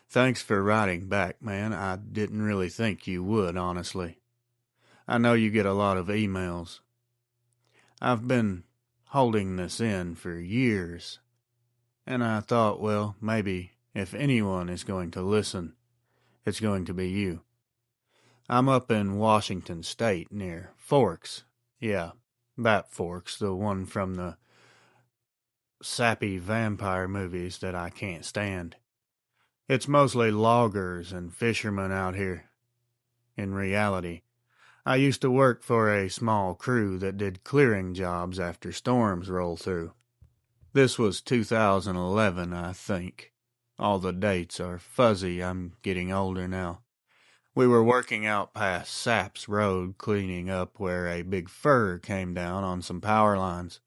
Thanks for writing back, man. I didn't really think you would, honestly. I know you get a lot of emails. I've been holding this in for years, and I thought, well, maybe if anyone is going to listen, it's going to be you. I'm up in Washington State near Forks. Yeah, that Forks, the one from the sappy vampire movies that I can't stand. It's mostly loggers and fishermen out here. In reality, I used to work for a small crew that did clearing jobs after storms roll through. This was 2011, I think. All the dates are fuzzy. I'm getting older now. We were working out past Saps Road, cleaning up where a big fir came down on some power lines.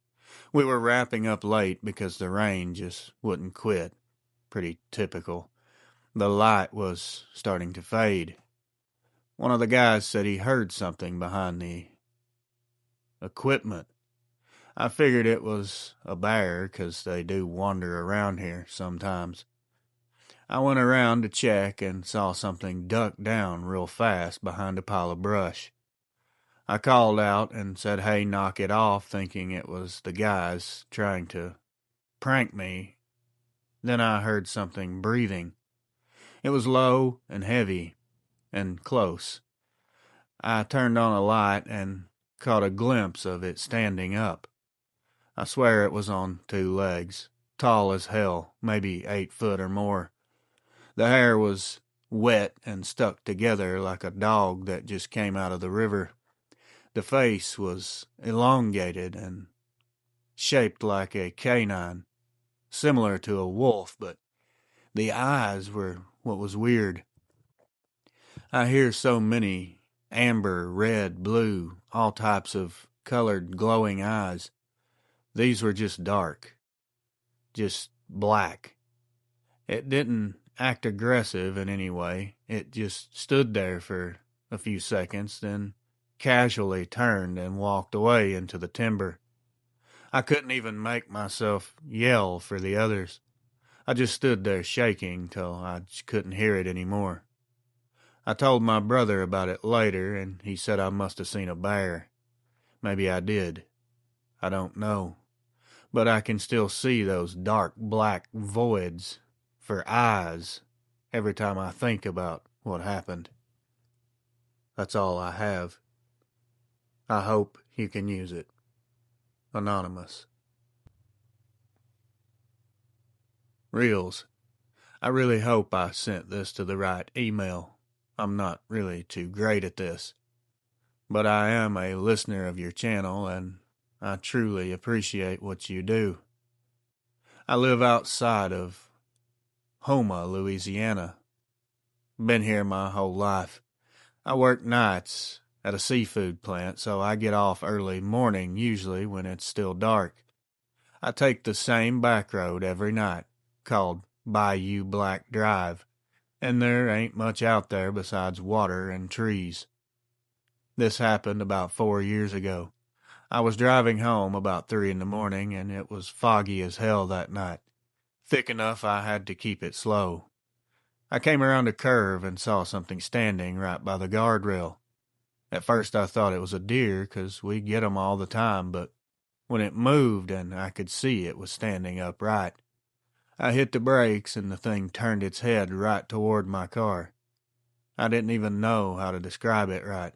We were wrapping up late because the rain just wouldn't quit. Pretty typical. The light was starting to fade. One of the guys said he heard something behind the equipment. I figured it was a bear, 'cause they do wander around here sometimes. I went around to check and saw something duck down real fast behind a pile of brush. I called out and said, "Hey, knock it off," thinking it was the guys trying to prank me. Then I heard something breathing. It was low and heavy and close. I turned on a light and caught a glimpse of it standing up. I swear it was on two legs, tall as hell, maybe 8 foot or more. The hair was wet and stuck together like a dog that just came out of the river. The face was elongated and shaped like a canine, similar to a wolf, but the eyes were what was weird. I hear so many amber, red, blue, all types of colored glowing eyes. These were just dark, just black. It didn't act aggressive in any way. It just stood there for a few seconds, then casually turned and walked away into the timber. I couldn't even make myself yell for the others. I just stood there shaking till I just couldn't hear it anymore. I told my brother about it later, and he said I must have seen a bear. Maybe I did. I don't know. But I can still see those dark black voids for eyes every time I think about what happened. That's all I have. I hope you can use it. Anonymous. Reels. I really hope I sent this to the right email. I'm not really too great at this. But I am a listener of your channel, and I truly appreciate what you do. I live outside of Houma, Louisiana. Been here my whole life. I work nights at a seafood plant, so I get off early morning, usually when it's still dark. I take the same back road every night, called Bayou Black Drive, and there ain't much out there besides water and trees. This happened about 4 years ago. I was driving home about 3 in the morning, and it was foggy as hell that night. Thick enough I had to keep it slow. I came around a curve and saw something standing right by the guardrail. At first I thought it was a deer, 'cause we get 'em all the time, but when it moved and I could see it was standing upright, I hit the brakes and the thing turned its head right toward my car. I didn't even know how to describe it right.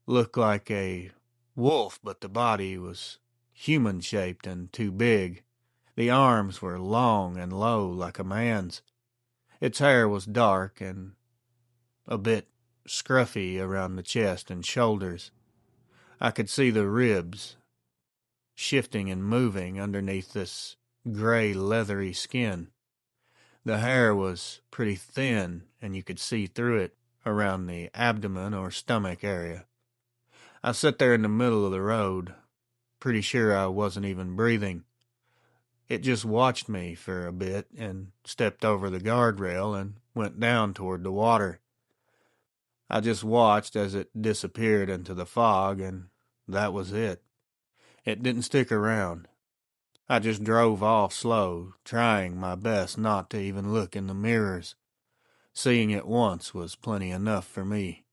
Looked like a wolf, but the body was human-shaped and too big. The arms were long and low like a man's. Its hair was dark and a bit scruffy around the chest and shoulders. I could see the ribs shifting and moving underneath this gray leathery skin. The hair was pretty thin, and you could see through it around the abdomen or stomach area. I sat there in the middle of the road, pretty sure I wasn't even breathing. It just watched me for a bit and stepped over the guardrail and went down toward the water. I just watched as it disappeared into the fog, and that was it. It didn't stick around. I just drove off slow, trying my best not to even look in the mirrors. Seeing it once was plenty enough for me.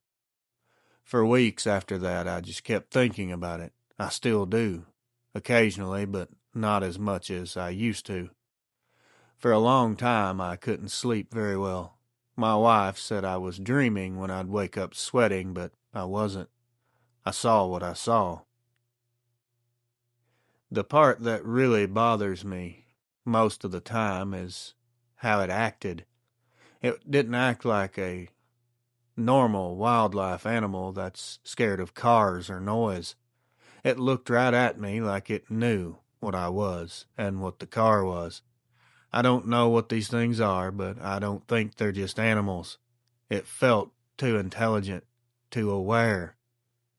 For weeks after that, I just kept thinking about it. I still do. Occasionally, but not as much as I used to. For a long time, I couldn't sleep very well. My wife said I was dreaming when I'd wake up sweating, but I wasn't. I saw what I saw. The part that really bothers me most of the time is how it acted. It didn't act like a normal wildlife animal that's scared of cars or noise. It looked right at me like it knew what I was and what the car was. I don't know what these things are, but I don't think they're just animals. It felt too intelligent, too aware,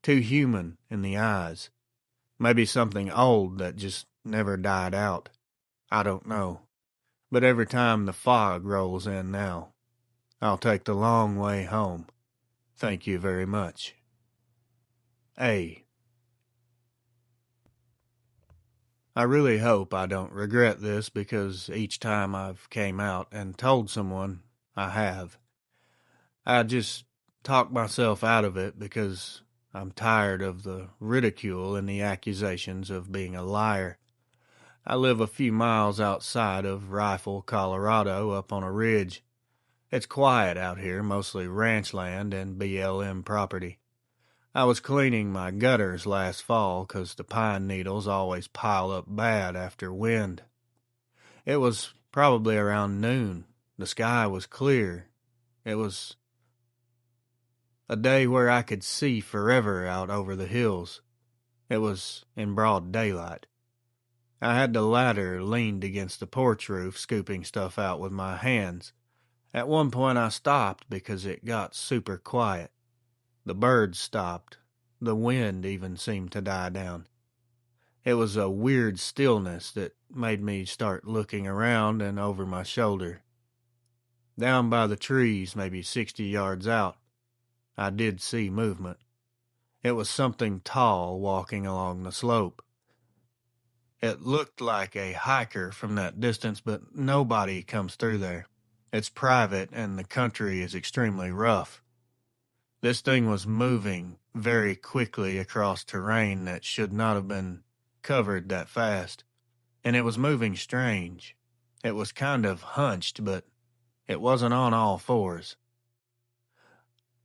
too human in the eyes. Maybe something old that just never died out. I don't know. But every time the fog rolls in now, I'll take the long way home. Thank you very much. A. I really hope I don't regret this because each time I've came out and told someone, I have. I just talk myself out of it because I'm tired of the ridicule and the accusations of being a liar. I live a few miles outside of Rifle, Colorado, up on a ridge. It's quiet out here, mostly ranch land and BLM property. I was cleaning my gutters last fall 'cause the pine needles always pile up bad after wind. It was probably around noon. The sky was clear. It was a day where I could see forever out over the hills. It was in broad daylight. I had the ladder leaned against the porch roof, scooping stuff out with my hands. At one point I stopped because it got super quiet. The birds stopped. The wind even seemed to die down. It was a weird stillness that made me start looking around and over my shoulder. Down by the trees, maybe 60 yards out, I did see movement. It was something tall walking along the slope. It looked like a hiker from that distance, but nobody comes through there. It's private and the country is extremely rough. This thing was moving very quickly across terrain that should not have been covered that fast. And it was moving strange. It was kind of hunched, but it wasn't on all fours.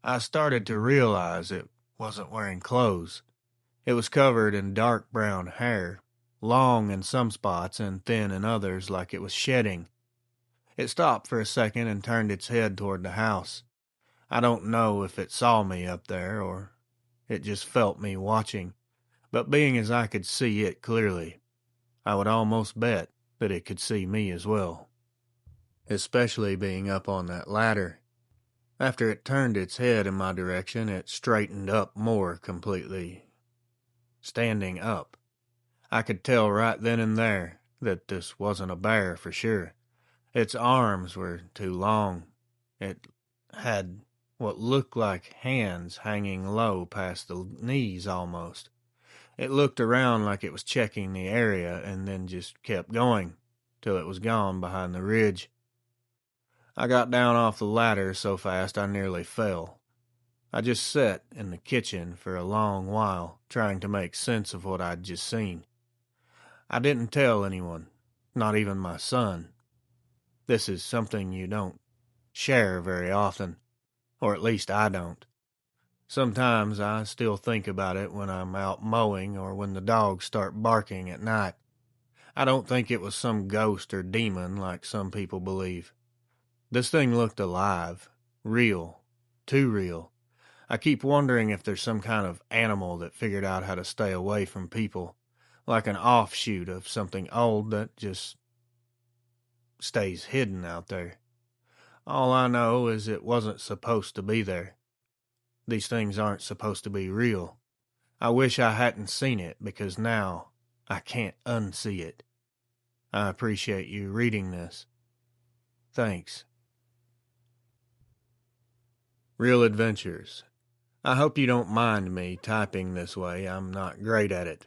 I started to realize it wasn't wearing clothes. It was covered in dark brown hair, long in some spots and thin in others, like it was shedding. It stopped for a second and turned its head toward the house. I don't know if it saw me up there or it just felt me watching, but being as I could see it clearly, I would almost bet that it could see me as well, especially being up on that ladder. After it turned its head in my direction, it straightened up more completely, standing up. I could tell right then and there that this wasn't a bear for sure. Its arms were too long. It had what looked like hands hanging low past the knees almost. It looked around like it was checking the area and then just kept going till it was gone behind the ridge. I got down off the ladder so fast I nearly fell. I just sat in the kitchen for a long while trying to make sense of what I'd just seen. I didn't tell anyone, not even my son. This is something you don't share very often, or at least I don't. Sometimes I still think about it when I'm out mowing or when the dogs start barking at night. I don't think it was some ghost or demon like some people believe. This thing looked alive, real, too real. I keep wondering if there's some kind of animal that figured out how to stay away from people, like an offshoot of something old that just stays hidden out there. All I know is it wasn't supposed to be there. These things aren't supposed to be real. I wish I hadn't seen it because now I can't unsee it. I appreciate you reading this. Thanks. Real Adventures. I hope you don't mind me typing this way. I'm not great at it.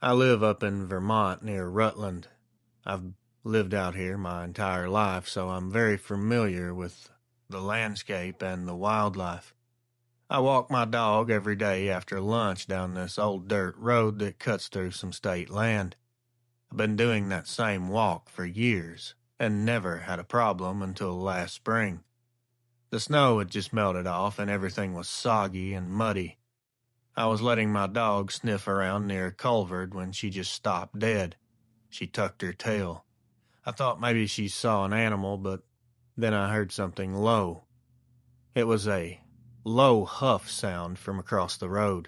I live up in Vermont near Rutland. I've lived out here my entire life, so I'm very familiar with the landscape and the wildlife. I walk my dog every day after lunch down this old dirt road that cuts through some state land. I've been doing that same walk for years and never had a problem until last spring. The snow had just melted off and everything was soggy and muddy. I was letting my dog sniff around near a culvert when she just stopped dead. She tucked her tail. I thought maybe she saw an animal, but then I heard something low. It was a low huff sound from across the road.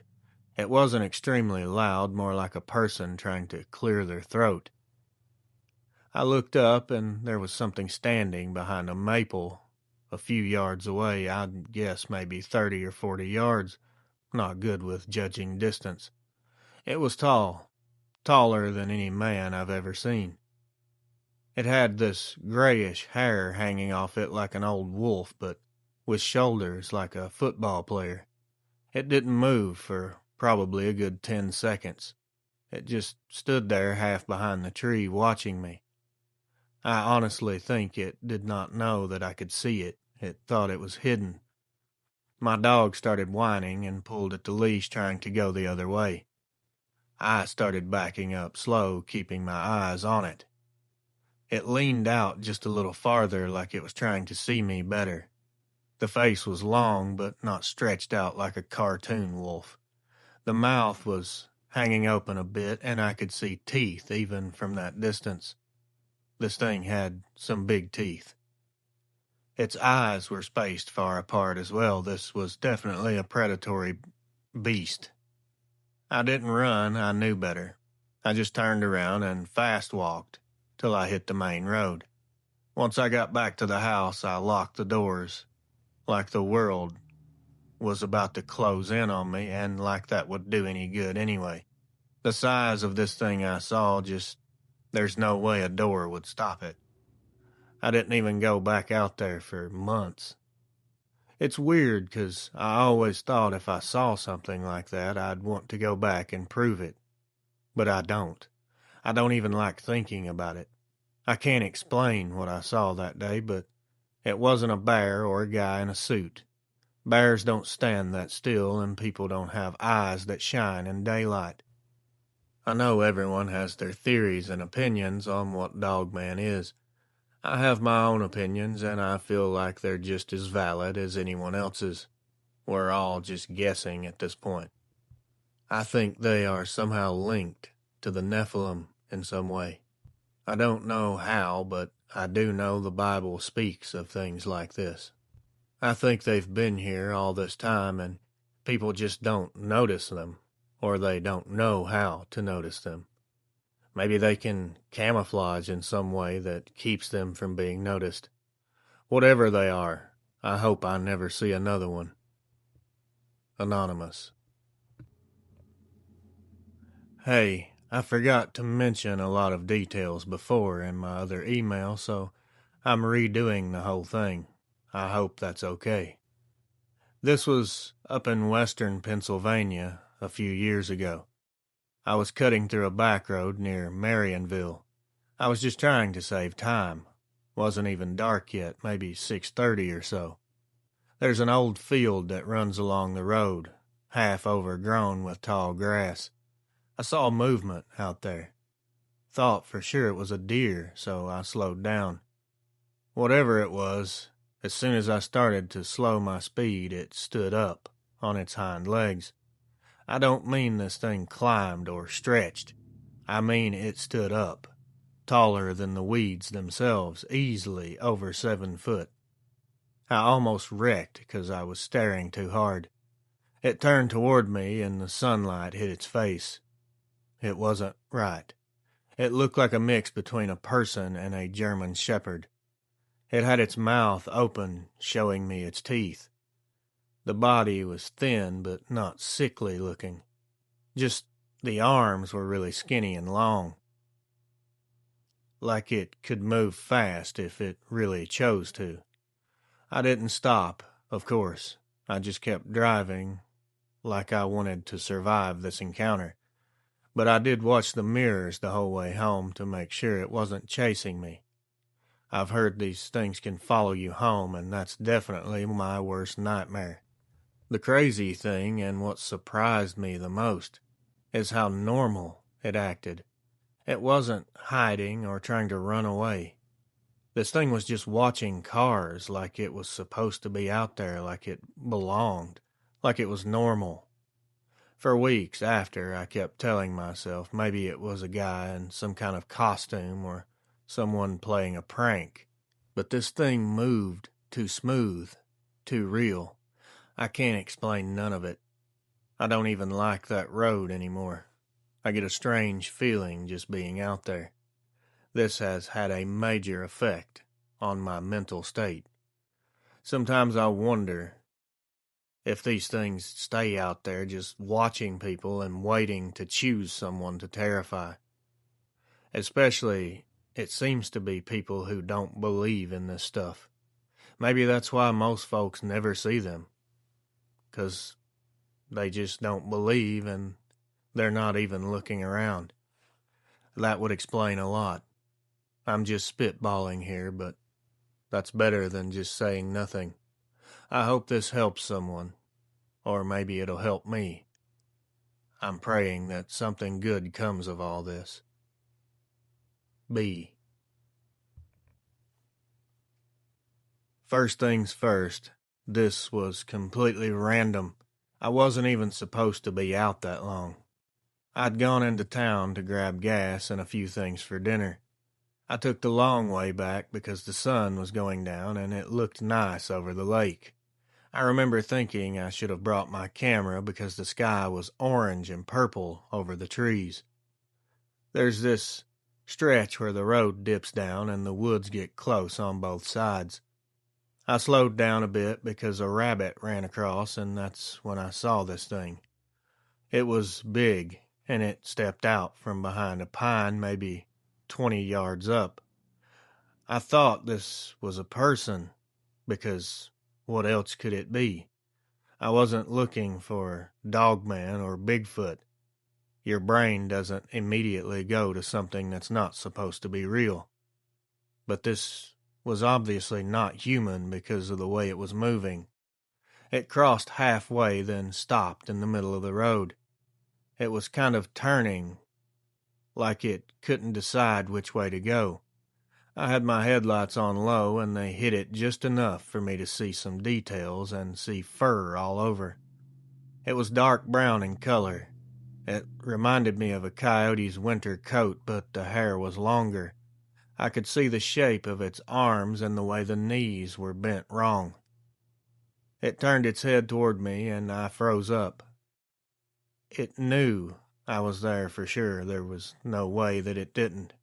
It wasn't extremely loud, more like a person trying to clear their throat. I looked up, and there was something standing behind a maple a few yards away. I'd guess maybe 30 or 40 yards. Not good with judging distance. It was tall, taller than any man I've ever seen. It had this grayish hair hanging off it like an old wolf, but with shoulders like a football player. It didn't move for probably a good 10 seconds. It just stood there half behind the tree watching me. I honestly think it did not know that I could see it. It thought it was hidden. My dog started whining and pulled at the leash trying to go the other way. I started backing up slow, keeping my eyes on it. It leaned out just a little farther like it was trying to see me better. The face was long, but not stretched out like a cartoon wolf. The mouth was hanging open a bit, and I could see teeth even from that distance. This thing had some big teeth. Its eyes were spaced far apart as well. This was definitely a predatory beast. I didn't run, I knew better. I just turned around and fast walked till I hit the main road. Once I got back to the house, I locked the doors, like the world was about to close in on me, and like that would do any good anyway. The size of this thing I saw, there's no way a door would stop it. I didn't even go back out there for months. It's weird, 'cause I always thought if I saw something like that, I'd want to go back and prove it. But I don't. I don't even like thinking about it. I can't explain what I saw that day, but it wasn't a bear or a guy in a suit. Bears don't stand that still, and people don't have eyes that shine in daylight. I know everyone has their theories and opinions on what Dogman is. I have my own opinions, and I feel like they're just as valid as anyone else's. We're all just guessing at this point. I think they are somehow linked to the Nephilim in some way. I don't know how, but I do know the Bible speaks of things like this. I think they've been here all this time, and people just don't notice them, or they don't know how to notice them. Maybe they can camouflage in some way that keeps them from being noticed. Whatever they are, I hope I never see another one. Anonymous. Hey, I forgot to mention a lot of details before in my other email, so I'm redoing the whole thing. I hope that's okay. This was up in western Pennsylvania a few years ago. I was cutting through a back road near Marionville. I was just trying to save time. Wasn't even dark yet, maybe 6:30 or so. There's an old field that runs along the road, half overgrown with tall grass. I saw movement out there. Thought for sure it was a deer, so I slowed down. Whatever it was, as soon as I started to slow my speed, it stood up on its hind legs. I don't mean this thing climbed or stretched. I mean it stood up, taller than the weeds themselves, easily over 7 foot. I almost wrecked because I was staring too hard. It turned toward me and the sunlight hit its face. It wasn't right. It looked like a mix between a person and a German shepherd. It had its mouth open, showing me its teeth. The body was thin but not sickly looking. Just the arms were really skinny and long. Like it could move fast if it really chose to. I didn't stop, of course. I just kept driving, like I wanted to survive this encounter. But I did watch the mirrors the whole way home to make sure it wasn't chasing me. I've heard these things can follow you home, and that's definitely my worst nightmare. The crazy thing, and what surprised me the most, is how normal it acted. It wasn't hiding or trying to run away. This thing was just watching cars like it was supposed to be out there, like it belonged, like it was normal. For weeks after, I kept telling myself maybe it was a guy in some kind of costume or someone playing a prank. But this thing moved too smooth, too real. I can't explain none of it. I don't even like that road anymore. I get a strange feeling just being out there. This has had a major effect on my mental state. Sometimes I wonder if these things stay out there just watching people and waiting to choose someone to terrify. Especially, it seems to be people who don't believe in this stuff. Maybe that's why most folks never see them. 'Cause they just don't believe and they're not even looking around. That would explain a lot. I'm just spitballing here, but that's better than just saying nothing. I hope this helps someone, or maybe it'll help me. I'm praying that something good comes of all this. B. First things first, this was completely random. I wasn't even supposed to be out that long. I'd gone into town to grab gas and a few things for dinner. I took the long way back because the sun was going down and it looked nice over the lake. I remember thinking I should have brought my camera because the sky was orange and purple over the trees. There's this stretch where the road dips down and the woods get close on both sides. I slowed down a bit because a rabbit ran across, and that's when I saw this thing. It was big, and it stepped out from behind a pine maybe 20 yards up. I thought this was a person, because what else could it be? I wasn't looking for Dogman or Bigfoot. Your brain doesn't immediately go to something that's not supposed to be real. But this was obviously not human because of the way it was moving. It crossed halfway, then stopped in the middle of the road. It was kind of turning, like it couldn't decide which way to go. I had my headlights on low, and they hit it just enough for me to see some details and see fur all over. It was dark brown in color. It reminded me of a coyote's winter coat, but the hair was longer. I could see the shape of its arms and the way the knees were bent wrong. It turned its head toward me, and I froze up. It knew I was there for sure. There was no way that it didn't.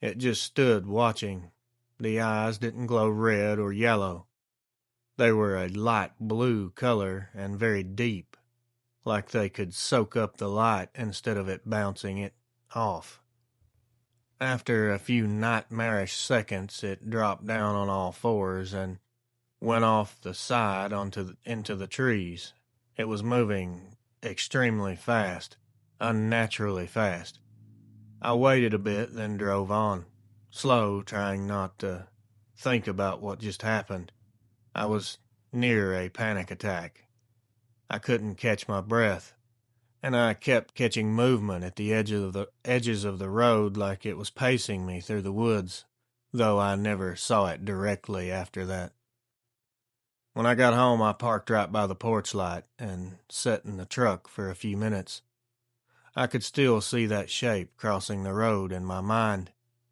It just stood watching. The eyes didn't glow red or yellow. They were a light blue color and very deep, like they could soak up the light instead of it bouncing it off. After a few nightmarish seconds, it dropped down on all fours and went off the side into the trees. It was moving extremely fast, unnaturally fast. I waited a bit, then drove on, slow, trying not to think about what just happened. I was near a panic attack. I couldn't catch my breath, and I kept catching movement at the edges of the road like it was pacing me through the woods, though I never saw it directly after that. When I got home, I parked right by the porch light and sat in the truck for a few minutes. I could still see that shape crossing the road in my mind.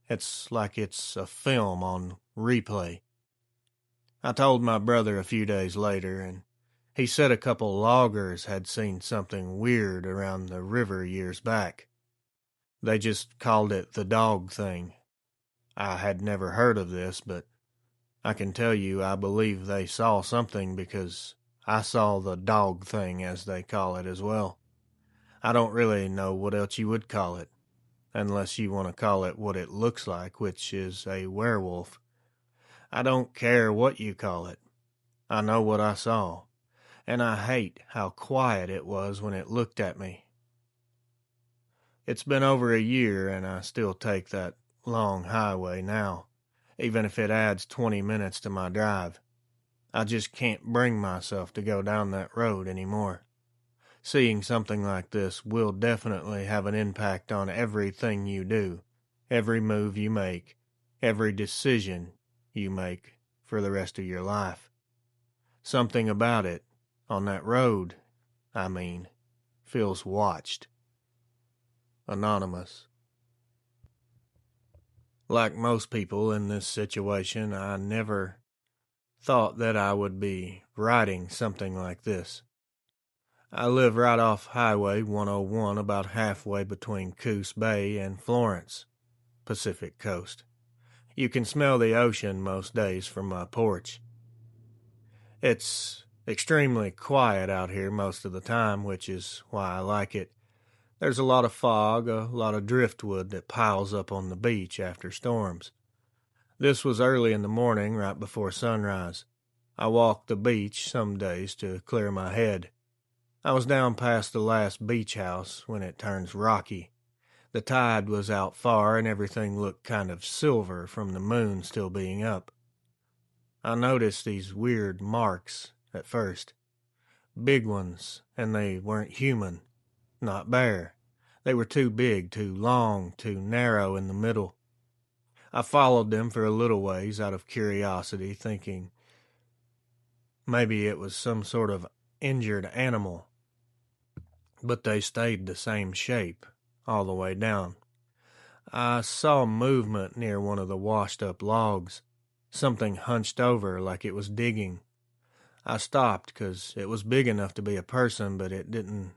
It's like it's a film on replay. I told my brother a few days later, and he said a couple loggers had seen something weird around the river years back. They just called it the dog thing. I had never heard of this, but I can tell you I believe they saw something because I saw the dog thing, as they call it, as well. I don't really know what else you would call it, unless you want to call it what it looks like, which is a werewolf. I don't care what you call it. I know what I saw, and I hate how quiet it was when it looked at me. It's been over a year and I still take that long highway now, even if it adds 20 minutes to my drive. I just can't bring myself to go down that road anymore. Seeing something like this will definitely have an impact on everything you do, every move you make, every decision you make for the rest of your life. Something about it, on that road, feels watched. Anonymous. Like most people in this situation, I never thought that I would be writing something like this. I live right off Highway 101, about halfway between Coos Bay and Florence, Pacific Coast. You can smell the ocean most days from my porch. It's extremely quiet out here most of the time, which is why I like it. There's a lot of fog, a lot of driftwood that piles up on the beach after storms. This was early in the morning, right before sunrise. I walked the beach some days to clear my head. I was down past the last beach house when it turns rocky. The tide was out far and everything looked kind of silver from the moon still being up. I noticed these weird marks at first. Big ones, and they weren't human, not bear. They were too big, too long, too narrow in the middle. I followed them for a little ways out of curiosity, thinking maybe it was some sort of injured animal. But they stayed the same shape all the way down. I saw movement near one of the washed-up logs, something hunched over like it was digging. I stopped because it was big enough to be a person, but it didn't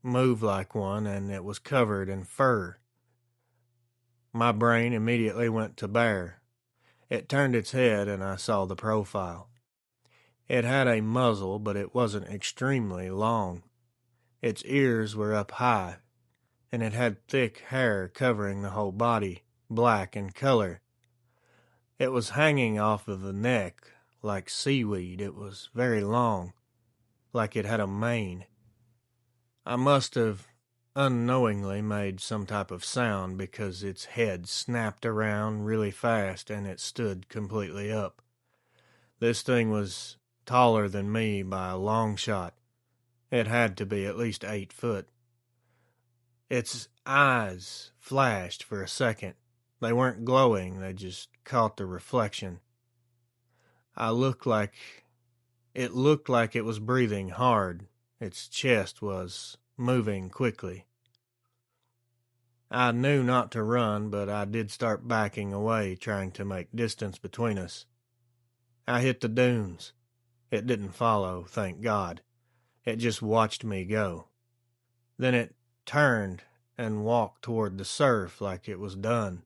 move like one, and it was covered in fur. My brain immediately went to bear. It turned its head, and I saw the profile. It had a muzzle, but it wasn't extremely long. Its ears were up high, and it had thick hair covering the whole body, black in color. It was hanging off of the neck like seaweed. It was very long, like it had a mane. I must have unknowingly made some type of sound because its head snapped around really fast and it stood completely up. This thing was taller than me by a long shot. It had to be at least 8 foot. Its eyes flashed for a second. They weren't glowing, they just caught the reflection. It looked like it was breathing hard. Its chest was moving quickly. I knew not to run, but I did start backing away, trying to make distance between us. I hit the dunes. It didn't follow, thank God. It just watched me go. Then it turned and walked toward the surf like it was done.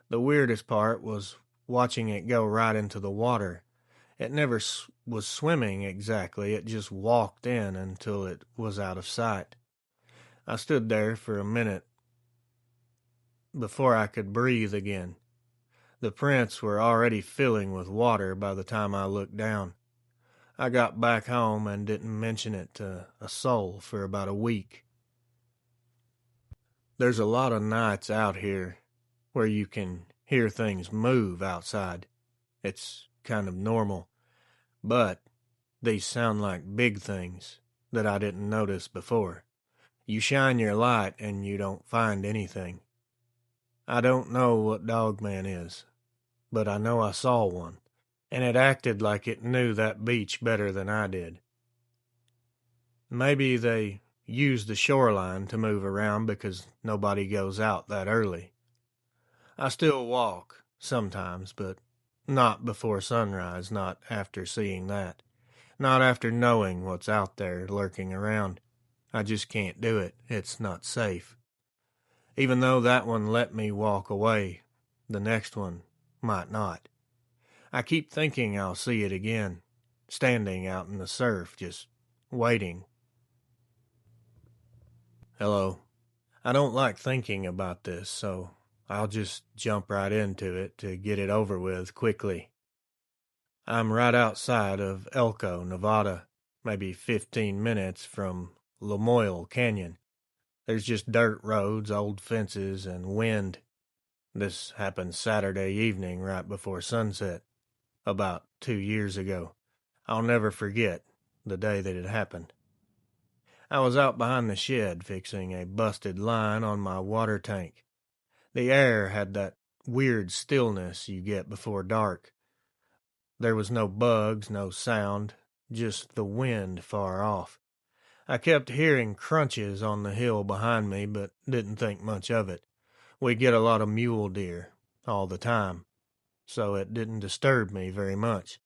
The weirdest part was watching it go right into the water. It never was swimming exactly, it just walked in until it was out of sight. I stood there for a minute before I could breathe again. The prints were already filling with water by the time I looked down. I got back home and didn't mention it to a soul for about a week. There's a lot of nights out here where you can hear things move outside. It's kind of normal. But these sound like big things that I didn't notice before. You shine your light and you don't find anything. I don't know what Dogman is, but I know I saw one, and it acted like it knew that beach better than I did. Maybe they use the shoreline to move around because nobody goes out that early. I still walk, sometimes, but not before sunrise, not after seeing that. Not after knowing what's out there lurking around. I just can't do it. It's not safe. Even though that one let me walk away, the next one might not. I keep thinking I'll see it again, standing out in the surf, just waiting. Hello. I don't like thinking about this, so I'll just jump right into it to get it over with quickly. I'm right outside of Elko, Nevada, maybe 15 minutes from Lamoille Canyon. There's just dirt roads, old fences, and wind. This happened Saturday evening right before sunset, about 2 years ago. I'll never forget the day that it happened. I was out behind the shed fixing a busted line on my water tank. The air had that weird stillness you get before dark. There was no bugs, no sound, just the wind far off. I kept hearing crunches on the hill behind me, but didn't think much of it. We get a lot of mule deer all the time, so it didn't disturb me very much.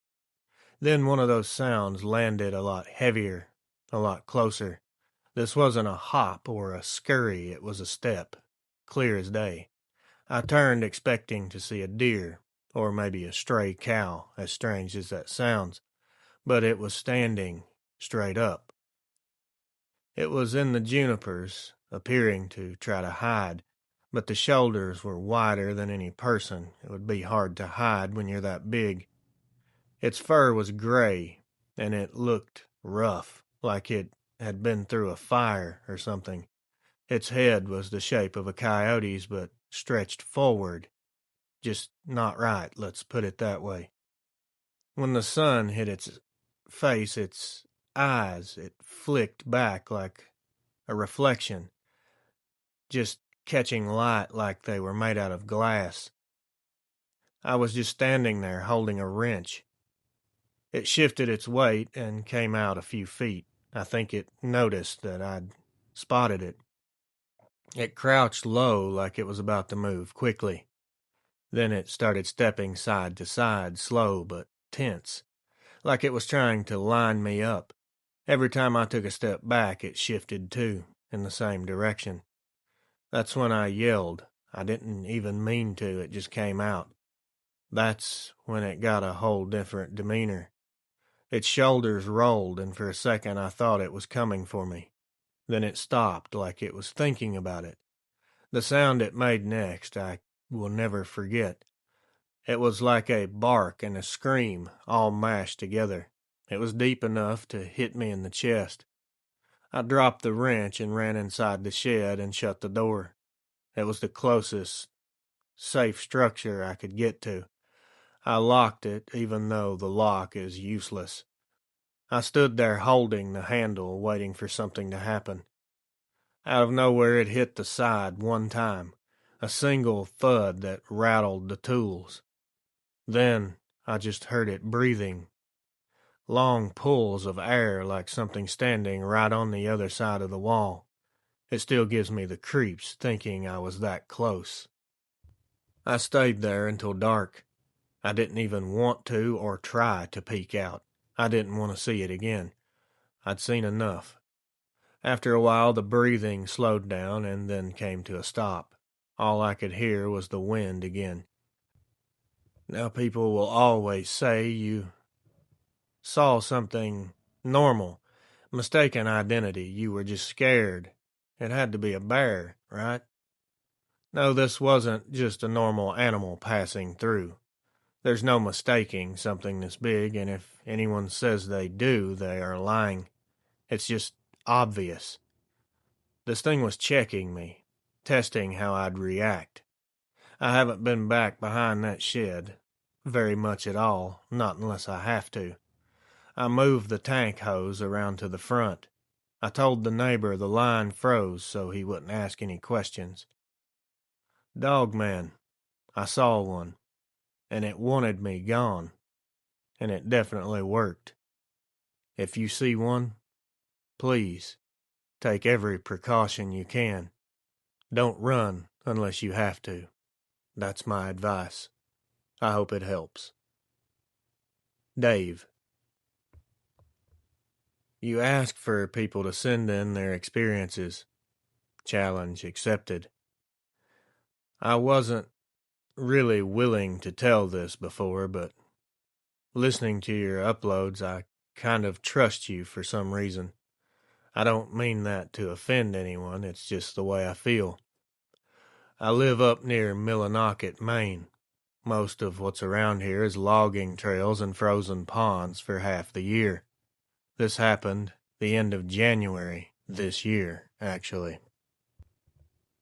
Then one of those sounds landed a lot heavier, a lot closer. This wasn't a hop or a scurry, it was a step, clear as day. I turned expecting to see a deer, or maybe a stray cow, as strange as that sounds, but it was standing straight up. It was in the junipers, appearing to try to hide, but the shoulders were wider than any person. It would be hard to hide when you're that big. Its fur was gray, and it looked rough, like it had been through a fire or something. Its head was the shape of a coyote's, but stretched forward. Just not right, let's put it that way. When the sun hit its face, its eyes, it flicked back like a reflection, just catching light like they were made out of glass. I was just standing there holding a wrench. It shifted its weight and came out a few feet. I think it noticed that I'd spotted it. It crouched low like it was about to move quickly. Then it started stepping side to side, slow but tense, like it was trying to line me up. Every time I took a step back, it shifted too, in the same direction. That's when I yelled. I didn't even mean to, it just came out. That's when it got a whole different demeanor. Its shoulders rolled, and for a second I thought it was coming for me. Then it stopped, like it was thinking about it. The sound it made next, I will never forget. It was like a bark and a scream, all mashed together. It was deep enough to hit me in the chest. I dropped the wrench and ran inside the shed and shut the door. It was the closest, safe structure I could get to. I locked it, even though the lock is useless. I stood there holding the handle, waiting for something to happen. Out of nowhere it hit the side one time, a single thud that rattled the tools. Then I just heard it breathing. Long pulls of air like something standing right on the other side of the wall. It still gives me the creeps thinking I was that close. I stayed there until dark. I didn't even want to or try to peek out. I didn't want to see it again. I'd seen enough. After a while, the breathing slowed down and then came to a stop. All I could hear was the wind again. Now people will always say you saw something normal, mistaken identity, you were just scared. It had to be a bear, right? No, this wasn't just a normal animal passing through. There's no mistaking something this big, and if anyone says they do, they are lying. It's just obvious. This thing was checking me, testing how I'd react. I haven't been back behind that shed very much at all, not unless I have to. I moved the tank hose around to the front. I told the neighbor the line froze so he wouldn't ask any questions. Dogman, I saw one, and it wanted me gone, and it definitely worked. If you see one, please, take every precaution you can. Don't run unless you have to. That's my advice. I hope it helps. Dave. You ask for people to send in their experiences. Challenge accepted. I wasn't really willing to tell this before, but listening to your uploads, I kind of trust you for some reason. I don't mean that to offend anyone, it's just the way I feel. I live up near Millinocket, Maine. Most of what's around here is logging trails and frozen ponds for half the year. This happened the end of January this year, actually.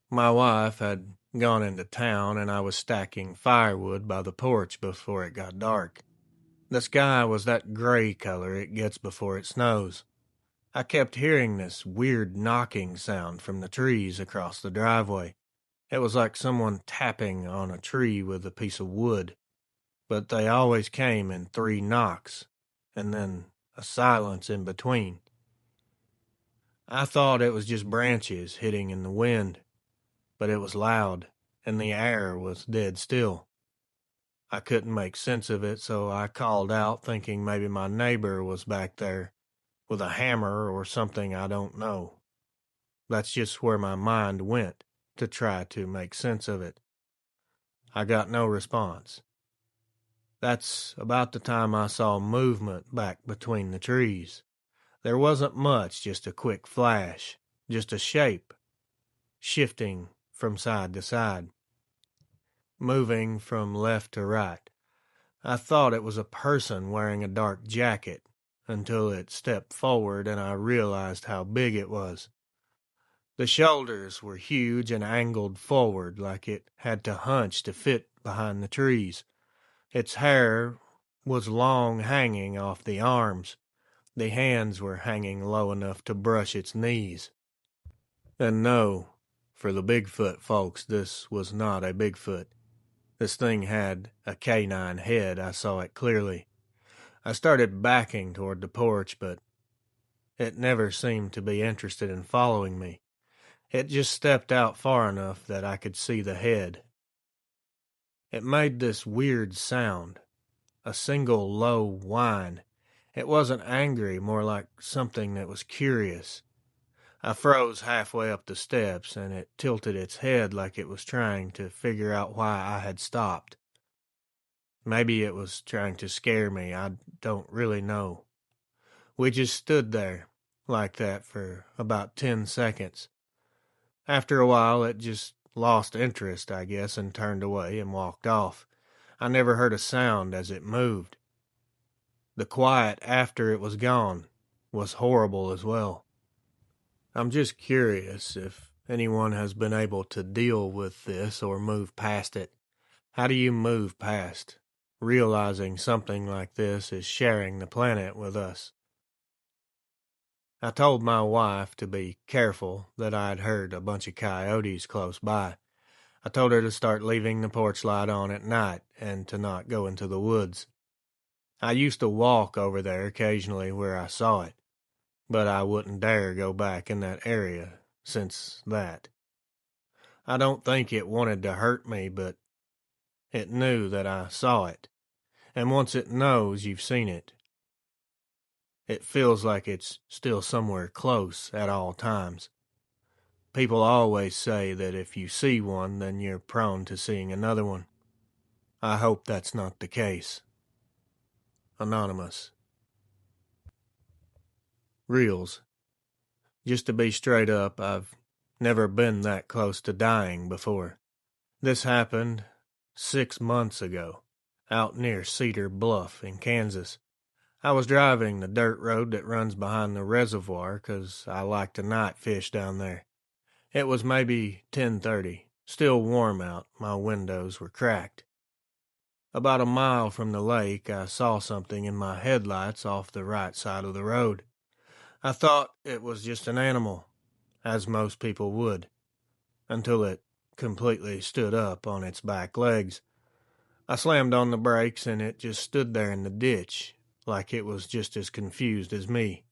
My wife had gone into town, and I was stacking firewood by the porch before it got dark. The sky was that gray color it gets before it snows. I kept hearing this weird knocking sound from the trees across the driveway. It was like someone tapping on a tree with a piece of wood, but they always came in 3 knocks, and then a silence in between. I thought it was just branches hitting in the wind, but it was loud, and the air was dead still. I couldn't make sense of it, so I called out, thinking maybe my neighbor was back there with a hammer or something I don't know. That's just where my mind went to try to make sense of it. I got no response. That's about the time I saw movement back between the trees. There wasn't much, just a quick flash, just a shape, shifting from side to side, moving from left to right. I thought it was a person wearing a dark jacket until it stepped forward and I realized how big it was. The shoulders were huge and angled forward like it had to hunch to fit behind the trees. Its hair was long, hanging off the arms. The hands were hanging low enough to brush its knees. And no, for the Bigfoot folks, this was not a Bigfoot. This thing had a canine head, I saw it clearly. I started backing toward the porch, but it never seemed to be interested in following me. It just stepped out far enough that I could see the head. It made this weird sound, a single low whine. It wasn't angry, more like something that was curious. I froze halfway up the steps, and it tilted its head like it was trying to figure out why I had stopped. Maybe it was trying to scare me, I don't really know. We just stood there, like that, for about 10 seconds. After a while, it just lost interest, I guess, and turned away and walked off. I never heard a sound as it moved. The quiet after it was gone was horrible as well. I'm just curious if anyone has been able to deal with this or move past it. How do you move past realizing something like this is sharing the planet with us? I told my wife to be careful that I had heard a bunch of coyotes close by. I told her to start leaving the porch light on at night and to not go into the woods. I used to walk over there occasionally where I saw it, but I wouldn't dare go back in that area since that. I don't think it wanted to hurt me, but it knew that I saw it. And once it knows you've seen it, it feels like it's still somewhere close at all times. People always say that if you see one, then you're prone to seeing another one. I hope that's not the case. Anonymous. Reels. Just to be straight up, I've never been that close to dying before. This happened 6 months ago, out near Cedar Bluff in Kansas. I was driving the dirt road that runs behind the reservoir 'cause I like to night fish down there. It was maybe 10:30, still warm out, my windows were cracked. About a mile from the lake, I saw something in my headlights off the right side of the road. I thought it was just an animal, as most people would, until it completely stood up on its back legs. I slammed on the brakes and it just stood there in the ditch, like it was just as confused as me.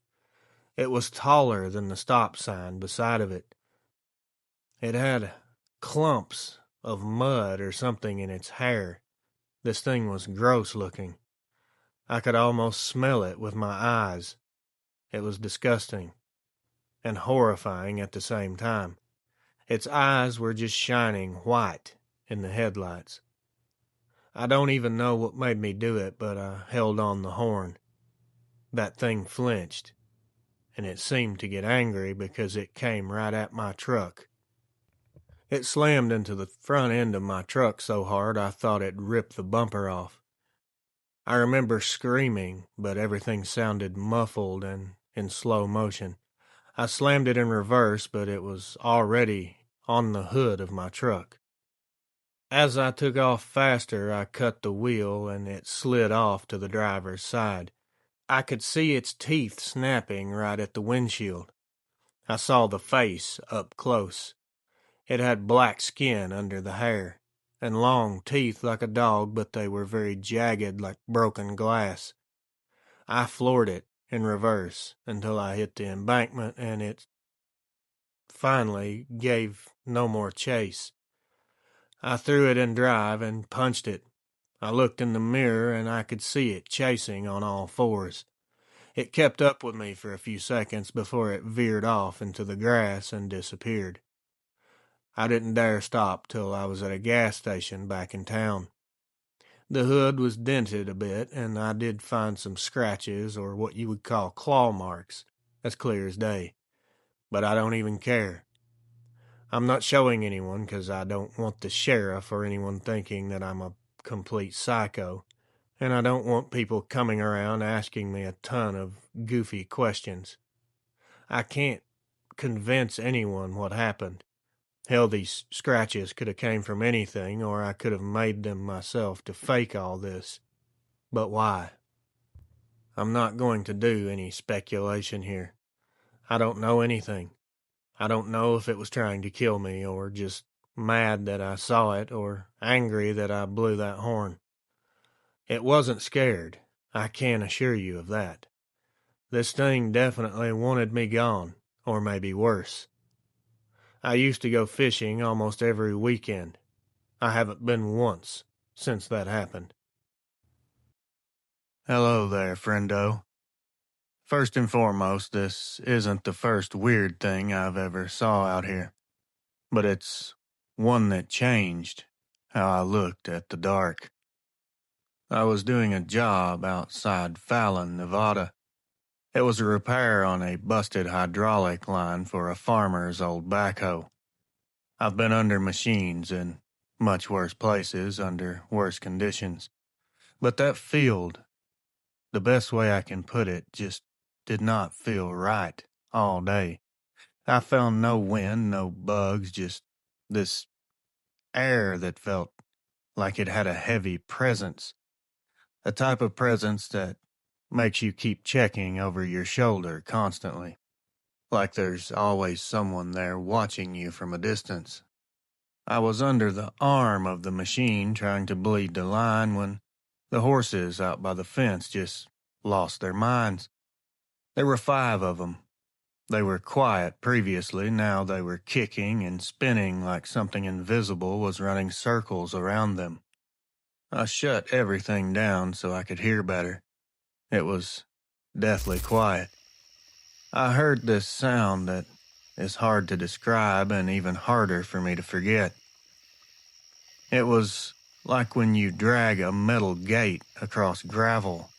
It was taller than the stop sign beside of it. It had clumps of mud or something in its hair. This thing was gross looking. I could almost smell it with my eyes. It was disgusting and horrifying at the same time. Its eyes were just shining white in the headlights. I don't even know what made me do it, but I held on the horn. That thing flinched, and it seemed to get angry because it came right at my truck. It slammed into the front end of my truck so hard I thought it'd rip the bumper off. I remember screaming, but everything sounded muffled and in slow motion. I slammed it in reverse, but it was already on the hood of my truck. As I took off faster, I cut the wheel and it slid off to the driver's side. I could see its teeth snapping right at the windshield. I saw the face up close. It had black skin under the hair, and long teeth like a dog, but they were very jagged like broken glass. I floored it in reverse until I hit the embankment, and it finally gave no more chase. I threw it in drive and punched it. I looked in the mirror and I could see it chasing on all fours. It kept up with me for a few seconds before it veered off into the grass and disappeared. I didn't dare stop till I was at a gas station back in town. The hood was dented a bit, and I did find some scratches, or what you would call claw marks, as clear as day. But I don't even care. I'm not showing anyone because I don't want the sheriff or anyone thinking that I'm a complete psycho, and I don't want people coming around asking me a ton of goofy questions. I can't convince anyone what happened. Hell, these scratches could have came from anything, or I could have made them myself to fake all this. But why? I'm not going to do any speculation here. I don't know anything. I don't know if it was trying to kill me, or just mad that I saw it, or angry that I blew that horn. It wasn't scared. I can assure you of that. This thing definitely wanted me gone, or maybe worse. I used to go fishing almost every weekend. I haven't been once since that happened. Hello there, friendo. First and foremost, this isn't the first weird thing I've ever saw out here, but it's one that changed how I looked at the dark. I was doing a job outside Fallon, Nevada. It was a repair on a busted hydraulic line for a farmer's old backhoe. I've been under machines in much worse places under worse conditions, but that field, the best way I can put it, just did not feel right all day. I found no wind, no bugs, just this air that felt like it had a heavy presence, a type of presence that makes you keep checking over your shoulder constantly, like there's always someone there watching you from a distance. I was under the arm of the machine trying to bleed the line when the horses out by the fence just lost their minds. There were 5 of them. They were quiet previously, now they were kicking and spinning like something invisible was running circles around them. I shut everything down so I could hear better. It was deathly quiet. I heard this sound that is hard to describe and even harder for me to forget. It was like when you drag a metal gate across gravel,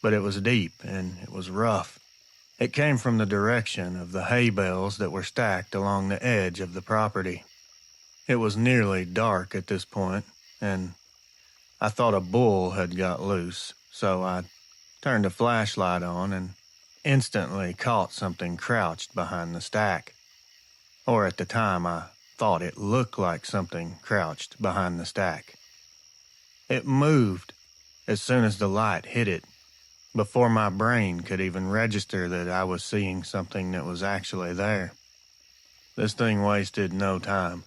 but it was deep and it was rough. It came from the direction of the hay bales that were stacked along the edge of the property. It was nearly dark at this point, and I thought a bull had got loose, so I turned a flashlight on and instantly caught something crouched behind the stack. Or at the time, I thought it looked like something crouched behind the stack. It moved as soon as the light hit it, before my brain could even register that I was seeing something that was actually there. This thing wasted no time.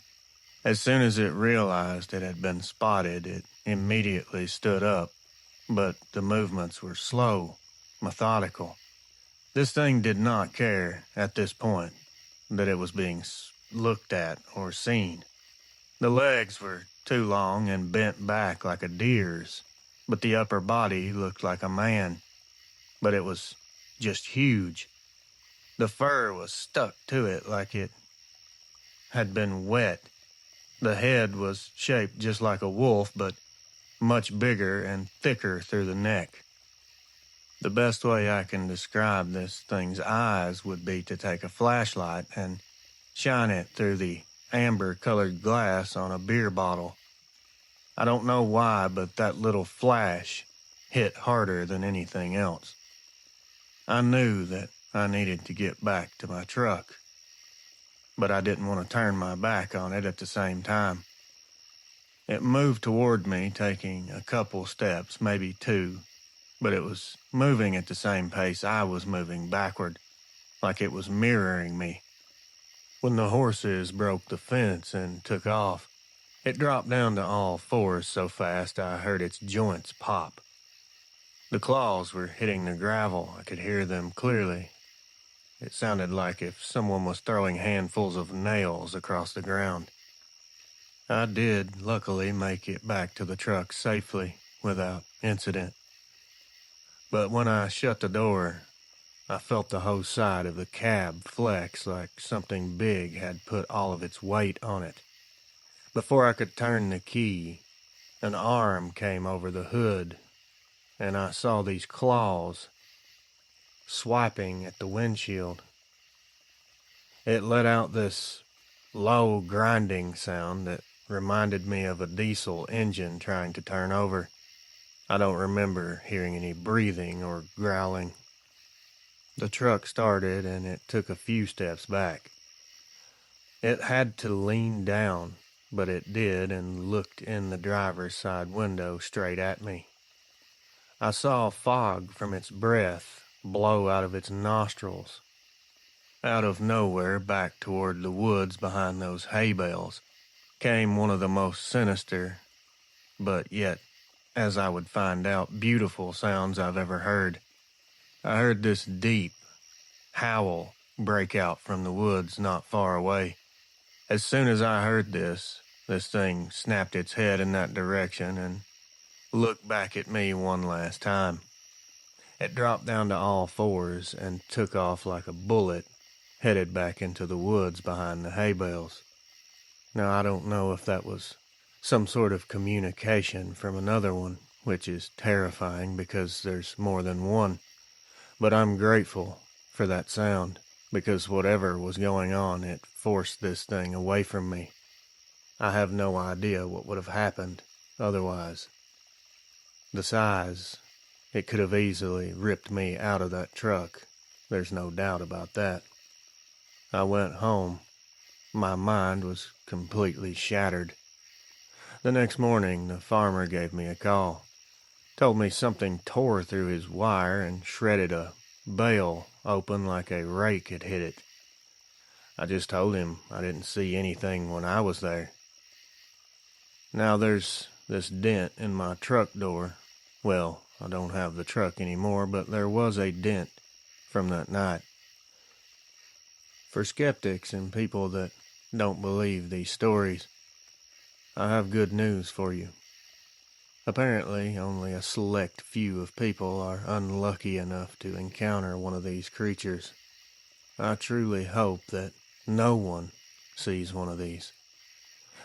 As soon as it realized it had been spotted, it immediately stood up, but the movements were slow, methodical. This thing did not care, at this point, that it was being looked at or seen. The legs were too long and bent back like a deer's, but the upper body looked like a man. But it was just huge. The fur was stuck to it like it had been wet. The head was shaped just like a wolf, but much bigger and thicker through the neck. The best way I can describe this thing's eyes would be to take a flashlight and shine it through the amber-colored glass on a beer bottle. I don't know why, but that little flash hit harder than anything else. I knew that I needed to get back to my truck. but I didn't want to turn my back on it at the same time. It moved toward me, taking a couple steps, maybe two, but it was moving at the same pace I was moving backward, like it was mirroring me. When the horses broke the fence and took off, it dropped down to all fours so fast I heard its joints pop. The claws were hitting the gravel. I could hear them clearly. It sounded like if someone was throwing handfuls of nails across the ground. I did, luckily, make it back to the truck safely, without incident. But when I shut the door, I felt the whole side of the cab flex like something big had put all of its weight on it. Before I could turn the key, an arm came over the hood, and I saw these claws swiping at the windshield. It let out this low grinding sound that reminded me of a diesel engine trying to turn over. I don't remember hearing any breathing or growling. The truck started and it took a few steps back. It had to lean down, but it did and looked in the driver's side window straight at me. I saw fog from its breath blow out of its nostrils. Out of nowhere, back toward the woods behind those hay bales, came one of the most sinister, but yet, as I would find out, beautiful sounds I've ever heard. I heard this deep howl break out from the woods not far away. As soon as I heard this thing snapped its head in that direction and looked back at me one last time. It dropped down to all fours and took off like a bullet, headed back into the woods behind the hay bales. Now, I don't know if that was some sort of communication from another one, which is terrifying because there's more than one, but I'm grateful for that sound, because whatever was going on, it forced this thing away from me. I have no idea what would have happened otherwise. The size, it could have easily ripped me out of that truck. There's no doubt about that. I went home. My mind was completely shattered. The next morning, the farmer gave me a call. Told me something tore through his wire and shredded a bale open like a rake had hit it. I just told him I didn't see anything when I was there. Now there's this dent in my truck door. Well, I don't have the truck anymore, but there was a dent from that night. For skeptics and people that don't believe these stories, I have good news for you. Apparently, only a select few of people are unlucky enough to encounter one of these creatures. I truly hope that no one sees one of these,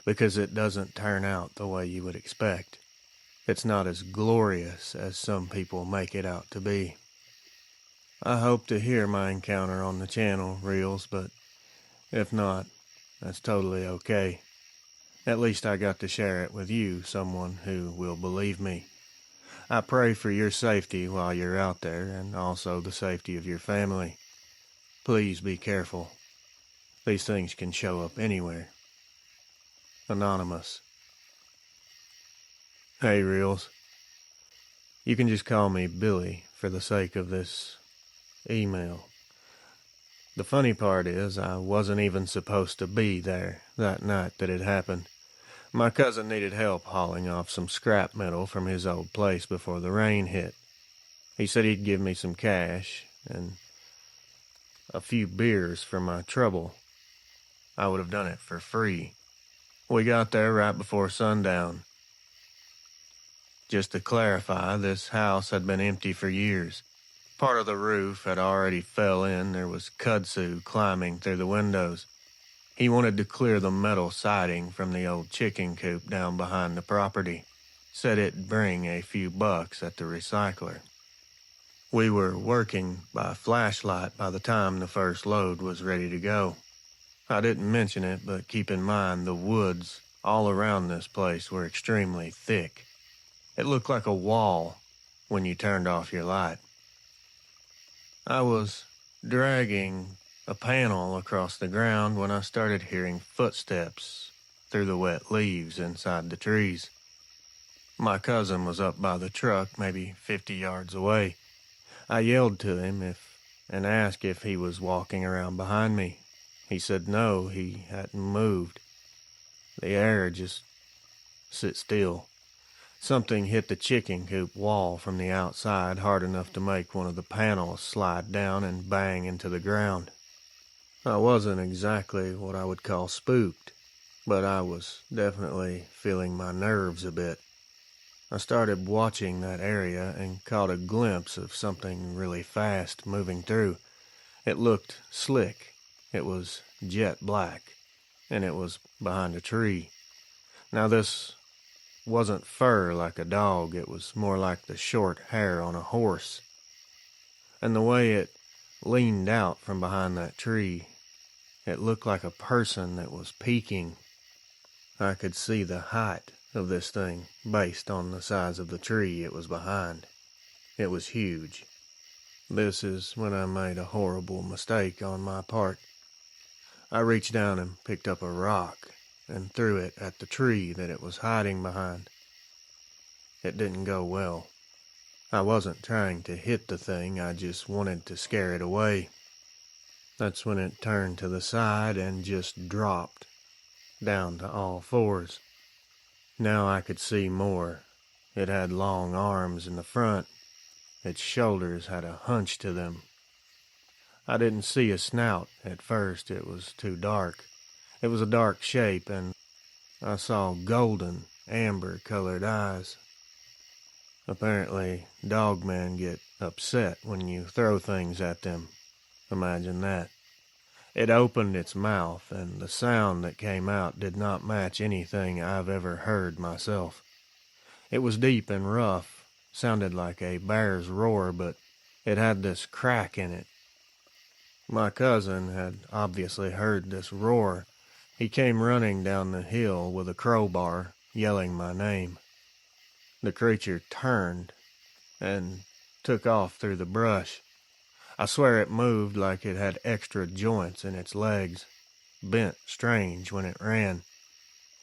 because it doesn't turn out the way you would expect. It's not as glorious as some people make it out to be. I hope to hear my encounter on the channel, Reels, but if not, that's totally okay. At least I got to share it with you, someone who will believe me. I pray for your safety while you're out there, and also the safety of your family. Please be careful. These things can show up anywhere. Anonymous. Hey, Reels. You can just call me Billy for the sake of this email. The funny part is I wasn't even supposed to be there that night that it happened. My cousin needed help hauling off some scrap metal from his old place before the rain hit. He said he'd give me some cash and a few beers for my trouble. I would have done it for free. We got there right before sundown. Just to clarify, this house had been empty for years. Part of the roof had already fell in. There was kudzu climbing through the windows. He wanted to clear the metal siding from the old chicken coop down behind the property. Said it'd bring a few bucks at the recycler. We were working by flashlight by the time the first load was ready to go. I didn't mention it, but keep in mind the woods all around this place were extremely thick. It looked like a wall when you turned off your light. I was dragging a panel across the ground when I started hearing footsteps through the wet leaves inside the trees. My cousin was up by the truck, maybe 50 yards away. I yelled to him and asked if he was walking around behind me. He said no, he hadn't moved. The air just sit still. Something hit the chicken coop wall from the outside hard enough to make one of the panels slide down and bang into the ground. I wasn't exactly what I would call spooked, but I was definitely feeling my nerves a bit. I started watching that area and caught a glimpse of something really fast moving through. It looked slick. It was jet black, and it was behind a tree. Now this wasn't fur like a dog, it was more like the short hair on a horse. And the way it leaned out from behind that tree, it looked like a person that was peeking. I could see the height of this thing based on the size of the tree it was behind. It was huge. This is when I made a horrible mistake on my part. I reached down and picked up a rock and threw it at the tree that it was hiding behind. It didn't go well. I wasn't trying to hit the thing, I just wanted to scare it away. That's when it turned to the side and just dropped down to all fours. Now I could see more. It had long arms in the front. Its shoulders had a hunch to them. I didn't see a snout at first, it was too dark. It was a dark shape, and I saw golden, amber-colored eyes. Apparently, dogmen get upset when you throw things at them. Imagine that. It opened its mouth, and the sound that came out did not match anything I've ever heard myself. It was deep and rough, sounded like a bear's roar, but it had this crack in it. My cousin had obviously heard this roar. He came running down the hill with a crowbar, yelling my name. The creature turned and took off through the brush. I swear it moved like it had extra joints in its legs, bent strange when it ran.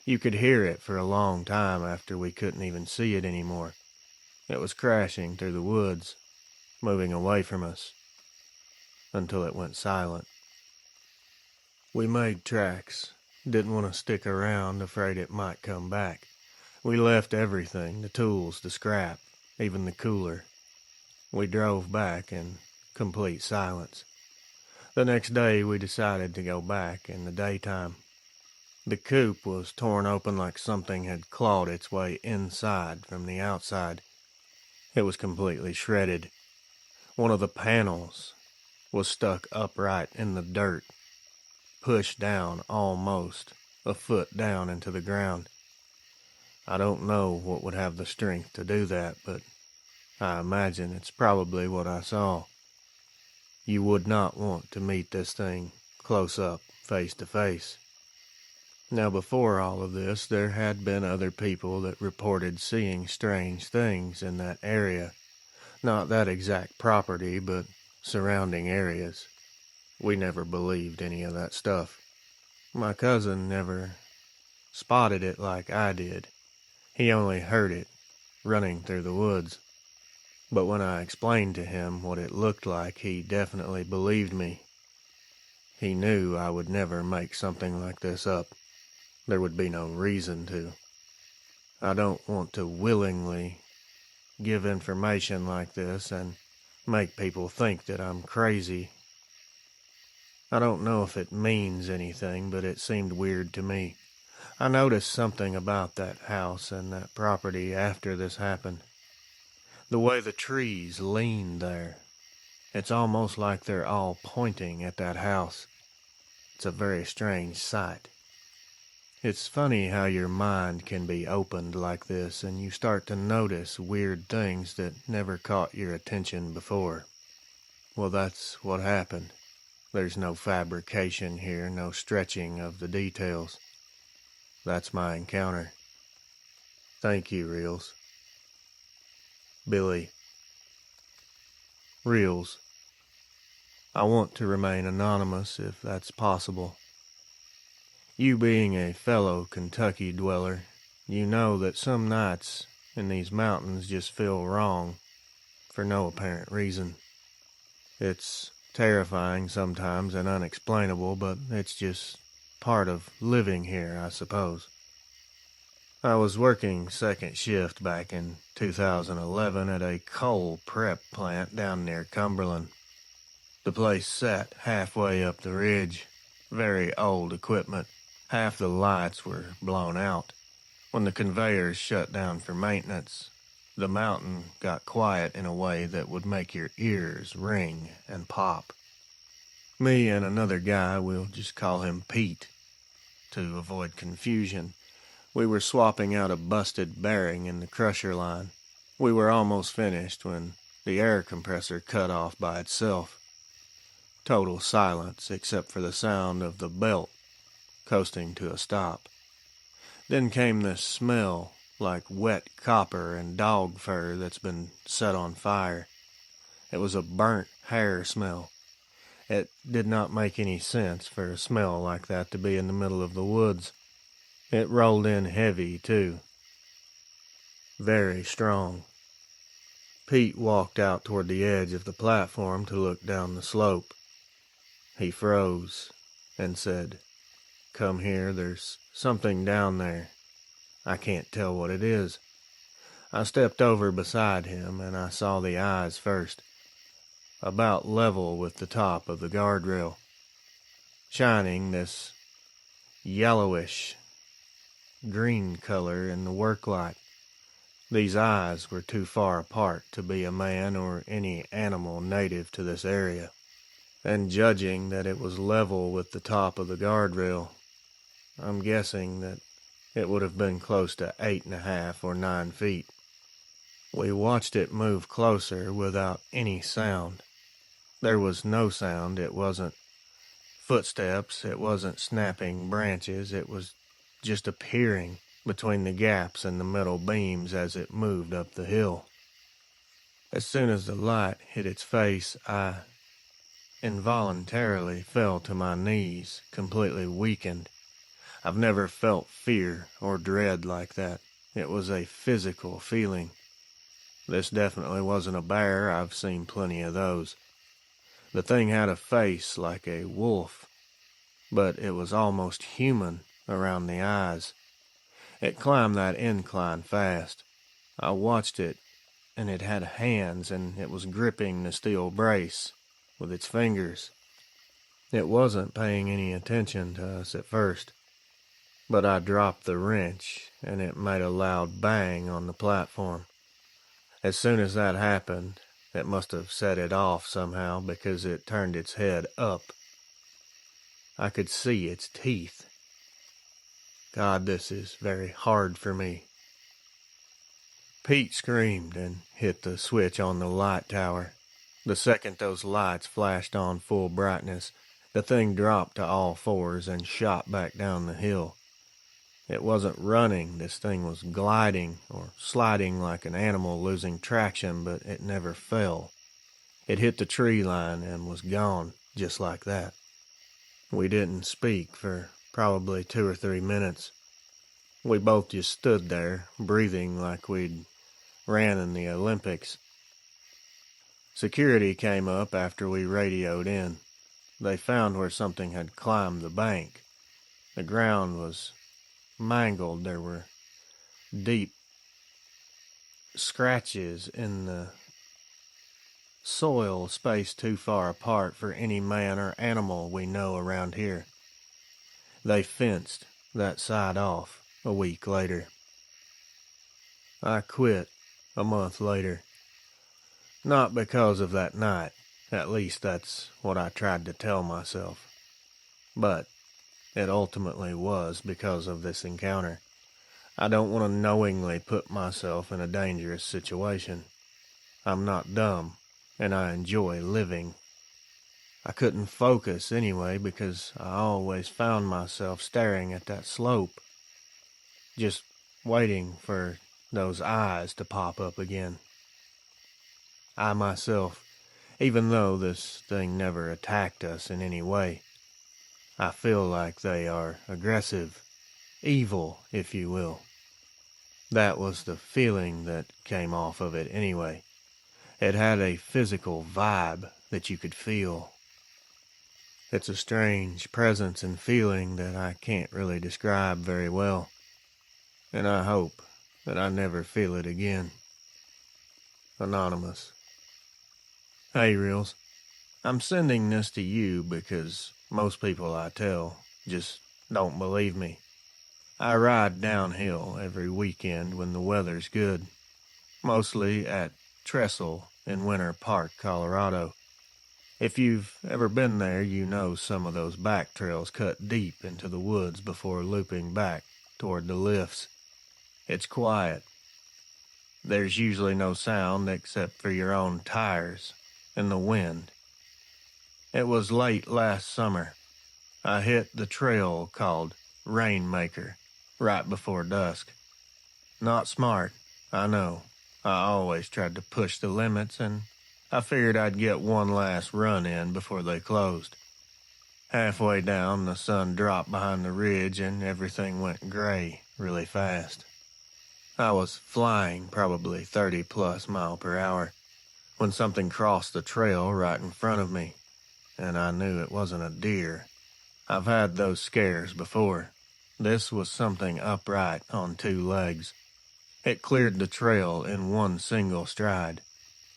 You could hear it for a long time after we couldn't even see it anymore. It was crashing through the woods, moving away from us, until it went silent. We made tracks. Didn't want to stick around, afraid it might come back. We left everything, the tools, the scrap, even the cooler. We drove back in complete silence. The next day we decided to go back in the daytime. The coop was torn open like something had clawed its way inside from the outside. It was completely shredded. One of the panels was stuck upright in the dirt, pushed down almost a foot down into the ground. I don't know what would have the strength to do that, but I imagine it's probably what I saw. You would not want to meet this thing close up, face to face. Now, before all of this, there had been other people that reported seeing strange things in that area. Not that exact property, but surrounding areas. We never believed any of that stuff. My cousin never spotted it like I did. He only heard it running through the woods. But when I explained to him what it looked like, he definitely believed me. He knew I would never make something like this up. There would be no reason to. I don't want to willingly give information like this and make people think that I'm crazy. I don't know if it means anything, but it seemed weird to me. I noticed something about that house and that property after this happened. The way the trees lean there. It's almost like they're all pointing at that house. It's a very strange sight. It's funny how your mind can be opened like this and you start to notice weird things that never caught your attention before. Well, that's what happened. There's no fabrication here, no stretching of the details. That's my encounter. Thank you, Reels. Billy. Reels. I want to remain anonymous if that's possible. You being a fellow Kentucky dweller, you know that some nights in these mountains just feel wrong for no apparent reason. It's terrifying sometimes and unexplainable, but it's just part of living here, I suppose. I was working second shift back in 2011 at a coal prep plant down near Cumberland. The place sat halfway up the ridge. Very old equipment. Half the lights were blown out. When the conveyors shut down for maintenance, the mountain got quiet in a way that would make your ears ring and pop. Me and another guy, we'll just call him Pete, to avoid confusion, we were swapping out a busted bearing in the crusher line. We were almost finished when the air compressor cut off by itself. Total silence except for the sound of the belt coasting to a stop. Then came this smell like wet copper and dog fur that's been set on fire. It was a burnt hair smell. It did not make any sense for a smell like that to be in the middle of the woods. It rolled in heavy, too. Very strong. Pete walked out toward the edge of the platform to look down the slope. He froze and said, "Come here, there's something down there. I can't tell what it is." I stepped over beside him and I saw the eyes first, about level with the top of the guardrail, shining this yellowish green color in the work light. These eyes were too far apart to be a man or any animal native to this area, and judging that it was level with the top of the guardrail, I'm guessing that it would have been close to 8.5 or 9 feet. We watched it move closer without any sound. There was no sound. It wasn't footsteps. It wasn't snapping branches. It was just appearing between the gaps in the metal beams as it moved up the hill. As soon as the light hit its face, I involuntarily fell to my knees, completely weakened. I've never felt fear or dread like that. It was a physical feeling. This definitely wasn't a bear. I've seen plenty of those. The thing had a face like a wolf, but it was almost human around the eyes. It climbed that incline fast. I watched it, and it had hands, and it was gripping the steel brace with its fingers. It wasn't paying any attention to us at first, but I dropped the wrench, and it made a loud bang on the platform. As soon as that happened, it must have set it off somehow because it turned its head up. I could see its teeth. God, this is very hard for me. Pete screamed and hit the switch on the light tower. The second those lights flashed on full brightness, the thing dropped to all fours and shot back down the hill. It wasn't running, this thing was gliding or sliding like an animal losing traction, but it never fell. It hit the tree line and was gone, just like that. We didn't speak for probably 2 or 3 minutes. We both just stood there, breathing like we'd ran in the Olympics. Security came up after we radioed in. They found where something had climbed the bank. The ground was mangled. There were deep scratches in the soil spaced too far apart for any man or animal we know around here. They fenced that side off a week later. I quit a month later. Not because of that night. At least that's what I tried to tell myself. But it ultimately was because of this encounter. I don't want to knowingly put myself in a dangerous situation. I'm not dumb, and I enjoy living. I couldn't focus anyway because I always found myself staring at that slope, just waiting for those eyes to pop up again. I myself Even though this thing never attacked us in any way, I feel like they are aggressive, evil, if you will. That was the feeling that came off of it anyway. It had a physical vibe that you could feel. It's a strange presence and feeling that I can't really describe very well, and I hope that I never feel it again. Anonymous. Hey, Reels. I'm sending this to you because most people I tell just don't believe me. I ride downhill every weekend when the weather's good, mostly at Trestle in Winter Park, Colorado. If you've ever been there, you know some of those back trails cut deep into the woods before looping back toward the lifts. It's quiet. There's usually no sound except for your own tires and the wind. It was late last summer. I hit the trail called Rainmaker right before dusk. Not smart, I know. I always tried to push the limits, and I figured I'd get one last run in before they closed. Halfway down, the sun dropped behind the ridge and everything went gray really fast. I was flying probably 30+ mile per hour when something crossed the trail right in front of me, and I knew it wasn't a deer. I've had those scares before. This was something upright on two legs. It cleared the trail in one single stride,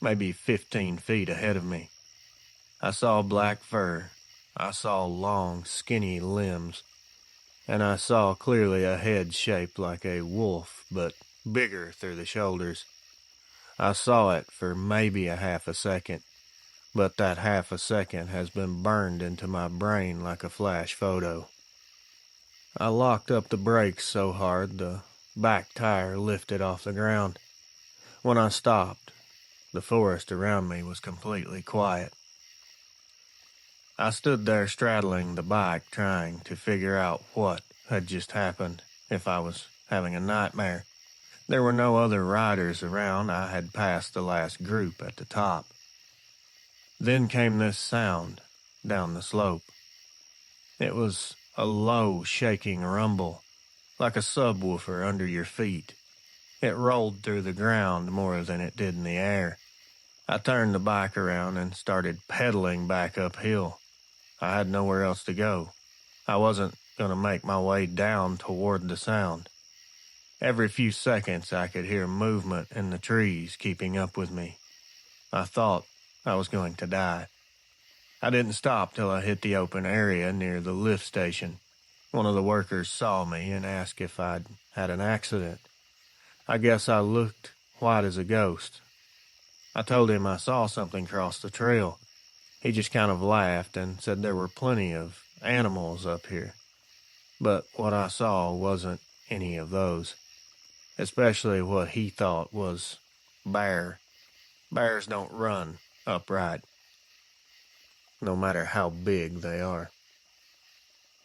maybe 15 feet ahead of me. I saw black fur. I saw long, skinny limbs. And I saw clearly a head shaped like a wolf, but bigger through the shoulders. I saw it for maybe a half a second, but that half a second has been burned into my brain like a flash photo. I locked up the brakes so hard the back tire lifted off the ground. When I stopped, the forest around me was completely quiet. I stood there straddling the bike trying to figure out what had just happened, if I was having a nightmare. There were no other riders around. I had passed the last group at the top. Then came this sound down the slope. It was a low, shaking rumble, like a subwoofer under your feet. It rolled through the ground more than it did in the air. I turned the bike around and started pedaling back uphill. I had nowhere else to go. I wasn't going to make my way down toward the sound. Every few seconds I could hear movement in the trees keeping up with me. I thought I was going to die. I didn't stop till I hit the open area near the lift station. One of the workers saw me and asked if I'd had an accident. I guess I looked white as a ghost. I told him I saw something cross the trail. He just kind of laughed and said there were plenty of animals up here. But what I saw wasn't any of those, especially what he thought was bear. Bears don't run upright, no matter how big they are.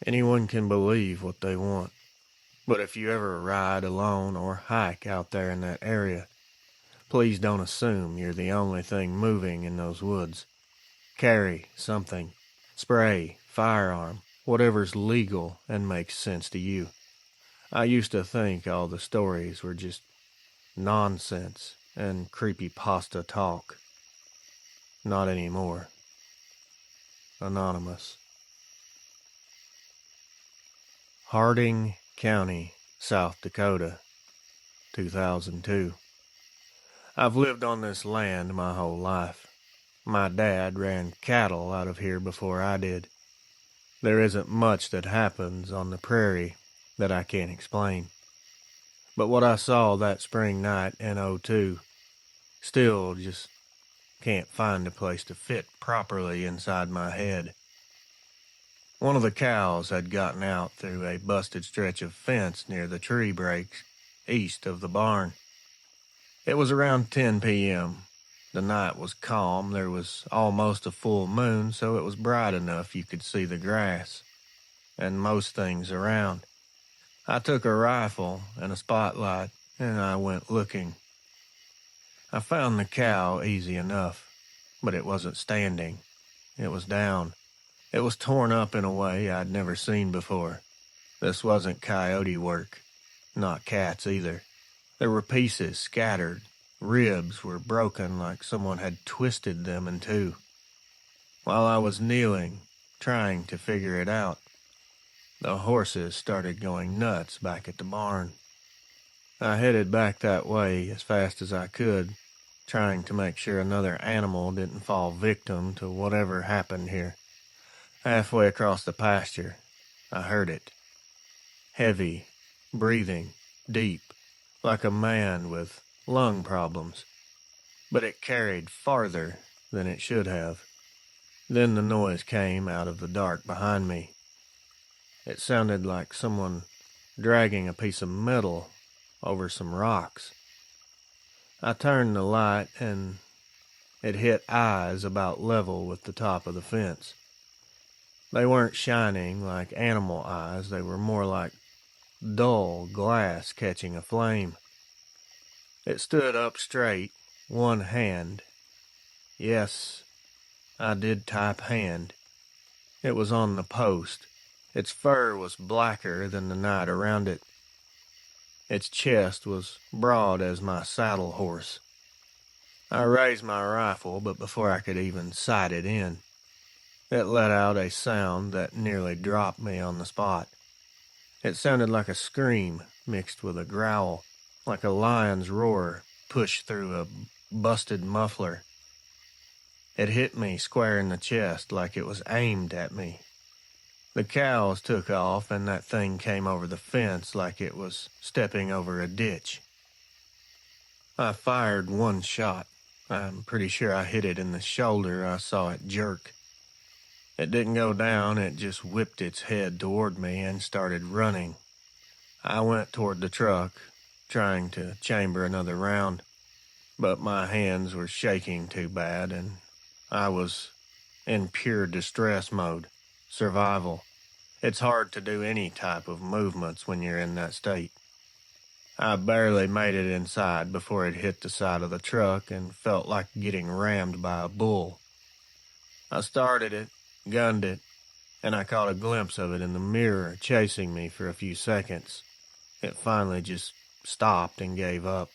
Anyone can believe what they want, but if you ever ride alone or hike out there in that area, please don't assume you're the only thing moving in those woods. Carry something, spray, firearm, whatever's legal and makes sense to you. I used to think all the stories were just nonsense and creepypasta talk. Not anymore. Anonymous. Harding County, South Dakota, 2002. I've lived on this land my whole life. My dad ran cattle out of here before I did. There isn't much that happens on the prairie that I can't explain. But what I saw that spring night in '02 still just can't find a place to fit properly inside my head. One of the cows had gotten out through a busted stretch of fence near the tree breaks east of the barn. It was around 10 p.m. The night was calm. There was almost a full moon, so it was bright enough you could see the grass and most things around. I took a rifle and a spotlight, and I went looking. I found the cow easy enough, but it wasn't standing. It was down. It was torn up in a way I'd never seen before. This wasn't coyote work. Not cats either. There were pieces scattered. Ribs were broken like someone had twisted them in two. While I was kneeling, trying to figure it out, the horses started going nuts back at the barn. I headed back that way as fast as I could, trying to make sure another animal didn't fall victim to whatever happened here. Halfway across the pasture, I heard it. Heavy, breathing, deep, like a man with lung problems. But it carried farther than it should have. Then the noise came out of the dark behind me. It sounded like someone dragging a piece of metal over some rocks. I turned the light and it hit eyes about level with the top of the fence. They weren't shining like animal eyes. They were more like dull glass catching a flame. It stood up straight, one hand. Yes, I did type hand. It was on the post. Its fur was blacker than the night around it. Its chest was broad as my saddle horse. I raised my rifle, but before I could even sight it in, it let out a sound that nearly dropped me on the spot. It sounded like a scream mixed with a growl, like a lion's roar pushed through a busted muffler. It hit me square in the chest like it was aimed at me. The cows took off, and that thing came over the fence like it was stepping over a ditch. I fired one shot. I'm pretty sure I hit it in the shoulder. I saw it jerk. It didn't go down, it just whipped its head toward me and started running. I went toward the truck, trying to chamber another round, but my hands were shaking too bad, and I was in pure distress mode, survival. It's hard to do any type of movements when you're in that state. I barely made it inside before it hit the side of the truck and felt like getting rammed by a bull. I started it, gunned it, and I caught a glimpse of it in the mirror chasing me for a few seconds. It finally just stopped and gave up.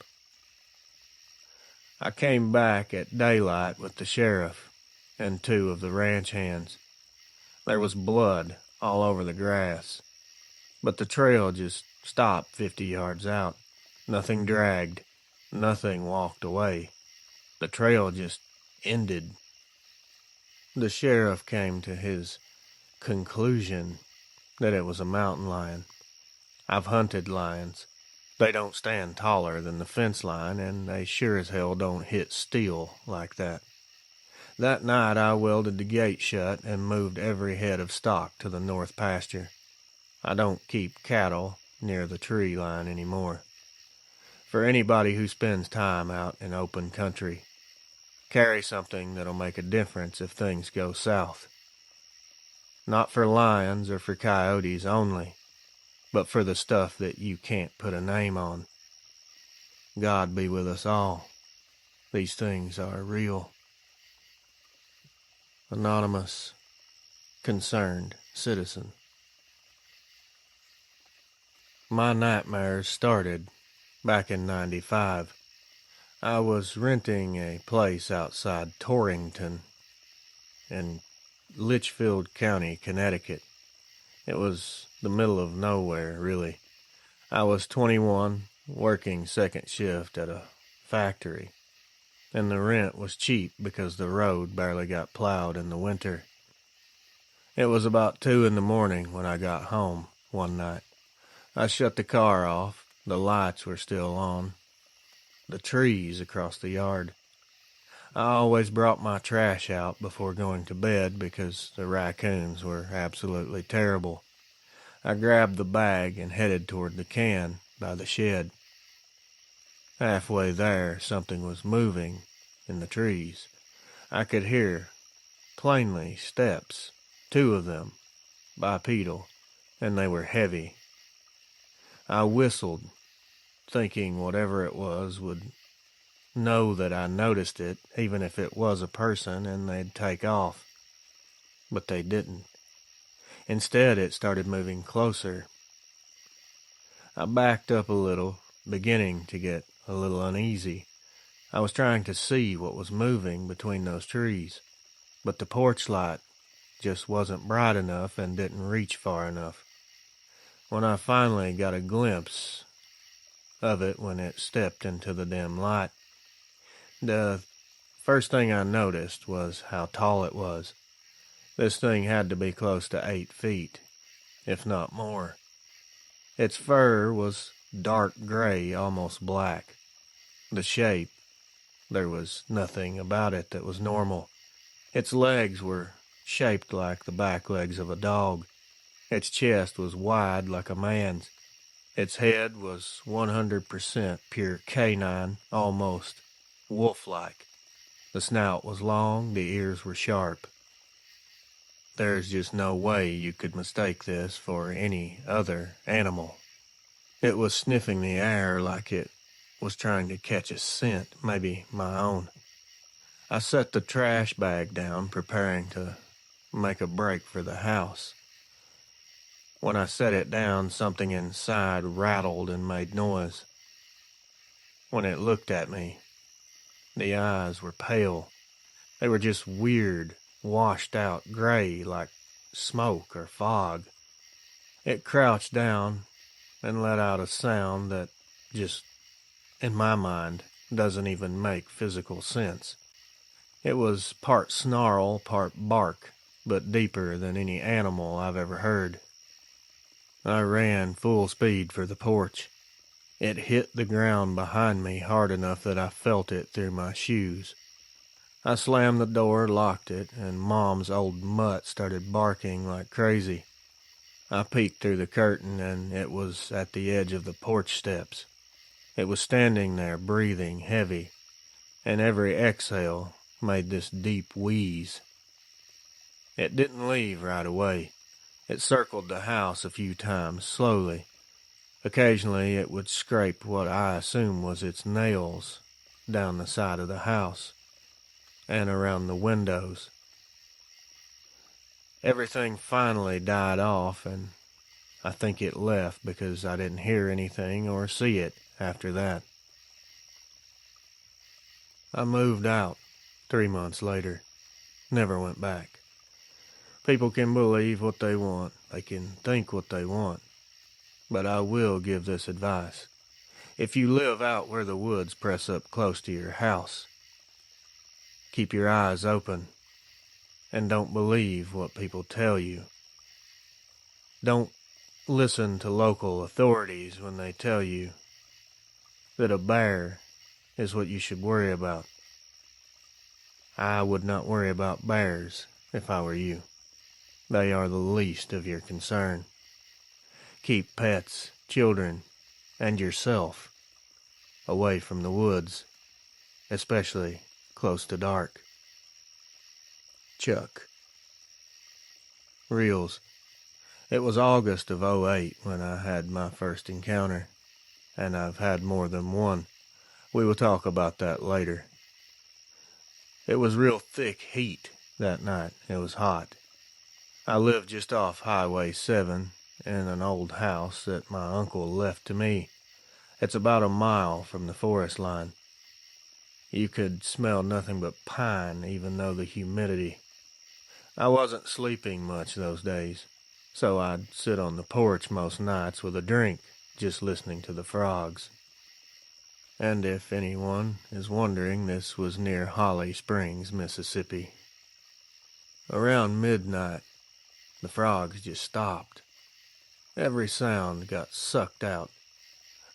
I came back at daylight with the sheriff and two of the ranch hands. There was blood all over the grass, but the trail just stopped 50 yards out. Nothing dragged, nothing walked away. The trail just ended. The sheriff came to his conclusion that it was a mountain lion. I've hunted lions. They don't stand taller than the fence line, and they sure as hell don't hit steel like that. That night I welded the gate shut and moved every head of stock to the north pasture. I don't keep cattle near the tree line anymore. For anybody who spends time out in open country, carry something that'll make a difference if things go south. Not for lions or for coyotes only, but for the stuff that you can't put a name on. God be with us all. These things are real. Anonymous, concerned citizen. My nightmares started back in '95. I was renting a place outside Torrington in Litchfield County, Connecticut. It was the middle of nowhere, really. I was 21, working second shift at a factory, and the rent was cheap because the road barely got plowed in the winter. It was about 2 in the morning when I got home one night. I shut the car off. The lights were still on. The trees across the yard. I always brought my trash out before going to bed because the raccoons were absolutely terrible. I grabbed the bag and headed toward the can by the shed. Halfway there, something was moving in the trees. I could hear, plainly, steps, 2 of them, bipedal, and they were heavy. I whistled, thinking whatever it was would know that I noticed it, even if it was a person, and they'd take off. But they didn't. Instead, it started moving closer. I backed up a little, beginning to get a little uneasy. I was trying to see what was moving between those trees, but the porch light just wasn't bright enough and didn't reach far enough. When I finally got a glimpse of it when it stepped into the dim light, the first thing I noticed was how tall it was. This thing had to be close to 8 feet, if not more. Its fur was dark gray, almost black. The shape, there was nothing about it that was normal. Its legs were shaped like the back legs of a dog. Its chest was wide like a man's. Its head was 100% pure canine, almost wolf-like. The snout was long, the ears were sharp. There's just no way you could mistake this for any other animal. It was sniffing the air like it was trying to catch a scent, maybe my own. I set the trash bag down, preparing to make a break for the house. When I set it down, something inside rattled and made noise. When it looked at me, the eyes were pale. They were just weird, washed out gray like smoke or fog. It crouched down and let out a sound that just, in my mind, doesn't even make physical sense. It was part snarl, part bark, but deeper than any animal I've ever heard. I ran full speed for the porch. It hit the ground behind me hard enough that I felt it through my shoes. I slammed the door, locked it, and Mom's old mutt started barking like crazy. I peeked through the curtain, and it was at the edge of the porch steps. It was standing there, breathing heavy, and every exhale made this deep wheeze. It didn't leave right away. It circled the house a few times, slowly. Occasionally it would scrape what I assume was its nails down the side of the house and around the windows. Everything finally died off, and I think it left because I didn't hear anything or see it after that. I moved out 3 months later. Never went back. People can believe what they want. They can think what they want. But I will give this advice. If you live out where the woods press up close to your house, keep your eyes open and don't believe what people tell you. Don't listen to local authorities when they tell you that a bear is what you should worry about. I would not worry about bears if I were you. They are the least of your concern. Keep pets, children, and yourself away from the woods, especially close to dark. Chuck. Reels. It was August of '08 when I had my first encounter, and I've had more than one. We will talk about that later. It was real thick heat that night. It was hot. I lived just off Highway 7 in an old house that my uncle left to me. It's about a mile from the forest line. You could smell nothing but pine, even though the humidity. I wasn't sleeping much those days, so I'd sit on the porch most nights with a drink, just listening to the frogs. And if anyone is wondering, this was near Holly Springs, Mississippi. Around midnight, the frogs just stopped. Every sound got sucked out.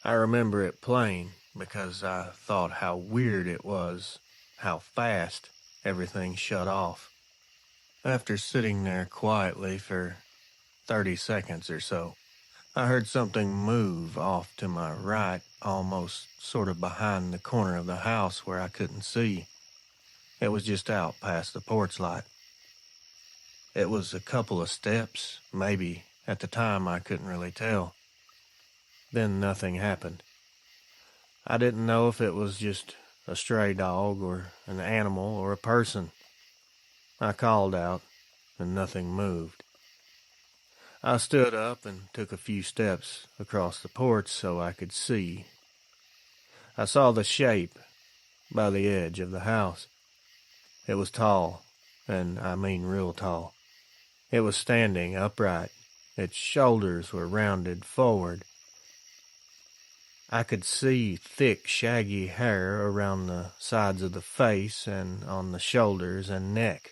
I remember it plain because I thought how weird it was, how fast everything shut off. After sitting there quietly for 30 seconds or so, I heard something move off to my right, almost sort of behind the corner of the house where I couldn't see. It was just out past the porch light. It was a couple of steps, maybe. At the time, I couldn't really tell. Then nothing happened. I didn't know if it was just a stray dog or an animal or a person. I called out, and nothing moved. I stood up and took a few steps across the porch so I could see. I saw the shape by the edge of the house. It was tall, and I mean real tall. It was standing upright. Its shoulders were rounded forward. I could see thick, shaggy hair around the sides of the face and on the shoulders and neck.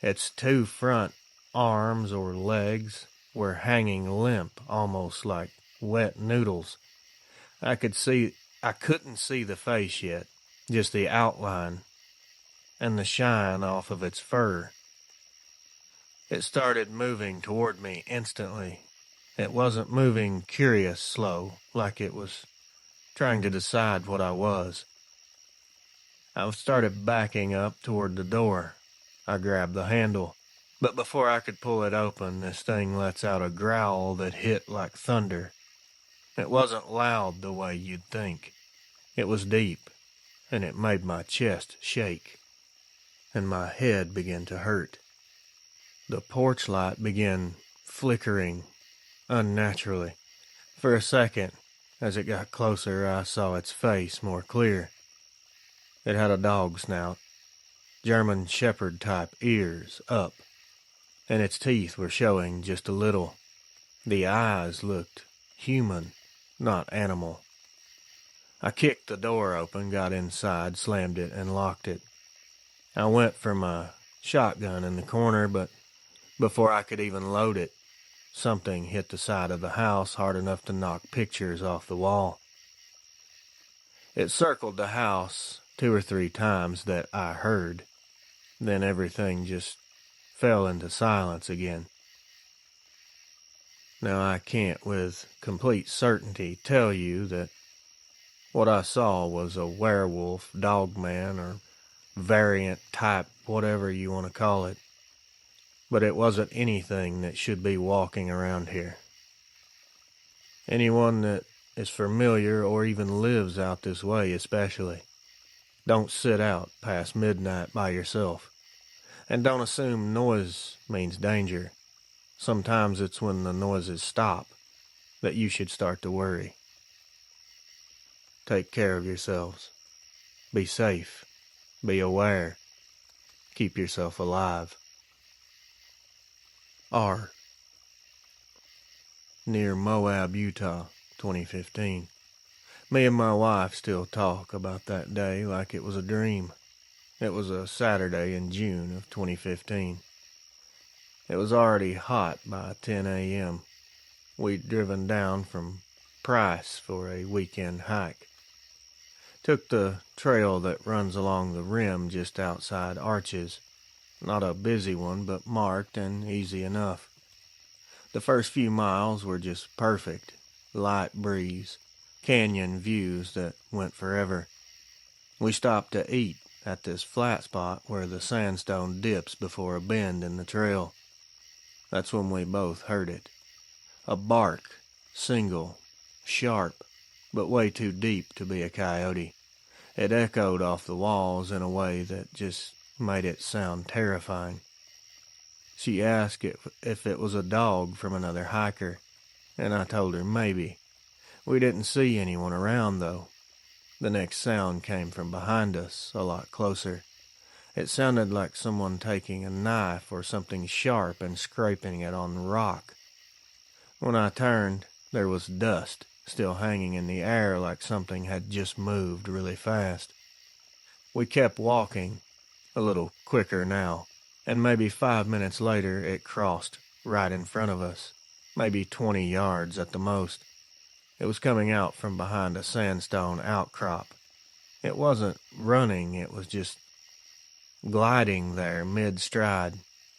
Its two front arms or legs were hanging limp, almost like wet noodles. I couldn't see the face yet, just the outline and the shine off of its fur. It started moving toward me instantly. It wasn't moving curious slow, like it was trying to decide what I was. I started backing up toward the door. I grabbed the handle, but before I could pull it open, this thing lets out a growl that hit like thunder. It wasn't loud the way you'd think. It was deep, and it made my chest shake, and my head began to hurt. The porch light began flickering unnaturally. For a second, as it got closer, I saw its face more clear. It had a dog snout, German Shepherd type ears up, and its teeth were showing just a little. The eyes looked human, not animal. I kicked the door open, got inside, slammed it, and locked it. I went for my shotgun in the corner, but before I could even load it, something hit the side of the house hard enough to knock pictures off the wall. It circled the house 2 or 3 times that I heard. Then everything just fell into silence again. Now I can't with complete certainty tell you that what I saw was a werewolf, Dogman, or variant type, whatever you want to call it. But it wasn't anything that should be walking around here. Anyone that is familiar or even lives out this way especially, don't sit out past midnight by yourself. And don't assume noise means danger. Sometimes it's when the noises stop that you should start to worry. Take care of yourselves. Be safe. Be aware. Keep yourself alive. R. Near Moab, Utah, 2015. Me and my wife still talk about that day like it was a dream. It was a Saturday in June of 2015. It was already hot by 10 a.m. We'd driven down from Price for a weekend hike. Took the trail that runs along the rim just outside Arches. Not a busy one, but marked and easy enough. The first few miles were just perfect. Light breeze, canyon views that went forever. We stopped to eat at this flat spot where the sandstone dips before a bend in the trail. That's when we both heard it. A bark, single, sharp, but way too deep to be a coyote. It echoed off the walls in a way that just made it sound terrifying. She asked if it was a dog from another hiker, and I told her maybe. We didn't see anyone around, though. The next sound came from behind us, a lot closer. It sounded like someone taking a knife or something sharp and scraping it on rock. When I turned, there was dust still hanging in the air like something had just moved really fast. We kept walking, a little quicker now, and maybe 5 minutes later it crossed right in front of us, maybe 20 yards at the most. It was coming out from behind a sandstone outcrop. It wasn't running, it was just gliding there mid-stride.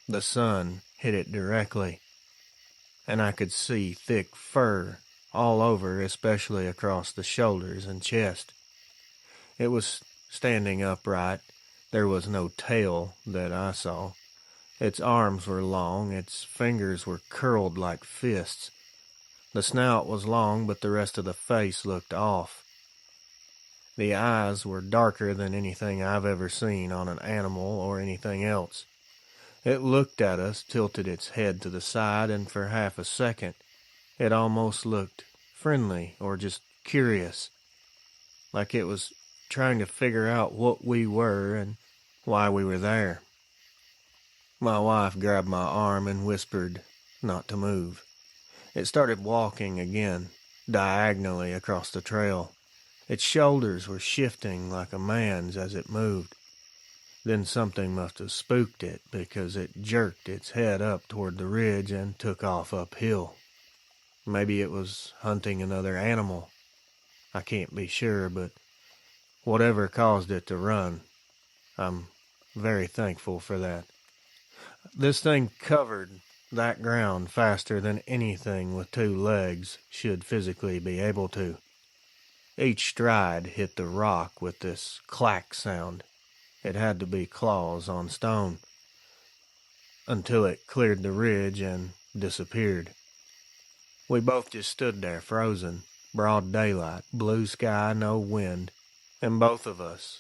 The sun hit it directly, and I could see thick fur all over, especially across the shoulders and chest. It was standing upright. There was no tail that I saw. Its arms were long, its fingers were curled like fists. The snout was long, but the rest of the face looked off. The eyes were darker than anything I've ever seen on an animal or anything else. It looked at us, tilted its head to the side, and for half a second, it almost looked friendly or just curious, like it was trying to figure out what we were and why we were there. My wife grabbed my arm and whispered not to move. It started walking again, diagonally across the trail. Its shoulders were shifting like a man's as it moved. Then something must have spooked it, because it jerked its head up toward the ridge and took off uphill. Maybe it was hunting another animal. I can't be sure, but whatever caused it to run, I'm very thankful for that. This thing covered that ground faster than anything with two legs should physically be able to. Each stride hit the rock with this clack sound. It had to be claws on stone, until it cleared the ridge and disappeared. We both just stood there frozen, broad daylight, blue sky, no wind, and both of us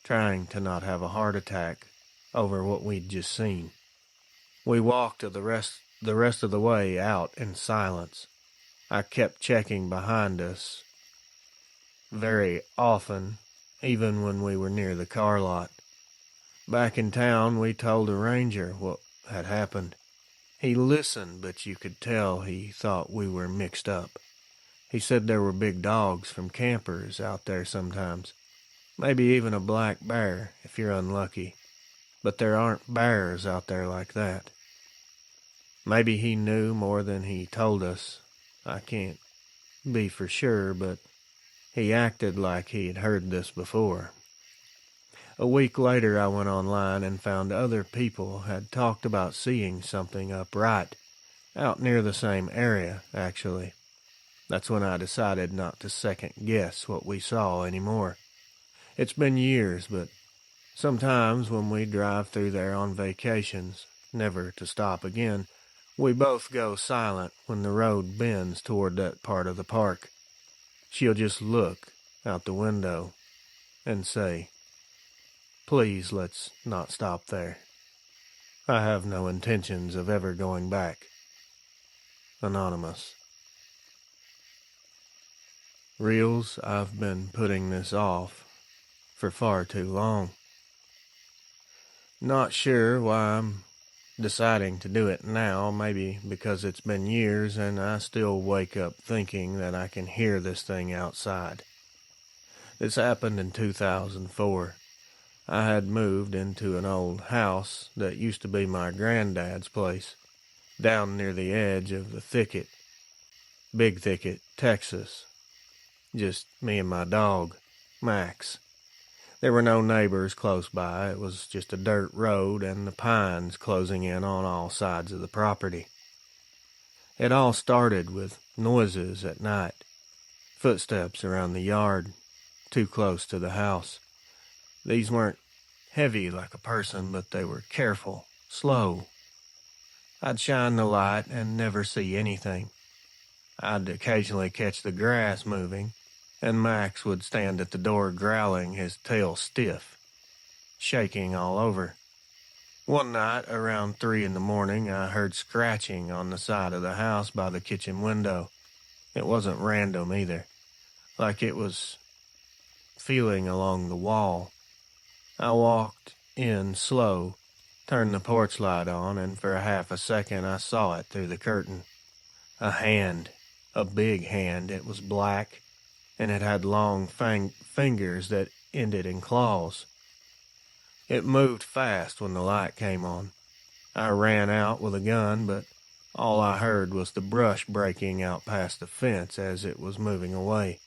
trying to not have a heart attack over what we'd just seen. We walked the rest of the way out in silence. I kept checking behind us very often, even when we were near the car lot. Back in town, we told a ranger what had happened. He listened, but you could tell he thought we were mixed up. He said there were big dogs from campers out there sometimes. Maybe even a black bear, if you're unlucky. But there aren't bears out there like that. Maybe he knew more than he told us. I can't be for sure, but he acted like he had heard this before. A week later, I went online and found other people had talked about seeing something upright, out near the same area, actually. That's when I decided not to second guess what we saw anymore. It's been years, but sometimes when we drive through there on vacations, never to stop again, we both go silent when the road bends toward that part of the park. She'll just look out the window and say, "Please, let's not stop there. I have no intentions of ever going back." Anonymous. Reels, I've been putting this off for far too long. Not sure why I'm deciding to do it now, maybe because it's been years and I still wake up thinking that I can hear this thing outside. This happened in 2004. I had moved into an old house that used to be my granddad's place, down near the edge of the thicket, Big Thicket, Texas. Just me and my dog, Max. There were no neighbors close by. It was just a dirt road and the pines closing in on all sides of the property. It all started with noises at night, footsteps around the yard, too close to the house. These weren't heavy like a person, but they were careful, slow. I'd shine the light and never see anything. I'd occasionally catch the grass moving, and Max would stand at the door growling, his tail stiff, shaking all over. One night, around 3 a.m, I heard scratching on the side of the house by the kitchen window. It wasn't random either, like it was feeling along the wall. I walked in slow, turned the porch light on, and for a half a second I saw it through the curtain. A hand, a big hand. It was black, and it had long fingers that ended in claws. It moved fast when the light came on. I ran out with a gun, but all I heard was the brush breaking out past the fence as it was moving away.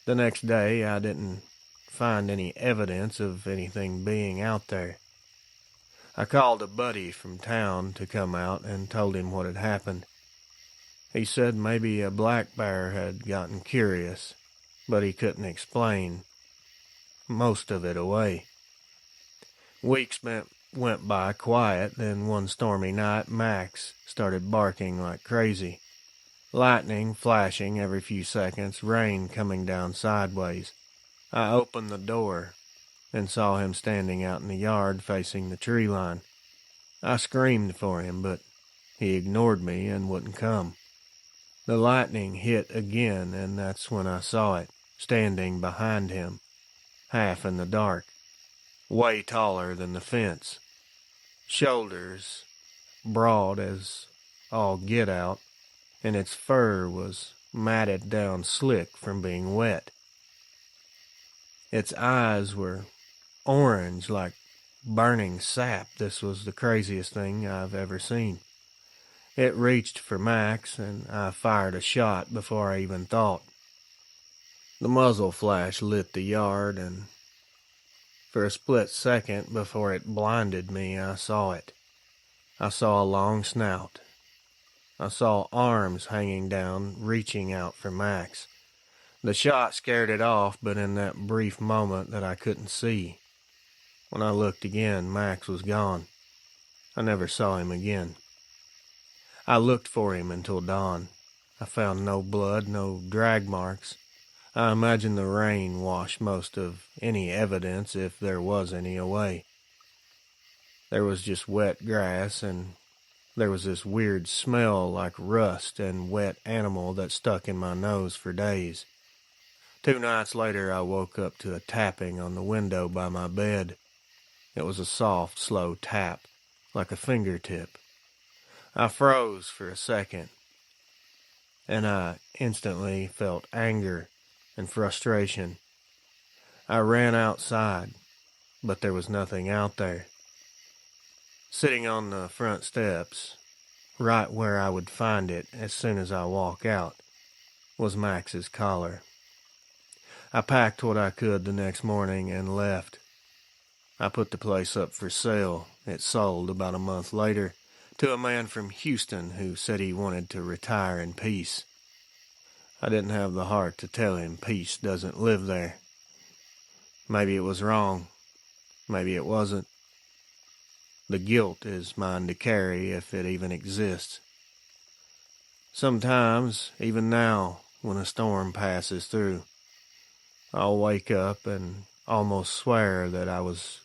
The next day, I didn't find any evidence of anything being out there. I called a buddy from town to come out and told him what had happened. He said maybe a black bear had gotten curious, but he couldn't explain most of it away. Weeks went by quiet, then one stormy night Max started barking like crazy. Lightning flashing every few seconds, rain coming down sideways. I opened the door and saw him standing out in the yard facing the tree line. I screamed for him, but he ignored me and wouldn't come. The lightning hit again, and that's when I saw it, standing behind him, half in the dark, way taller than the fence. Shoulders broad as all get out, and its fur was matted down slick from being wet. Its eyes were orange like burning sap. This was the craziest thing I've ever seen. It reached for Max, and I fired a shot before I even thought. The muzzle flash lit the yard, and for a split second before it blinded me, I saw it. I saw a long snout. I saw arms hanging down, reaching out for Max. The shot scared it off, but in that brief moment that I couldn't see. When I looked again, Max was gone. I never saw him again. I looked for him until dawn. I found no blood, no drag marks. I imagine the rain washed most of any evidence, if there was any, away. There was just wet grass, and there was this weird smell like rust and wet animal that stuck in my nose for days. 2 nights later, I woke up to a tapping on the window by my bed. It was a soft, slow tap, like a fingertip. I froze for a second, and I instantly felt anger and frustration. I ran outside, but there was nothing out there. Sitting on the front steps, right where I would find it as soon as I walk out, was Max's collar. I packed what I could the next morning and left. I put the place up for sale. It sold about a month later to a man from Houston who said he wanted to retire in peace. I didn't have the heart to tell him peace doesn't live there. Maybe it was wrong. Maybe it wasn't. The guilt is mine to carry if it even exists. Sometimes, even now, when a storm passes through, I'll wake up and almost swear that I was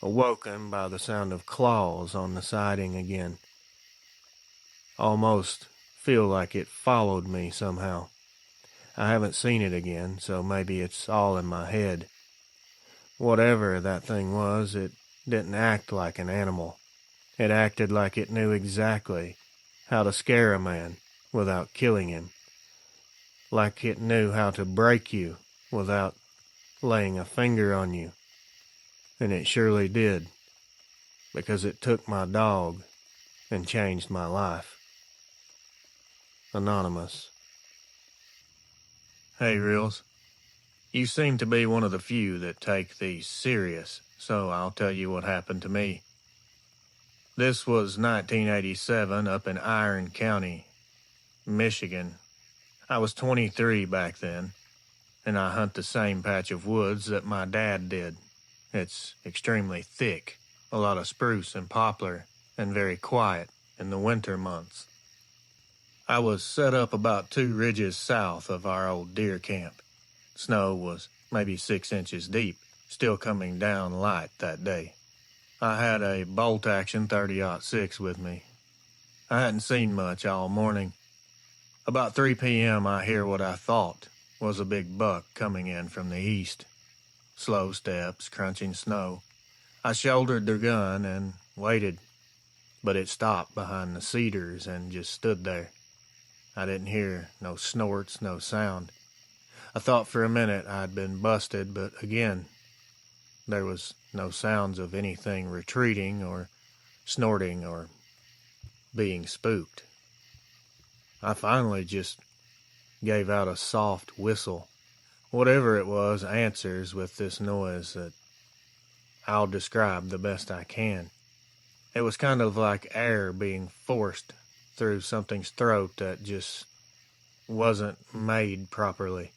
awoken by the sound of claws on the siding again. Almost feel like it followed me somehow. I haven't seen it again, so maybe it's all in my head. Whatever that thing was, it didn't act like an animal. It acted like it knew exactly how to scare a man without killing him. Like it knew how to break you without laying a finger on you. And it surely did, because it took my dog and changed my life. Anonymous. Hey, Reels. You seem to be one of the few that take these serious, so I'll tell you what happened to me. This was 1987 up in Iron County, Michigan. I was 23 back then, and I hunt the same patch of woods that my dad did. It's extremely thick, a lot of spruce and poplar, and very quiet in the winter months. I was set up about 2 ridges south of our old deer camp. Snow was maybe 6 inches deep, still coming down light that day. I had a bolt-action 30-06 with me. I hadn't seen much all morning. About 3 p.m. I hear what I thought was a big buck coming in from the east. Slow steps, crunching snow. I shouldered the gun and waited, but it stopped behind the cedars and just stood there. I didn't hear no snorts, no sound. I thought for a minute I'd been busted, but again, there was no sounds of anything retreating or snorting or being spooked. I finally just gave out a soft whistle. Whatever it was answers with this noise that I'll describe the best I can. It was kind of like air being forced through something's throat that just wasn't made properly.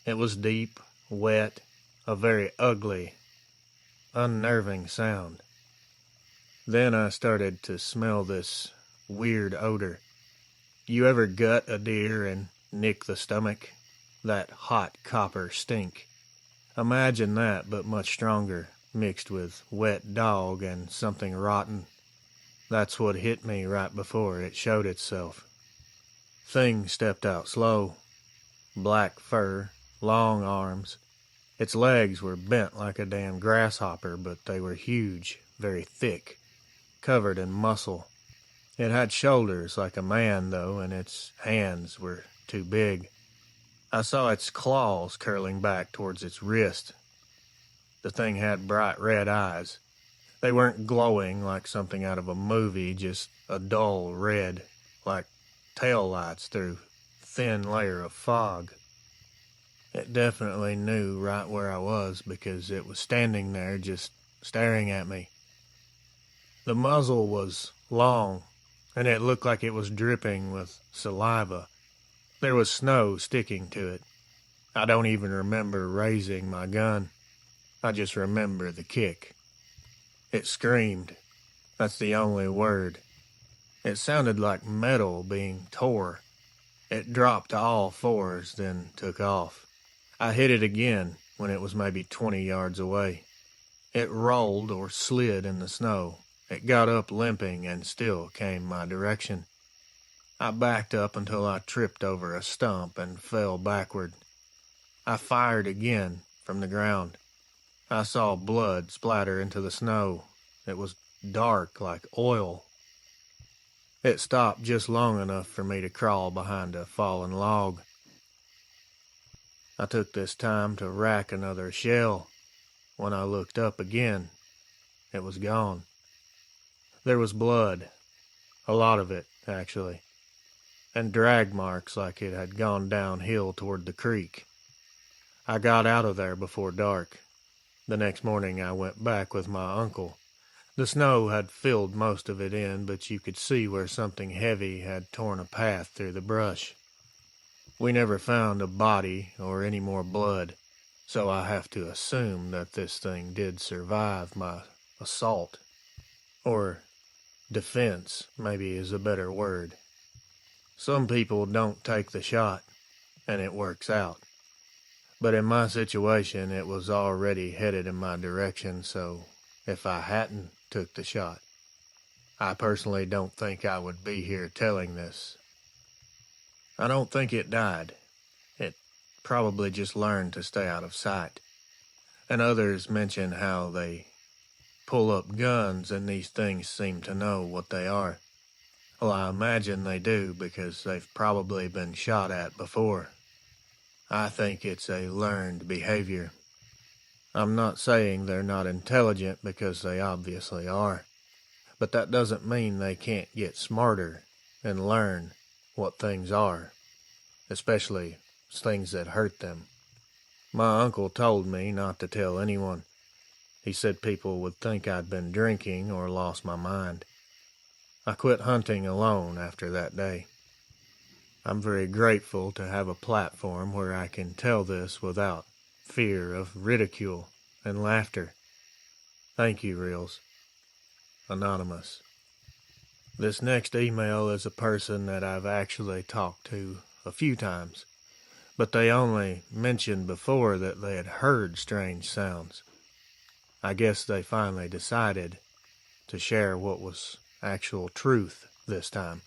It was deep, wet, a very ugly, unnerving sound. Then I started to smell this weird odor. You ever gut a deer and nick the stomach? That hot copper stink. Imagine that, but much stronger, mixed with wet dog and something rotten. That's what hit me right before it showed itself. Thing stepped out slow. Black fur, long arms. Its legs were bent like a damn grasshopper, but they were huge, very thick, covered in muscle. It had shoulders like a man, though, and its hands were too big. I saw its claws curling back towards its wrist. The thing had bright red eyes. They weren't glowing like something out of a movie, just a dull red, like tail lights through thin layer of fog. It definitely knew right where I was because it was standing there just staring at me. The muzzle was long, and it looked like it was dripping with saliva. There was snow sticking to it. I don't even remember raising my gun. I just remember the kick. It screamed. That's the only word. It sounded like metal being tore. It dropped to all fours, then took off. I hit it again when it was maybe 20 yards away. It rolled or slid in the snow. It got up limping and still came my direction. I backed up until I tripped over a stump and fell backward. I fired again from the ground. I saw blood splatter into the snow. It was dark like oil. It stopped just long enough for me to crawl behind a fallen log. I took this time to rack another shell. When I looked up again, it was gone. There was blood, a lot of it, actually, and drag marks like it had gone downhill toward the creek. I got out of there before dark. The next morning I went back with my uncle. The snow had filled most of it in, but you could see where something heavy had torn a path through the brush. We never found a body or any more blood, so I have to assume that this thing did survive my assault. Or defense, maybe is a better word. Some people don't take the shot, and it works out. But in my situation, it was already headed in my direction, so if I hadn't took the shot, I personally don't think I would be here telling this. I don't think it died. It probably just learned to stay out of sight. And others mention how they pull up guns and these things seem to know what they are. Well, I imagine they do because they've probably been shot at before. I think it's a learned behavior. I'm not saying they're not intelligent because they obviously are, but that doesn't mean they can't get smarter and learn what things are, especially things that hurt them. My uncle told me not to tell anyone. He said people would think I'd been drinking or lost my mind. I quit hunting alone after that day. I'm very grateful to have a platform where I can tell this without fear of ridicule and laughter. Thank you, Reels. Anonymous. This next email is a person that I've actually talked to a few times, but they only mentioned before that they had heard strange sounds. I guess they finally decided to share what was actual truth this time.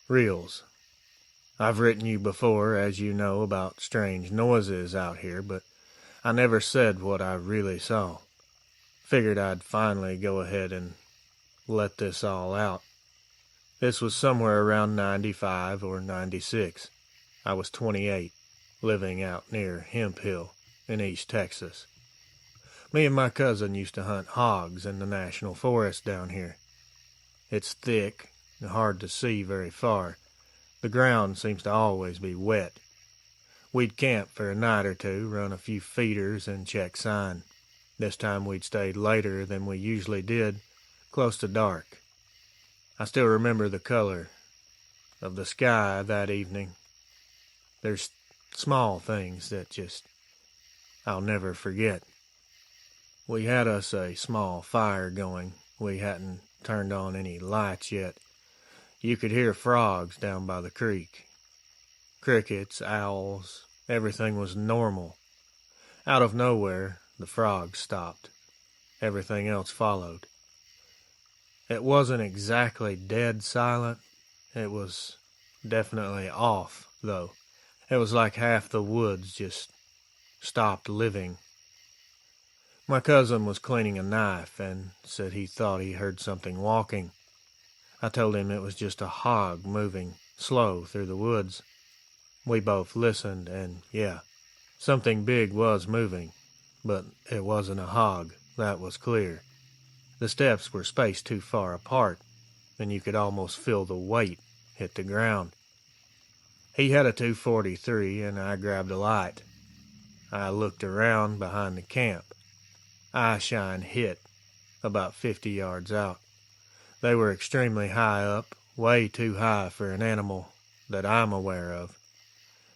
Reels. I've written you before, as you know, about strange noises out here, but I never said what I really saw. Figured I'd finally go ahead and let this all out. This was somewhere around 95 or 96. I was 28, living out near Hemp Hill in East Texas. Me and my cousin used to hunt hogs in the national forest down here. It's thick and hard to see very far. The ground seems to always be wet. We'd camp for a night or two, run a few feeders, and check sign. This time we'd stayed later than we usually did, close to dark. I still remember the color of the sky that evening. There's small things that I'll never forget. We had us a small fire going. We hadn't turned on any lights yet. You could hear frogs down by the creek. Crickets, owls, everything was normal. Out of nowhere, the frogs stopped. Everything else followed. It wasn't exactly dead silent. It was definitely off, though. It was like half the woods just stopped living. My cousin was cleaning a knife and said he thought he heard something walking. I told him it was just a hog moving slow through the woods. We both listened, and yeah, something big was moving, but it wasn't a hog, that was clear. The steps were spaced too far apart, and you could almost feel the weight hit the ground. He had a 243, and I grabbed a light. I looked around behind the camp. Eyeshine hit about 50 yards out. They were extremely high up, way too high for an animal that I'm aware of.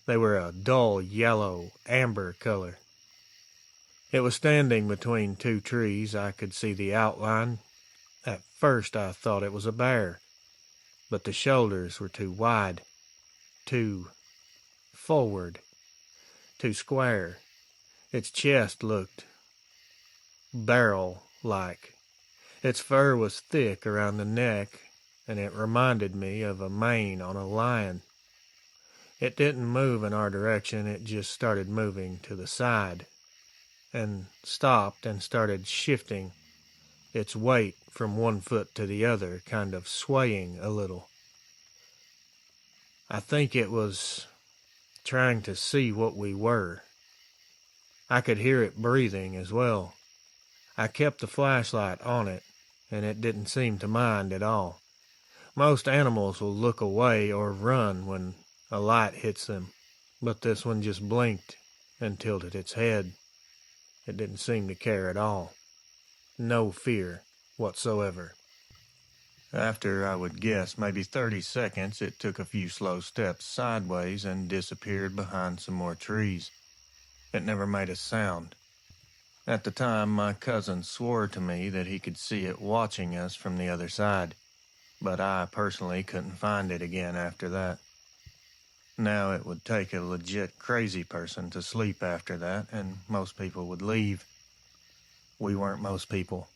They were a dull yellow, amber color. It was standing between two trees. I could see the outline. At first I thought it was a bear, but the shoulders were too wide, too forward, too square. Its chest looked barrel-like. Its fur was thick around the neck, and it reminded me of a mane on a lion. It didn't move in our direction, it just started moving to the side, and stopped and started shifting its weight from one foot to the other, kind of swaying a little. I think it was trying to see what we were. I could hear it breathing as well. I kept the flashlight on it, and it didn't seem to mind at all. Most animals will look away or run when a light hits them, but this one just blinked and tilted its head. It didn't seem to care at all. No fear whatsoever. After, I would guess, maybe 30 seconds, it took a few slow steps sideways and disappeared behind some more trees. It never made a sound. At the time, my cousin swore to me that he could see it watching us from the other side, but I personally couldn't find it again after that. Now it would take a legit crazy person to sleep after that, and most people would leave. We weren't most people,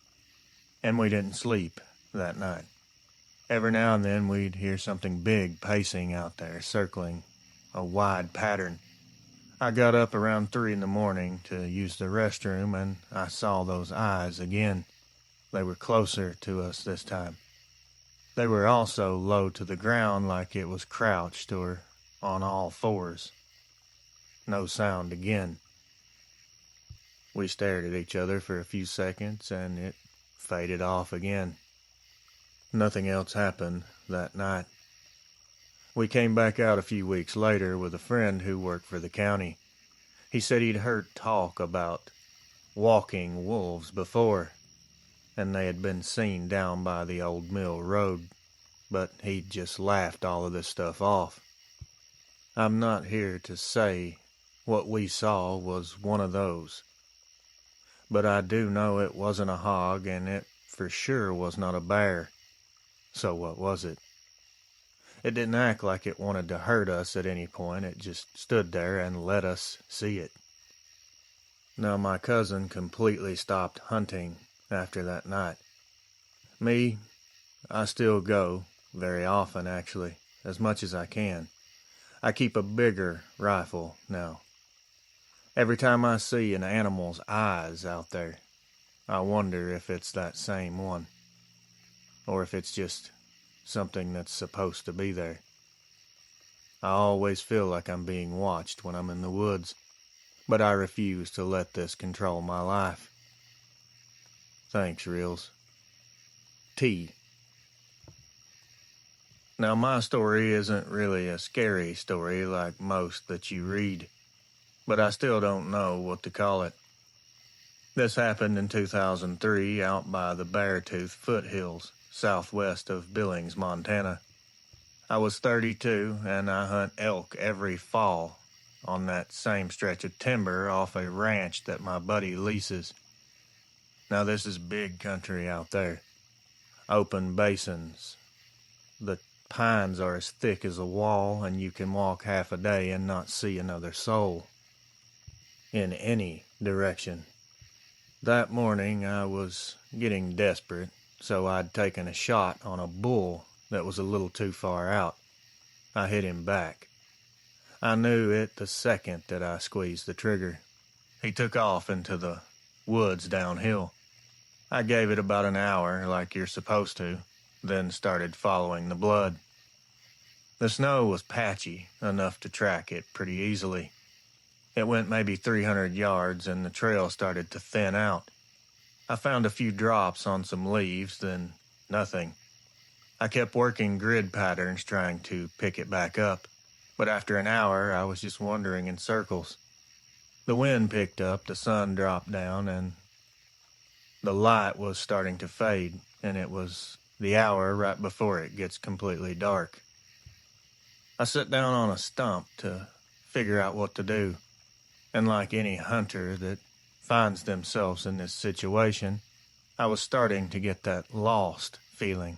and we didn't sleep that night. Every now and then we'd hear something big pacing out there, circling a wide pattern. I got up around 3 in the morning to use the restroom, and I saw those eyes again. They were closer to us this time. They were also low to the ground, like it was crouched or on all fours. No sound again. We stared at each other for a few seconds, and it faded off again. Nothing else happened that night. We came back out a few weeks later with a friend who worked for the county. He said he'd heard talk about walking wolves before, and they had been seen down by the old mill road, but he'd just laughed all of this stuff off. I'm not here to say what we saw was one of those, but I do know it wasn't a hog, and it for sure was not a bear. So what was it? It didn't act like it wanted to hurt us at any point. It just stood there and let us see it. Now, my cousin completely stopped hunting after that night. Me, I still go, very often actually, as much as I can. I keep a bigger rifle now. Every time I see an animal's eyes out there, I wonder if it's that same one, or if it's just something that's supposed to be there. I always feel like I'm being watched when I'm in the woods, but I refuse to let this control my life. Thanks, Reels. T. Now, my story isn't really a scary story like most that you read, but I still don't know what to call it. This happened in 2003 out by the Beartooth foothills, southwest of Billings, Montana. I was 32, and I hunt elk every fall on that same stretch of timber off a ranch that my buddy leases. Now, this is big country out there. Open basins. The pines are as thick as a wall, and you can walk half a day and not see another soul in any direction. That morning I was getting desperate, so I'd taken a shot on a bull that was a little too far out. I hit him back. I knew it the second that I squeezed the trigger. He took off into the woods downhill. I gave it about an hour, like you're supposed to, then started following the blood. The snow was patchy, enough to track it pretty easily. It went maybe 300 yards and the trail started to thin out. I found a few drops on some leaves, then nothing. I kept working grid patterns trying to pick it back up, but after an hour I was just wandering in circles. The wind picked up, the sun dropped down, and the light was starting to fade, and it was the hour right before it gets completely dark. I sat down on a stump to figure out what to do, and like any hunter that finds themselves in this situation, I was starting to get that lost feeling.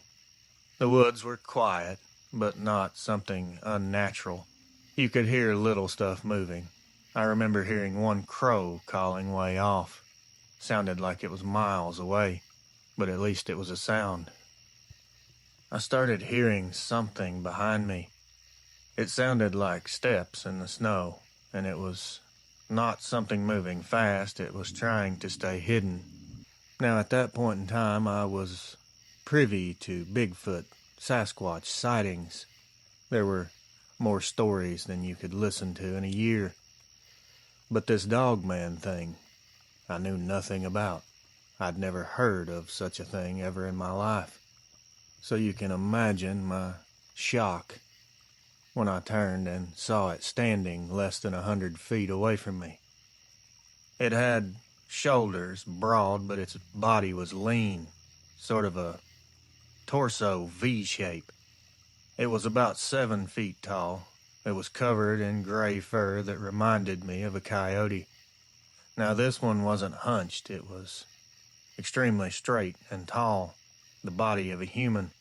The woods were quiet, but not something unnatural. You could hear little stuff moving. I remember hearing one crow calling way off. Sounded like it was miles away, but at least it was a sound. I started hearing something behind me. It sounded like steps in the snow, and it was not something moving fast. It was trying to stay hidden. Now, at that point in time, I was privy to Bigfoot, Sasquatch sightings. There were more stories than you could listen to in a year. But this Dogman thing, I knew nothing about. I'd never heard of such a thing ever in my life. So you can imagine my shock when I turned and saw it standing less than 100 feet away from me. It had shoulders broad, but its body was lean, sort of a torso V shape. It was about 7 feet tall. It was covered in gray fur that reminded me of a coyote. Now this one wasn't hunched, it was extremely straight and tall, the body of a human.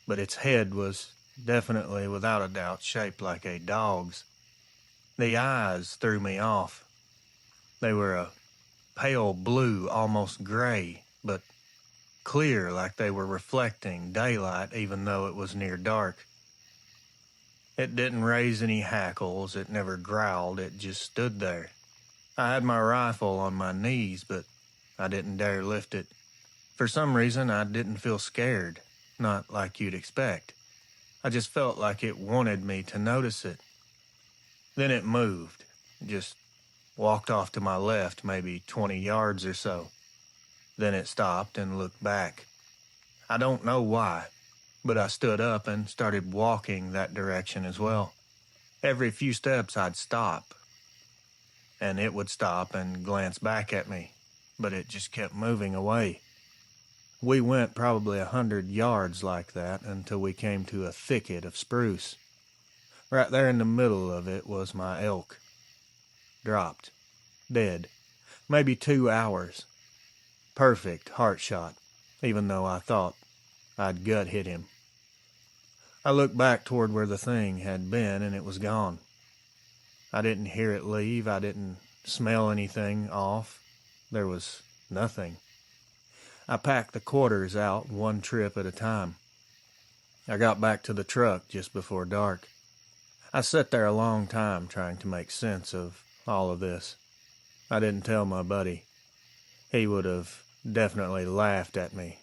But its head was definitely, without a doubt, shaped like a dog's. The eyes threw me off. They were a pale blue, almost gray, but clear like they were reflecting daylight even though it was near dark. It didn't raise any hackles, it never growled, it just stood there. I had my rifle on my knees, but I didn't dare lift it. For some reason, I didn't feel scared, not like you'd expect. I just felt like it wanted me to notice it. Then it moved, just walked off to my left, maybe 20 yards or so. Then it stopped and looked back. I don't know why, but I stood up and started walking that direction as well. Every few steps I'd stop, and it would stop and glance back at me, but it just kept moving away. We went probably 100 yards like that until we came to a thicket of spruce. Right there in the middle of it was my elk. Dropped. Dead. Maybe 2 hours. Perfect heart shot, even though I thought I'd gut hit him. I looked back toward where the thing had been and it was gone. I didn't hear it leave. I didn't smell anything off. There was nothing. I packed the quarters out one trip at a time. I got back to the truck just before dark. I sat there a long time trying to make sense of all of this. I didn't tell my buddy. He would have definitely laughed at me.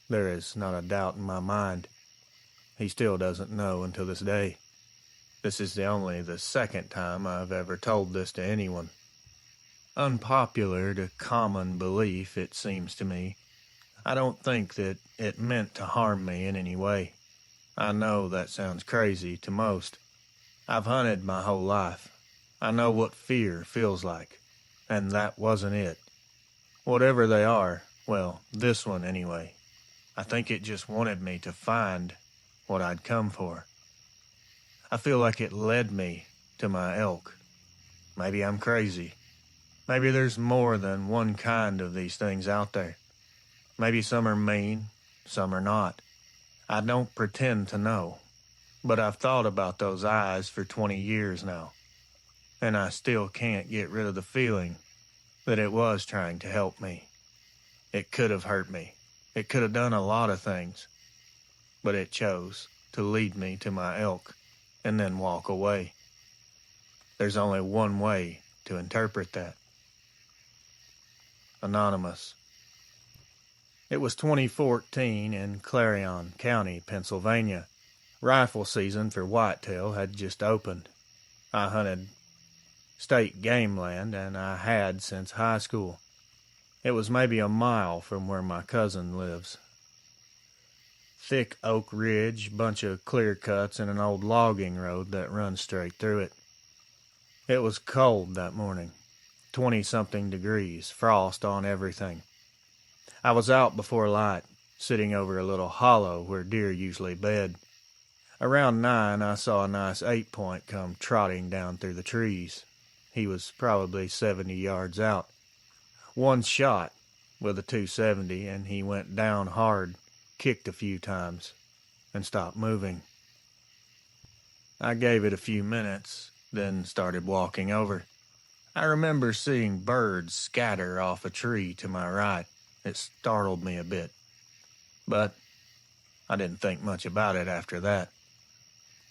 There is not a doubt in my mind. He still doesn't know until this day. This is only the second time I've ever told this to anyone. Unpopular to common belief, it seems to me. I don't think that it meant to harm me in any way. I know that sounds crazy to most. I've hunted my whole life. I know what fear feels like, and that wasn't it. Whatever they are, well, this one anyway, I think it just wanted me to find what I'd come for. I feel like it led me to my elk. Maybe I'm crazy. Maybe there's more than one kind of these things out there. Maybe some are mean, some are not. I don't pretend to know, but I've thought about those eyes for 20 years now, and I still can't get rid of the feeling that it was trying to help me. It could have hurt me. It could have done a lot of things. But it chose to lead me to my elk and then walk away. There's only one way to interpret that. Anonymous. It was 2014 in Clarion County, Pennsylvania. Rifle season for whitetail had just opened. I hunted state game land, and I had since high school. It was maybe a mile from where my cousin lives. Thick oak ridge, bunch of clear cuts, and an old logging road that runs straight through it. It was cold that morning, 20-something degrees, frost on everything. I was out before light, sitting over a little hollow where deer usually bed. Around 9, I saw a nice 8-point come trotting down through the trees. He was probably 70 yards out. One shot with a .270, and he went down hard, kicked a few times, and stopped moving. I gave it a few minutes, then started walking over. I remember seeing birds scatter off a tree to my right. It startled me a bit, but I didn't think much about it after that.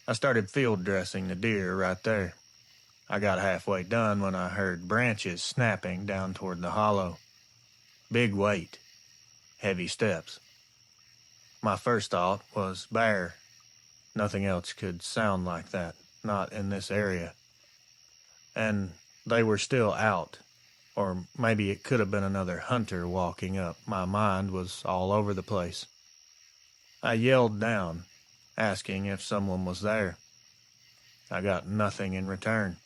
I started field dressing the deer right there. I got halfway done when I heard branches snapping down toward the hollow. Big weight, heavy steps. My first thought was bear. Nothing else could sound like that, not in this area. And they were still out. Or maybe it could have been another hunter walking up. My mind was all over the place. I yelled down, asking if someone was there. I got nothing in return.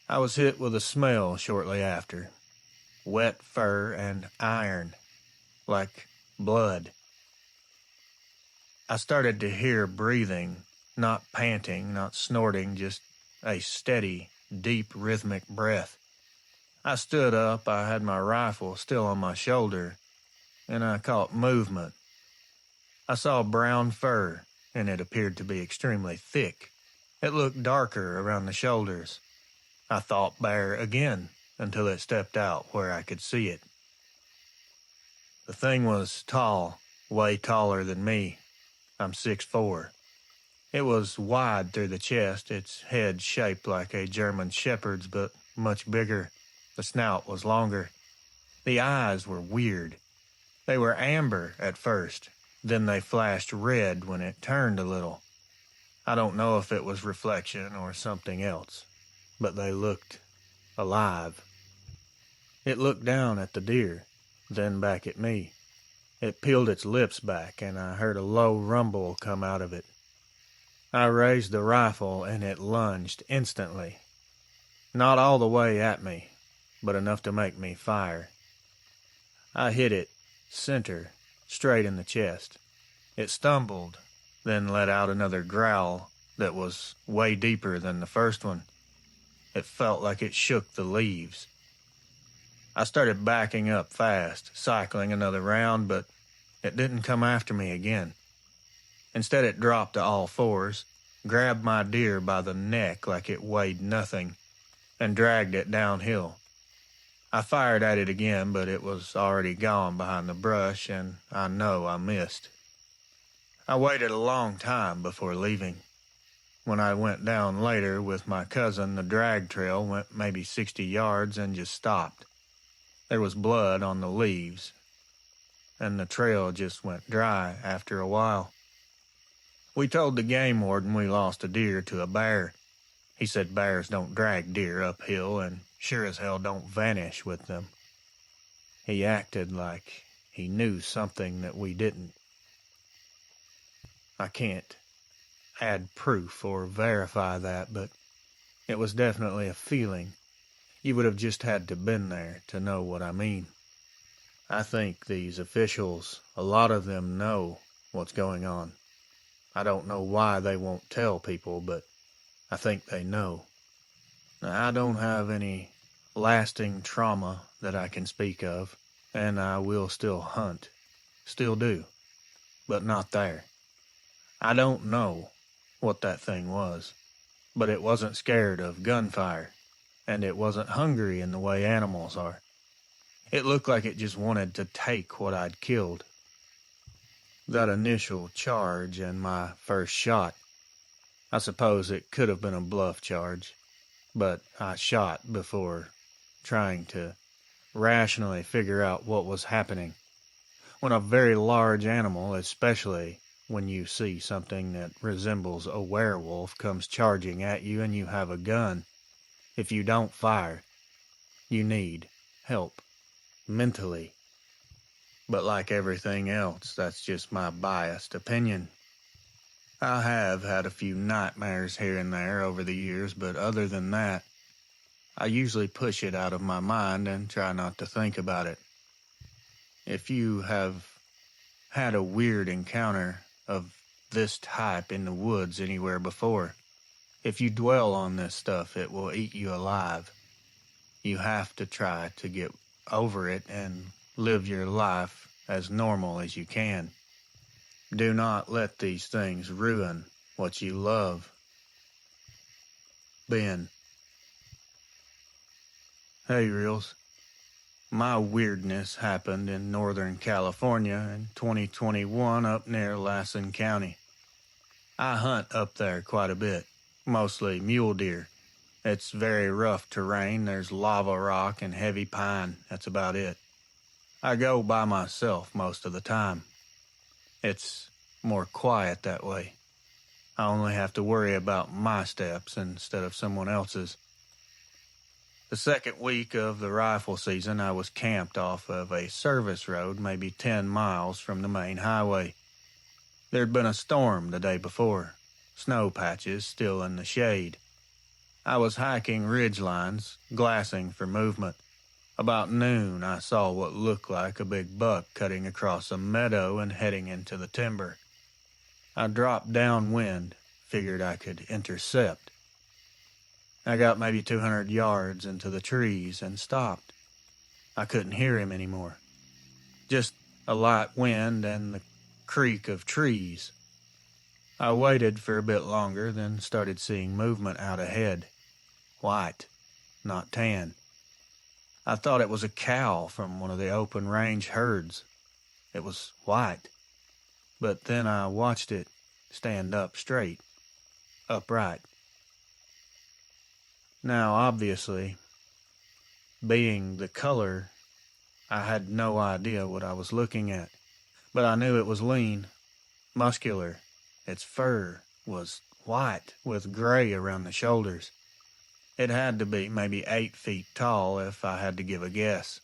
I was hit with a smell shortly after. Wet fur and iron, like blood. I started to hear breathing, not panting, not snorting, just a steady, deep, rhythmic breath. I stood up, I had my rifle still on my shoulder, and I caught movement. I saw brown fur, and it appeared to be extremely thick. It looked darker around the shoulders. I thought bear again, until it stepped out where I could see it. The thing was tall, way taller than me. I'm 6'4". It was wide through the chest, its head shaped like a German shepherd's, but much bigger. The snout was longer. The eyes were weird. They were amber at first, then they flashed red when it turned a little. I don't know if it was reflection or something else, but they looked alive. It looked down at the deer, then back at me. It peeled its lips back, and I heard a low rumble come out of it. I raised the rifle, and it lunged instantly. Not all the way at me, but enough to make me fire. I hit it, center, straight in the chest. It stumbled, then let out another growl that was way deeper than the first one. It felt like it shook the leaves. I started backing up fast, cycling another round, but it didn't come after me again. Instead, it dropped to all fours, grabbed my deer by the neck like it weighed nothing, and dragged it downhill. I fired at it again, but it was already gone behind the brush, and I know I missed. I waited a long time before leaving. When I went down later with my cousin, the drag trail went maybe 60 yards and just stopped. There was blood on the leaves, and the trail just went dry after a while. We told the game warden we lost a deer to a bear. He said bears don't drag deer uphill and sure as hell don't vanish with them. He acted like he knew something that we didn't. I can't add proof or verify that, but it was definitely a feeling. You would have just had to been there to know what I mean. I think these officials, a lot of them know what's going on. I don't know why they won't tell people, but I think they know. Now, I don't have any lasting trauma that I can speak of, and I will still hunt. Still do. But not there. I don't know what that thing was, but it wasn't scared of gunfire. and it wasn't hungry in the way animals are. It looked like it just wanted to take what I'd killed. That initial charge and my first shot, I suppose it could have been a bluff charge, but I shot before trying to rationally figure out what was happening. When a very large animal, especially when you see something that resembles a werewolf, comes charging at you and you have a gun, if you don't fire, you need help mentally. But like everything else, that's just my biased opinion. I have had a few nightmares here and there over the years, but other than that, I usually push it out of my mind and try not to think about it. If you have had a weird encounter of this type in the woods anywhere before, if you dwell on this stuff, it will eat you alive. You have to try to get over it and live your life as normal as you can. Do not let these things ruin what you love. Ben. Hey, Reels. My weirdness happened in Northern California in 2021 up near Lassen County. I hunt up there quite a bit, mostly mule deer. It's very rough terrain. There's lava rock and heavy pine. That's about it. I go by myself most of the time. It's more quiet that way. I only have to worry about my steps instead of someone else's. The second week of the rifle season, I was camped off of a service road maybe 10 miles from the main highway. There'd been a storm the day before, snow patches still in the shade. I was hiking ridge lines, glassing for movement. About noon, I saw what looked like a big buck cutting across a meadow and heading into the timber. I dropped downwind, figured I could intercept. I got maybe 200 yards into the trees and stopped. I couldn't hear him anymore. Just a light wind and the creak of trees. I waited for a bit longer, then started seeing movement out ahead. White, not tan. I thought it was a cow from one of the open range herds. It was white. But then I watched it stand up straight, upright. Now, obviously, being the color, I had no idea what I was looking at, but I knew it was lean, muscular. Its fur was white with gray around the shoulders. It had to be maybe 8 feet tall if I had to give a guess.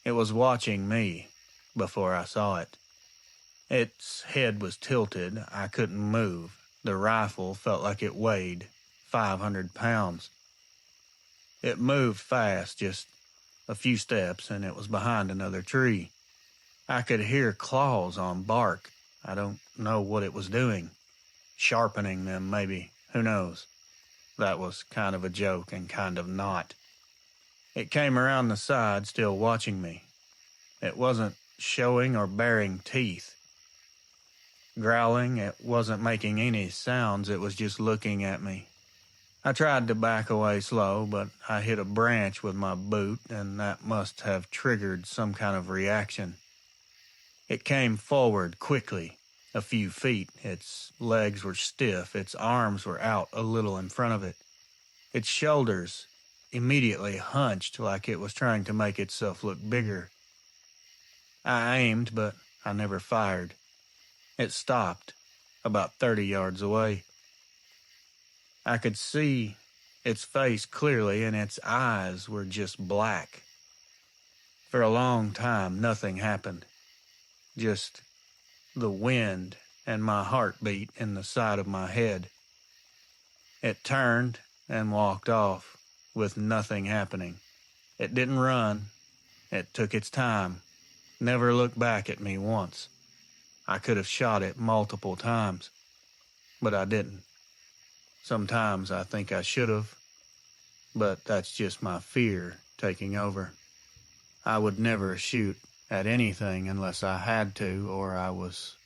It was watching me before I saw it. Its head was tilted. I couldn't move. The rifle felt like it weighed 500 pounds. It moved fast, just a few steps, and it was behind another tree. I could hear claws on bark. I don't know what it was doing. Sharpening them, maybe. Who knows? That was kind of a joke and kind of not. It came around the side, still watching me. It wasn't showing or baring teeth. Growling, it wasn't making any sounds, it was just looking at me. I tried to back away slow, but I hit a branch with my boot, and that must have triggered some kind of reaction. It came forward quickly, a few feet. Its legs were stiff, its arms were out a little in front of it. Its shoulders immediately hunched like it was trying to make itself look bigger. I aimed, but I never fired. It stopped, about 30 yards away. I could see its face clearly, and its eyes were just black. For a long time, nothing happened. Just the wind and my heartbeat in the side of my head. It turned and walked off with nothing happening. It didn't run. It took its time. Never looked back at me once. I could have shot it multiple times, but I didn't. Sometimes I think I should have, but that's just my fear taking over. I would never shoot at anything unless I had to or I was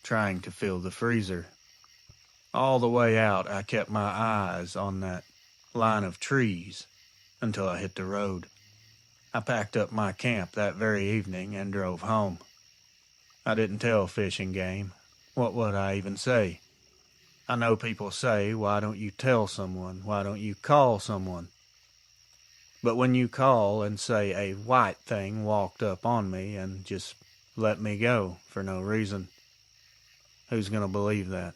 trying to fill the freezer. All the way out, I kept my eyes on that line of trees. until I hit the road. I packed up my camp that very evening and drove home. I didn't tell Fish and Game. What would I even say? I know people say, why don't you tell someone? Why don't you call someone? But when you call and say a white thing walked up on me and just let me go for no reason, who's going to believe that?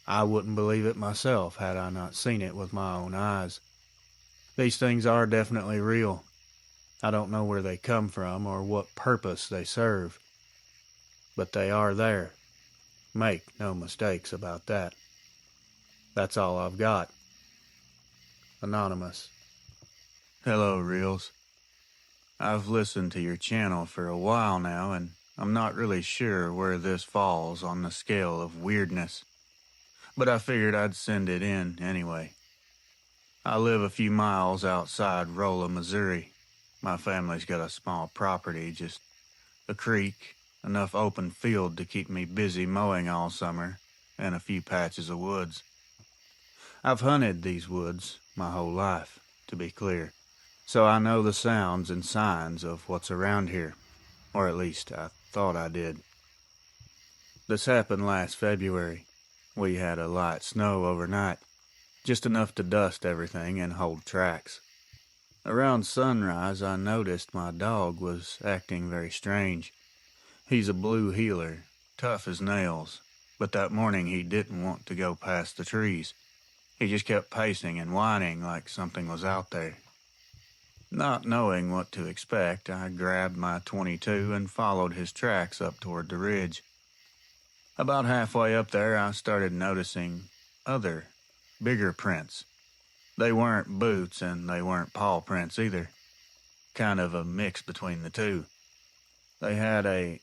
I wouldn't believe it myself had I not seen it with my own eyes. These things are definitely real. I don't know where they come from or what purpose they serve, but they are there. Make no mistakes about that. That's all I've got. Anonymous. Hello, Reels. I've listened to your channel for a while now, and I'm not really sure where this falls on the scale of weirdness, but I figured I'd send it in anyway. I live a few miles outside Rolla, Missouri. My family's got a small property, just a creek, enough open field to keep me busy mowing all summer, and a few patches of woods. I've hunted these woods my whole life, to be clear, so I know the sounds and signs of what's around here, or at least I thought I did. This happened last February. We had a light snow overnight, just enough to dust everything and hold tracks. Around sunrise, I noticed my dog was acting very strange. He's a blue heeler, tough as nails, but that morning he didn't want to go past the trees. He just kept pacing and whining like something was out there. Not knowing what to expect, I grabbed my .22 and followed his tracks up toward the ridge. About halfway up there, I started noticing other, bigger prints. They weren't boots and they weren't paw prints either. Kind of a mix between the two. They had a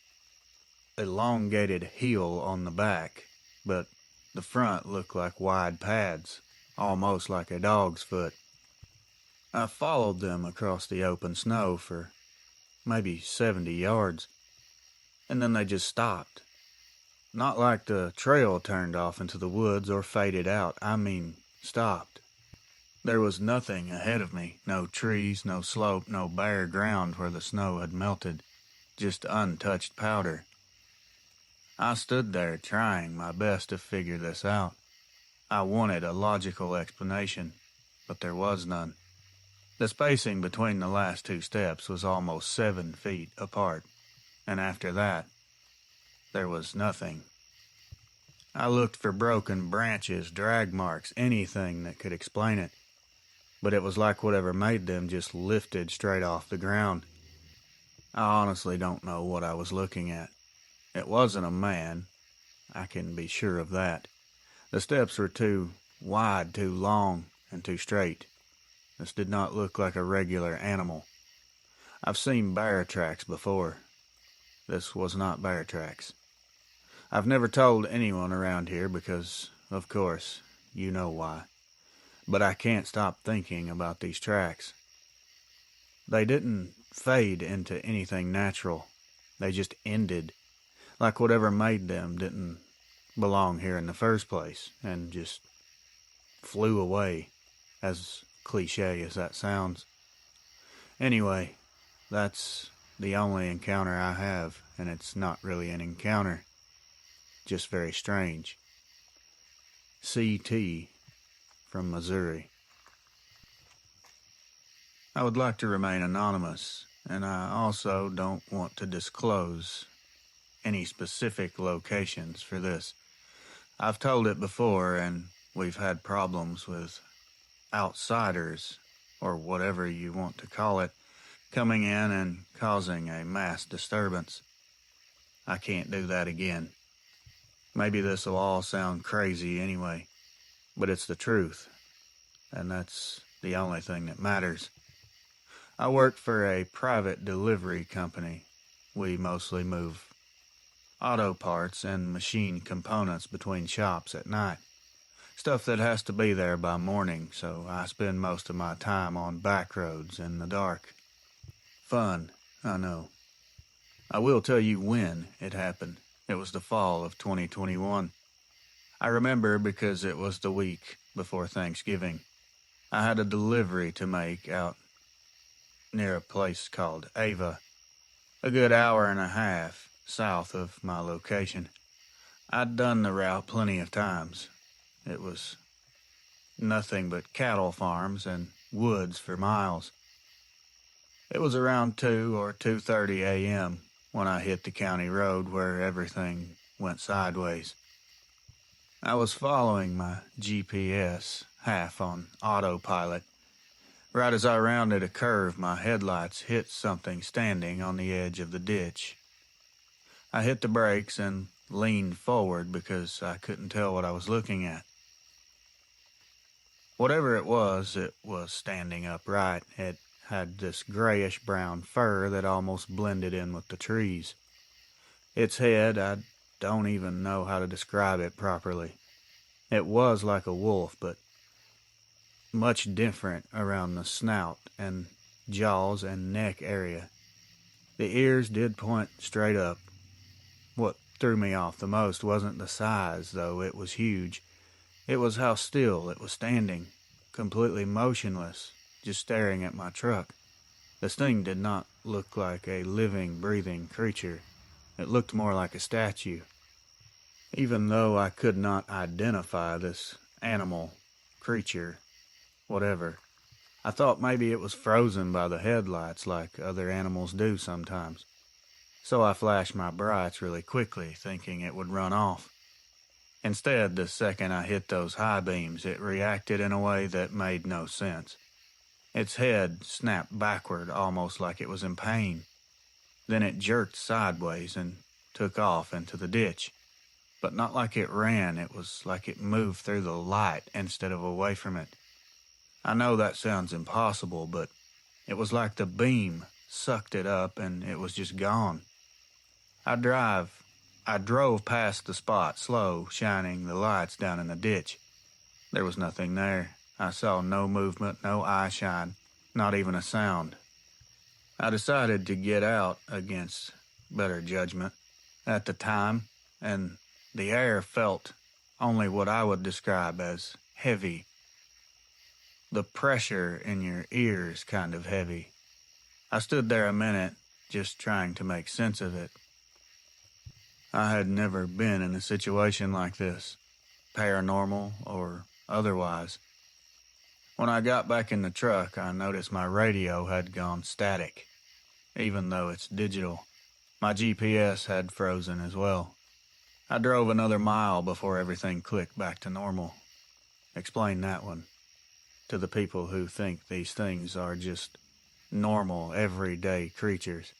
elongated heel on the back, but the front looked like wide pads, almost like a dog's foot. I followed them across the open snow for maybe 70 yards, and then they just stopped. Not like the trail turned off into the woods or faded out. I mean, stopped. There was nothing ahead of me. No trees, no slope, no bare ground where the snow had melted. Just untouched powder. I stood there trying my best to figure this out. I wanted a logical explanation, but there was none. The spacing between the last two steps was almost 7 feet apart, and after that, there was nothing. I looked for broken branches, drag marks, anything that could explain it, but it was like whatever made them just lifted straight off the ground. I honestly don't know what I was looking at. It wasn't a man, I can be sure of that. The steps were too wide, too long, and too straight. This did not look like a regular animal. I've seen bear tracks before. This was not bear tracks. I've never told anyone around here because, of course, you know why. But I can't stop thinking about these tracks. They didn't fade into anything natural. They just ended, like whatever made them didn't belong here in the first place, and just flew away, as cliche as that sounds. Anyway, that's the only encounter I have, and it's not really an encounter. Just very strange. CT from Missouri. I would like to remain anonymous, and I also don't want to disclose any specific locations for this. I've told it before, and we've had problems with outsiders, or whatever you want to call it, coming in and causing a mass disturbance. I can't do that again. Maybe this will all sound crazy anyway, but it's the truth, and that's the only thing that matters. I work for a private delivery company. We mostly move auto parts and machine components between shops at night. Stuff that has to be there by morning, so I spend most of my time on back roads in the dark. Fun, I know. I will tell you when it happened. It was the fall of 2021. I remember because it was the week before Thanksgiving. I had a delivery to make out near a place called Ava, a good hour and a half south of my location. I'd done the route plenty of times. It was nothing but cattle farms and woods for miles. It was around 2 or 2:30 a.m. when I hit the county road where everything went sideways. I was following my GPS, half on autopilot. Right as I rounded a curve, my headlights hit something standing on the edge of the ditch. I hit the brakes and leaned forward because I couldn't tell what I was looking at. Whatever it was standing upright. It had this grayish-brown fur that almost blended in with the trees. Its head, I don't even know how to describe it properly. It was like a wolf, but much different around the snout and jaws and neck area. The ears did point straight up. What threw me off the most wasn't the size, though it was huge. It was how still it was standing, completely motionless, just staring at my truck. This thing did not look like a living, breathing creature. It looked more like a statue. Even though I could not identify this animal, creature, whatever, I thought maybe it was frozen by the headlights like other animals do sometimes. So I flashed my brights really quickly, thinking it would run off. Instead, the second I hit those high beams, it reacted in a way that made no sense. Its head snapped backward, almost like it was in pain. Then it jerked sideways and took off into the ditch. But not like it ran, it was like it moved through the light instead of away from it. I know that sounds impossible, but it was like the beam sucked it up and it was just gone. I drove past the spot, slow, shining the lights down in the ditch. There was nothing there. I saw no movement, no eye shine, not even a sound. I decided to get out against better judgment at the time, and the air felt only what I would describe as heavy. The pressure in your ears kind of heavy. I stood there a minute, just trying to make sense of it. I had never been in a situation like this, paranormal or otherwise. When I got back in the truck, I noticed my radio had gone static. Even though it's digital, my GPS had frozen as well. I drove another mile before everything clicked back to normal. Explain that one to the people who think these things are just normal, everyday creatures.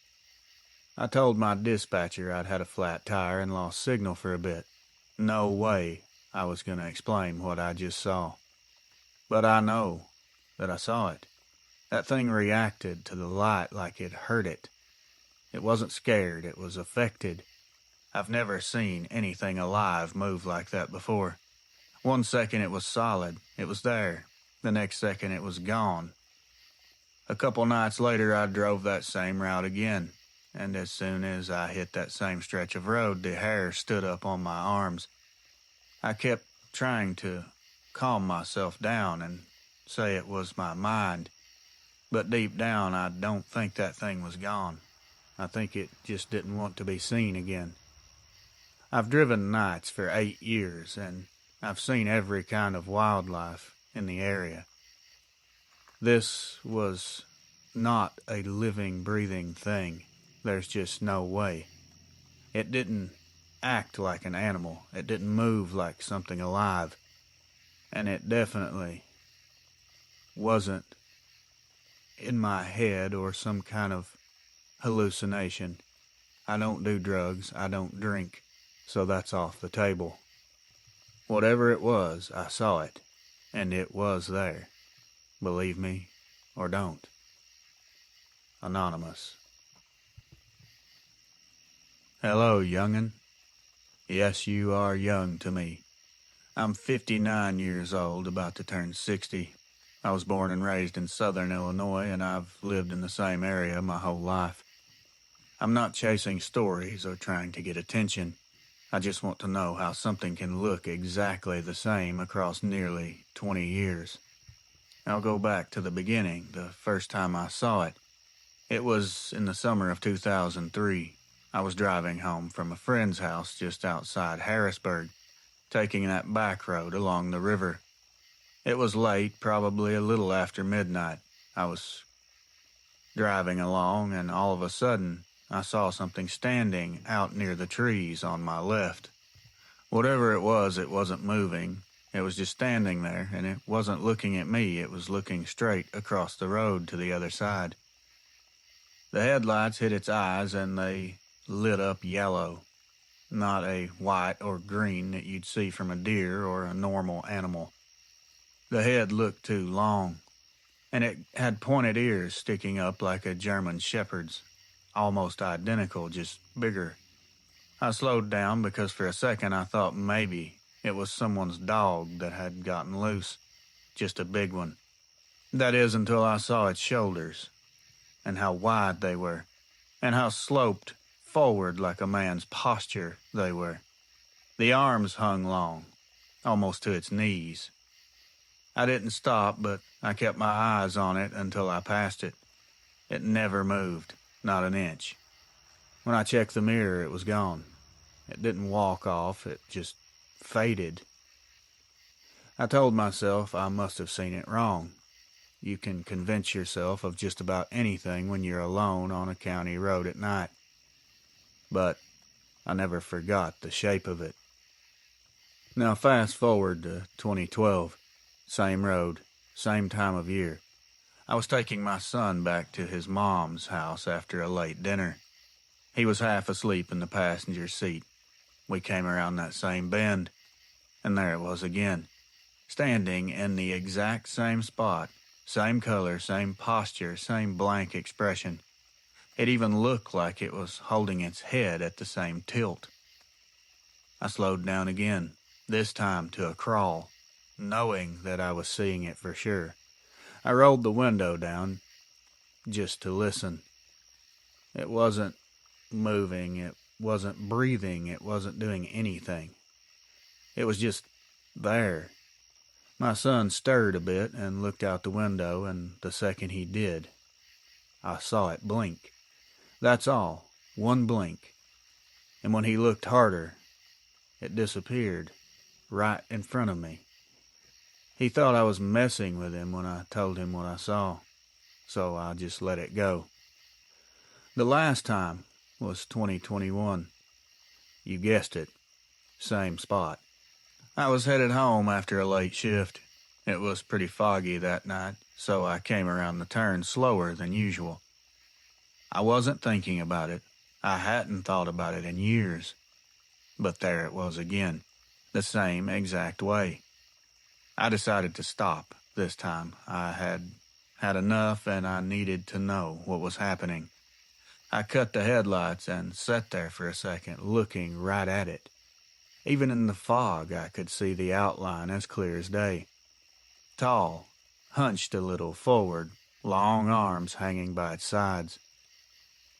I told my dispatcher I'd had a flat tire and lost signal for a bit. No way I was going to explain what I just saw. But I know that I saw it. That thing reacted to the light like it hurt it. It wasn't scared, it was affected. I've never seen anything alive move like that before. 1 second it was solid, it was there. The next second it was gone. A couple nights later I drove that same route again. And as soon as I hit that same stretch of road, the hair stood up on my arms. I kept trying to calm myself down and say it was my mind, but deep down I don't think that thing was gone. I think it just didn't want to be seen again. I've driven nights for 8 years, and I've seen every kind of wildlife in the area. This was not a living, breathing thing. There's just no way. It didn't act like an animal. It didn't move like something alive. And it definitely wasn't in my head or some kind of hallucination. I don't do drugs. I don't drink. So that's off the table. Whatever it was, I saw it. And it was there. Believe me or don't. Anonymous. Hello, young'un. Yes, you are young to me. I'm 59 years old, about to turn 60. I was born and raised in southern Illinois, and I've lived in the same area my whole life. I'm not chasing stories or trying to get attention. I just want to know how something can look exactly the same across nearly 20 years. I'll go back to the beginning, the first time I saw it. It was in the summer of 2003. I was driving home from a friend's house just outside Harrisburg, taking that back road along the river. It was late, probably a little after midnight. I was driving along, and all of a sudden, I saw something standing out near the trees on my left. Whatever it wasn't moving. It was just standing there, and it wasn't looking at me. It was looking straight across the road to the other side. The headlights hit its eyes, and they lit up yellow, not a white or green that you'd see from a deer or a normal animal. The head looked too long, and it had pointed ears sticking up like a German shepherd's, almost identical, just bigger. I slowed down because for a second I thought maybe it was someone's dog that had gotten loose, just a big one. That is, until I saw its shoulders, and how wide they were, and how sloped forward like a man's posture they were. The arms hung long, almost to its knees. I didn't stop, but I kept my eyes on it until I passed it. It never moved, not an inch. When I checked the mirror, it was gone. It didn't walk off, it just faded. I told myself I must have seen it wrong. You can convince yourself of just about anything when you're alone on a county road at night. But I never forgot the shape of it. Now fast forward to 2012. Same road, same time of year. I was taking my son back to his mom's house after a late dinner. He was half asleep in the passenger seat. We came around that same bend, and there it was again, standing in the exact same spot, same color, same posture, same blank expression. It even looked like it was holding its head at the same tilt. I slowed down again, this time to a crawl, knowing that I was seeing it for sure. I rolled the window down just to listen. It wasn't moving, it wasn't breathing, it wasn't doing anything. It was just there. My son stirred a bit and looked out the window, and the second he did, I saw it blink. That's all, one blink. And when he looked harder, it disappeared right in front of me. He thought I was messing with him when I told him what I saw, so I just let it go. The last time was 2021. You guessed it, same spot. I was headed home after a late shift. It was pretty foggy that night, so I came around the turn slower than usual. I wasn't thinking about it. I hadn't thought about it in years. But there it was again, the same exact way. I decided to stop this time. I had had enough, and I needed to know what was happening. I cut the headlights and sat there for a second, looking right at it. Even in the fog, I could see the outline as clear as day. Tall, hunched a little forward, long arms hanging by its sides.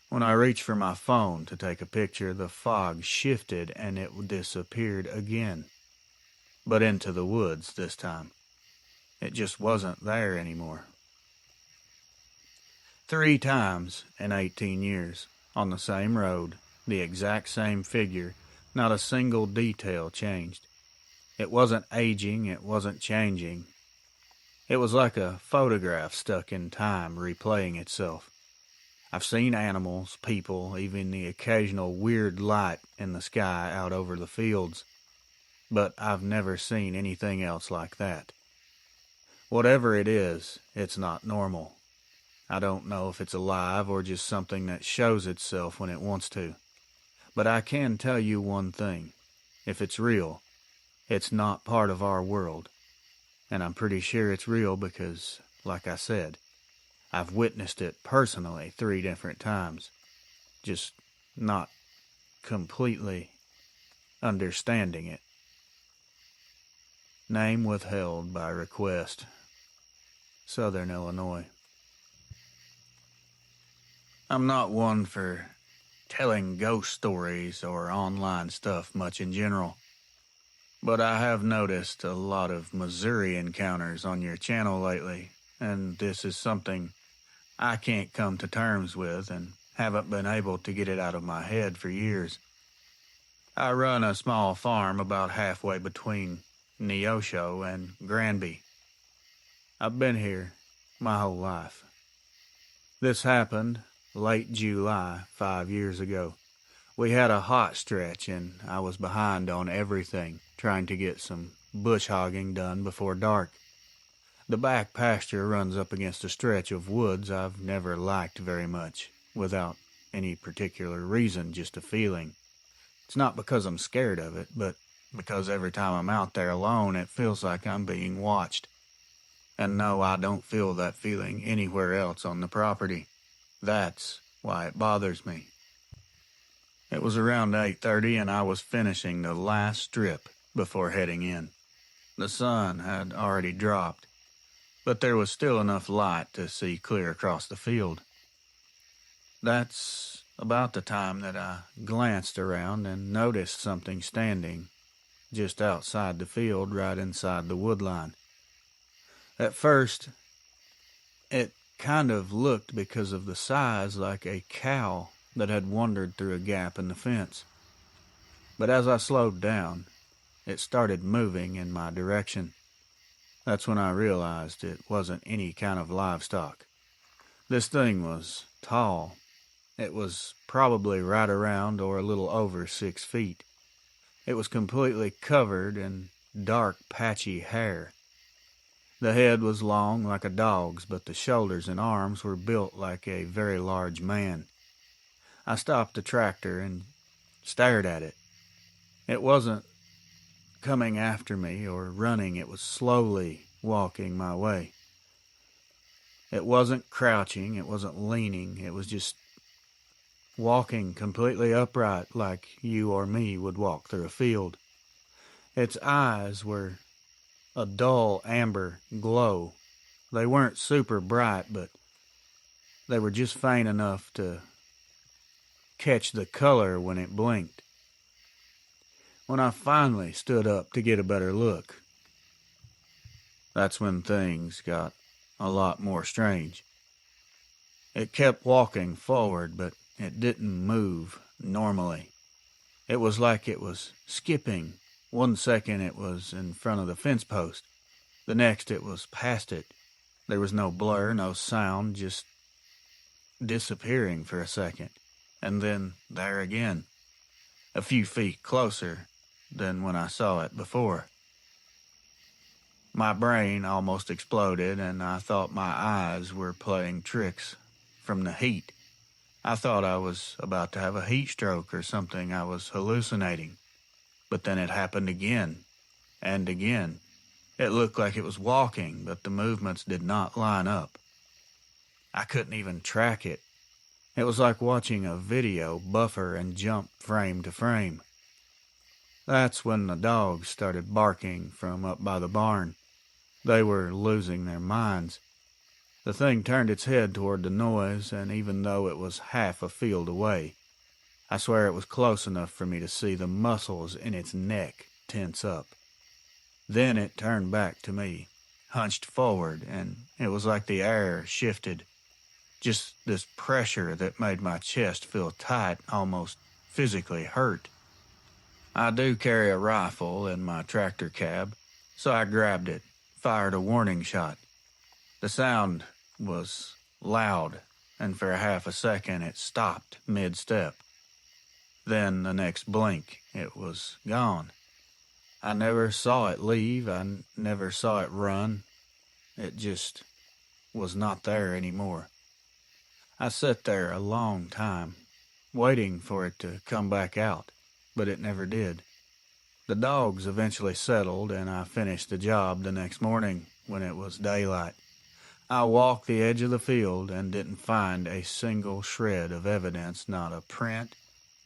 When I reached for my phone to take a picture, the fog shifted and it disappeared again. But into the woods this time. It just wasn't there anymore. 3 times in 18 years, on the same road, the exact same figure, not a single detail changed. It wasn't aging, it wasn't changing. It was like a photograph stuck in time, replaying itself. I've seen animals, people, even the occasional weird light in the sky out over the fields, but I've never seen anything else like that. Whatever it is, it's not normal. I don't know if it's alive or just something that shows itself when it wants to. But I can tell you one thing. If it's real, it's not part of our world. And I'm pretty sure it's real because, like I said, I've witnessed it personally 3 different times. Just not completely understanding it. Name withheld by request. Southern Illinois. I'm not one for telling ghost stories or online stuff much in general, but I have noticed a lot of Missouri encounters on your channel lately, and this is something I can't come to terms with and haven't been able to get it out of my head for years. I run a small farm about halfway between Neosho and Granby. I've been here my whole life. This happened late July 5 years ago. We had a hot stretch and I was behind on everything, trying to get some bush hogging done before dark. The back pasture runs up against a stretch of woods I've never liked very much, without any particular reason, just a feeling. It's not because I'm scared of it, but because every time I'm out there alone, it feels like I'm being watched. And no, I don't feel that feeling anywhere else on the property. That's why it bothers me. It was around 8:30 and I was finishing the last strip before heading in. The sun had already dropped, but there was still enough light to see clear across the field. That's about the time that I glanced around and noticed something standing just outside the field right inside the woodline. At first, it kind of looked, because of the size, like a cow that had wandered through a gap in the fence. But as I slowed down, it started moving in my direction. That's when I realized it wasn't any kind of livestock. This thing was tall. It was probably right around or a little over 6 feet. It was completely covered in dark, patchy hair. The head was long like a dog's, but the shoulders and arms were built like a very large man. I stopped the tractor and stared at it. It wasn't coming after me or running. It was slowly walking my way. It wasn't crouching. It wasn't leaning. It was just walking completely upright like you or me would walk through a field. Its eyes were a dull amber glow. They weren't super bright, but they were just faint enough to catch the color when it blinked. When I finally stood up to get a better look, that's when things got a lot more strange. It kept walking forward, but it didn't move normally. It was like it was skipping. One second it was in front of the fence post. The next it was past it. There was no blur, no sound, just disappearing for a second. And then there again, a few feet closer than when I saw it before. My brain almost exploded, and I thought my eyes were playing tricks from the heat. I thought I was about to have a heat stroke or something. I was hallucinating. But then it happened again and again. It looked like it was walking, but the movements did not line up. I couldn't even track it. It was like watching a video buffer and jump frame to frame. That's when the dogs started barking from up by the barn. They were losing their minds. The thing turned its head toward the noise, and even though it was half a field away, I swear it was close enough for me to see the muscles in its neck tense up. Then it turned back to me, hunched forward, and it was like the air shifted. Just this pressure that made my chest feel tight, almost physically hurt. I do carry a rifle in my tractor cab, so I grabbed it, fired a warning shot. The sound was loud, and for half a second it stopped mid-step. Then the next blink, it was gone. I never saw it leave. I never saw it run. It just was not there anymore. I sat there a long time, waiting for it to come back out, but it never did. The dogs eventually settled, and I finished the job the next morning when it was daylight. I walked the edge of the field and didn't find a single shred of evidence, not a print,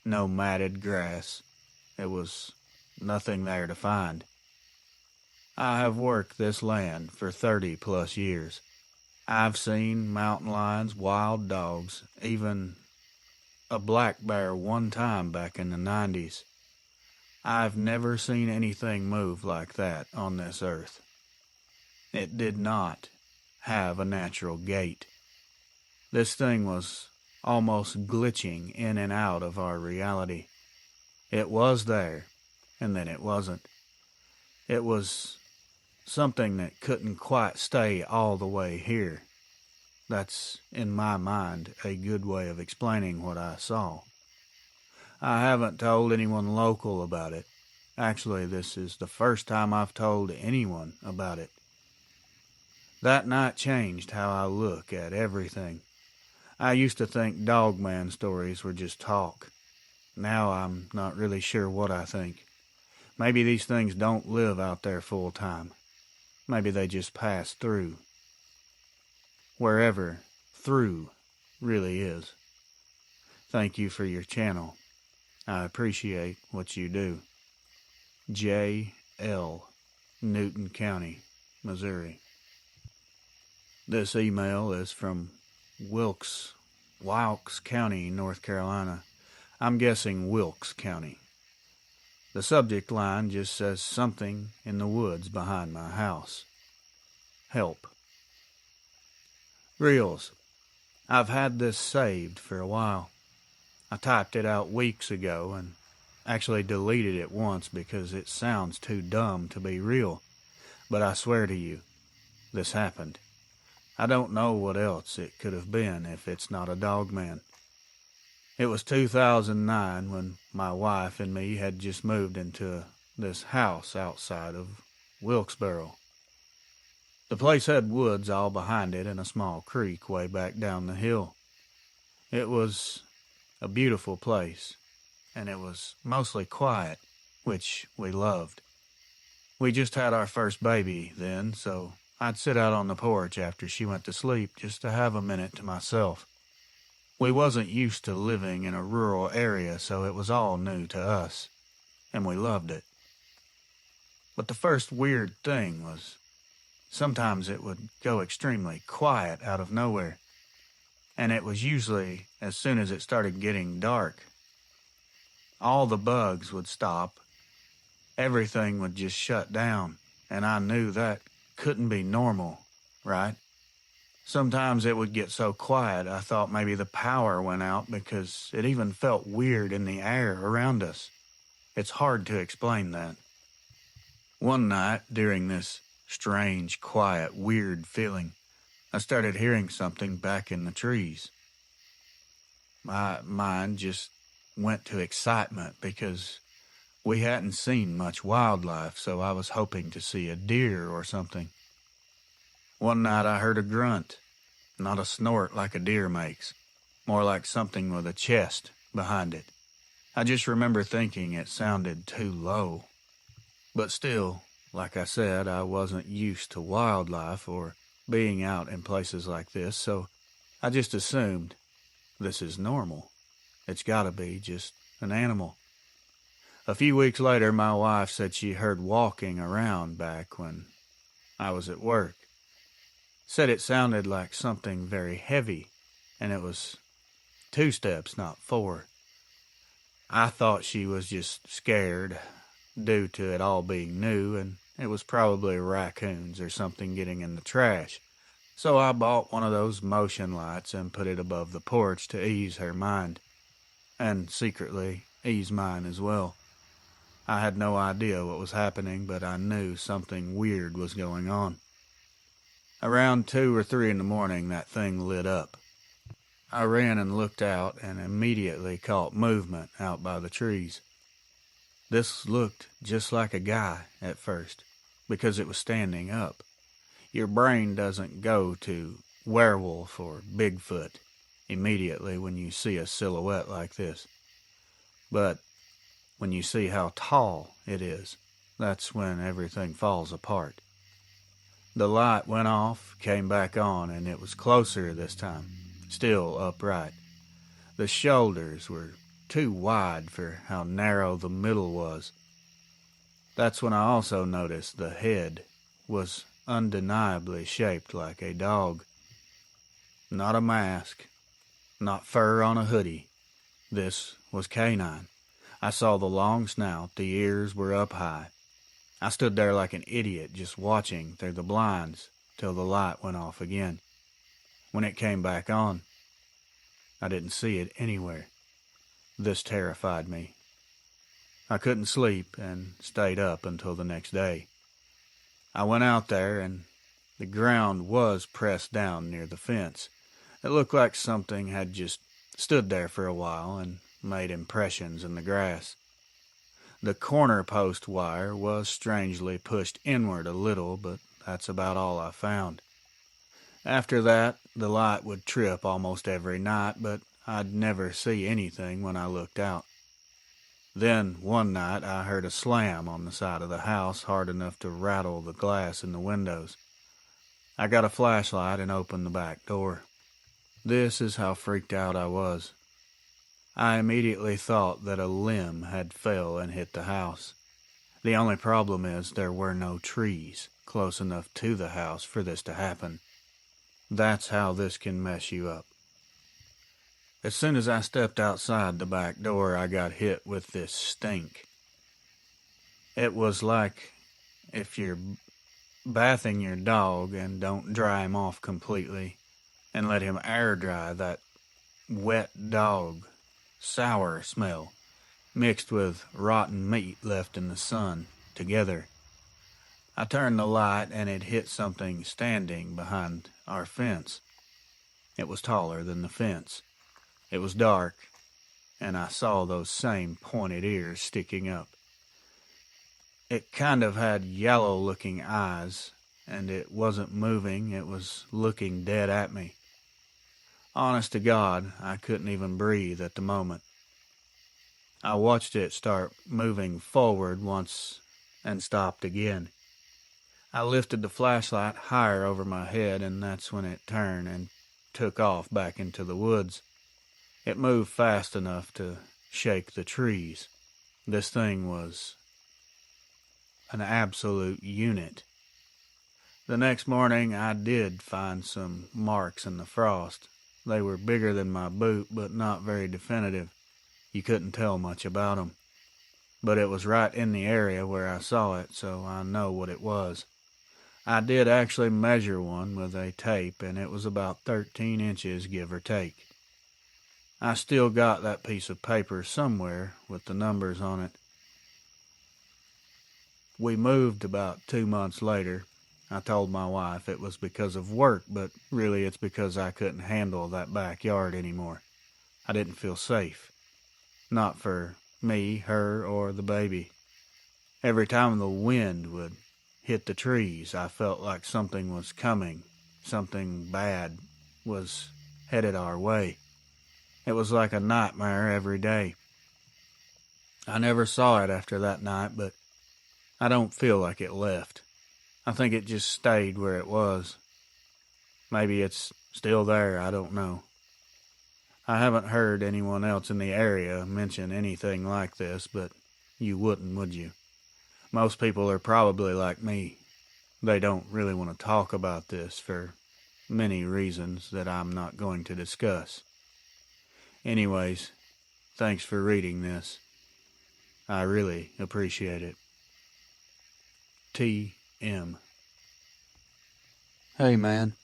no matted grass. It was nothing there to find. I have worked this land for 30+ years. I've seen mountain lions, wild dogs, even a black bear one time back in the 90s. I've never seen anything move like that on this earth. It did not have a natural gait. This thing was almost glitching in and out of our reality. It was there, and then it wasn't. It was something that couldn't quite stay all the way here. That's, in my mind, a good way of explaining what I saw. I haven't told anyone local about it. Actually, this is the first time I've told anyone about it. That night changed how I look at everything. I used to think Dogman stories were just talk. Now I'm not really sure what I think. Maybe these things don't live out there full time. Maybe they just pass through. Wherever through really is. Thank you for your channel. I appreciate what you do. J.L., Newton County, Missouri. This email is from Wilkes County, North Carolina. I'm guessing Wilkes County. The subject line just says something in the woods behind my house. Help. Reels. I've had this saved for a while. I typed it out weeks ago and actually deleted it once because it sounds too dumb to be real. But I swear to you, this happened. I don't know what else it could have been if it's not a Dogman. It was 2009 when my wife and me had just moved into this house outside of Wilkesboro. The place had woods all behind it and a small creek way back down the hill. It was a beautiful place, and it was mostly quiet, which we loved. We just had our first baby then, so I'd sit out on the porch after she went to sleep just to have a minute to myself. We wasn't used to living in a rural area, so it was all new to us, and we loved it. But the first weird thing was sometimes it would go extremely quiet out of nowhere, and it was usually as soon as it started getting dark. All the bugs would stop, everything would just shut down, and I knew that couldn't be normal, right? Sometimes it would get so quiet I thought maybe the power went out because it even felt weird in the air around us. It's hard to explain that. One night during this strange, quiet, weird feeling, I started hearing something back in the trees. My mind just went to excitement because we hadn't seen much wildlife, so I was hoping to see a deer or something. One night I heard a grunt, not a snort like a deer makes, more like something with a chest behind it. I just remember thinking it sounded too low. But still, like I said, I wasn't used to wildlife or being out in places like this, so I just assumed this is normal. It's gotta be just an animal. A few weeks later, my wife said she heard walking around back when I was at work. Said it sounded like something very heavy, and it was 2 steps, not 4. I thought she was just scared due to it all being new, and it was probably raccoons or something getting in the trash. So I bought one of those motion lights and put it above the porch to ease her mind, and secretly ease mine as well. I had no idea what was happening, but I knew something weird was going on. Around 2 or 3 in the morning, that thing lit up. I ran and looked out and immediately caught movement out by the trees. This looked just like a guy at first, because it was standing up. Your brain doesn't go to werewolf or Bigfoot immediately when you see a silhouette like this. But when you see how tall it is, that's when everything falls apart. The light went off, came back on, and it was closer this time, still upright. The shoulders were too wide for how narrow the middle was. That's when I also noticed the head was undeniably shaped like a dog. Not a mask, not fur on a hoodie. This was canine. I saw the long snout, the ears were up high. I stood there like an idiot just watching through the blinds, till the light went off again. When it came back on, I didn't see it anywhere. This terrified me. I couldn't sleep and stayed up until the next day. I went out there and the ground was pressed down near the fence. It looked like something had just stood there for a while and made impressions in the grass. The corner post wire was strangely pushed inward a little, but that's about all I found. After that, the light would trip almost every night, but I'd never see anything when I looked out. Then, one night, I heard a slam on the side of the house hard enough to rattle the glass in the windows. I got a flashlight and opened the back door. This is how freaked out I was. I immediately thought that a limb had fell and hit the house. The only problem is there were no trees close enough to the house for this to happen. That's how this can mess you up. As soon as I stepped outside the back door, I got hit with this stink. It was like if you're bathing your dog and don't dry him off completely and let him air dry, that wet dog sour smell mixed with rotten meat left in the sun together. I turned the light and it hit something standing behind our fence. It was taller than the fence. It was dark, and I saw those same pointed ears sticking up. It kind of had yellow-looking eyes, and it wasn't moving, it was looking dead at me. Honest to God, I couldn't even breathe at the moment. I watched it start moving forward once and stopped again. I lifted the flashlight higher over my head, and that's when it turned and took off back into the woods. It moved fast enough to shake the trees. This thing was an absolute unit. The next morning, I did find some marks in the frost. They were bigger than my boot, but not very definitive. You couldn't tell much about them. But it was right in the area where I saw it, so I know what it was. I did actually measure one with a tape, and it was about 13 inches, give or take. I still got that piece of paper somewhere with the numbers on it. We moved about 2 months later. I told my wife it was because of work, but really it's because I couldn't handle that backyard anymore. I didn't feel safe. Not for me, her, or the baby. Every time the wind would hit the trees, I felt like something was coming. Something bad was headed our way. It was like a nightmare every day. I never saw it after that night, but I don't feel like it left. I think it just stayed where it was. Maybe it's still there, I don't know. I haven't heard anyone else in the area mention anything like this, but you wouldn't, would you? Most people are probably like me. They don't really want to talk about this for many reasons that I'm not going to discuss. Anyways, thanks for reading this. I really appreciate it. T.M. Hey man,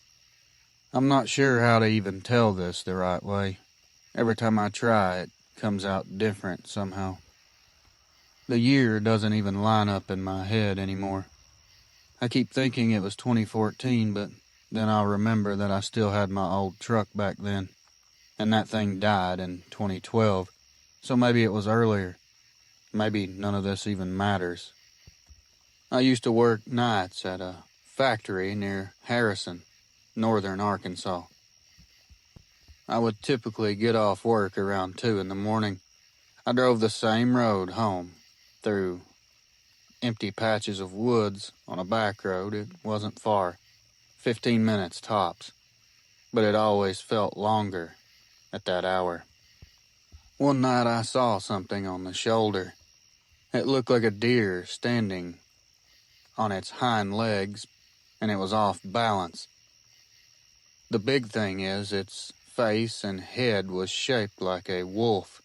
I'm not sure how to even tell this the right way. Every time I try, it comes out different somehow. The year doesn't even line up in my head anymore. I keep thinking it was 2014, but then I'll remember that I still had my old truck back then, and that thing died in 2012, so maybe it was earlier. Maybe none of this even matters. I used to work nights at a factory near Harrison, northern Arkansas. I would typically get off work around 2 in the morning. I drove the same road home, through empty patches of woods on a back road. It wasn't far, 15 minutes tops, but it always felt longer at that hour. One night I saw something on the shoulder. It looked like a deer standing on its hind legs, and it was off balance. The big thing is its face and head was shaped like a wolf.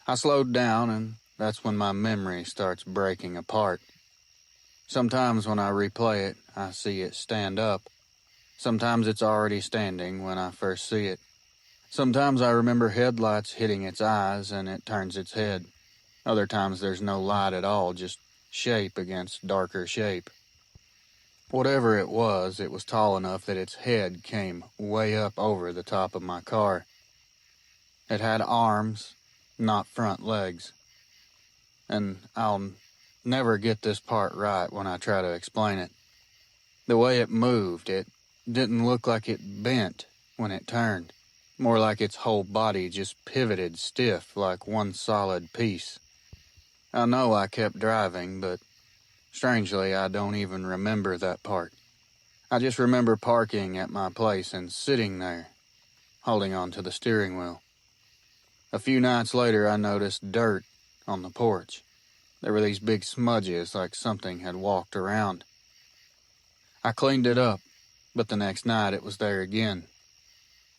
I slowed down, and that's when my memory starts breaking apart. Sometimes when I replay it, I see it stand up. Sometimes it's already standing when I first see it. Sometimes I remember headlights hitting its eyes and it turns its head. Other times there's no light at all, just shape against darker shape. Whatever it was tall enough that its head came way up over the top of my car. It had arms, not front legs. And I'll never get this part right when I try to explain it. The way it moved, it didn't look like it bent when it turned. More like its whole body just pivoted stiff like one solid piece. I know I kept driving, but strangely I don't even remember that part. I just remember parking at my place and sitting there, holding on to the steering wheel. A few nights later I noticed dirt on the porch. There were these big smudges like something had walked around. I cleaned it up, but the next night it was there again.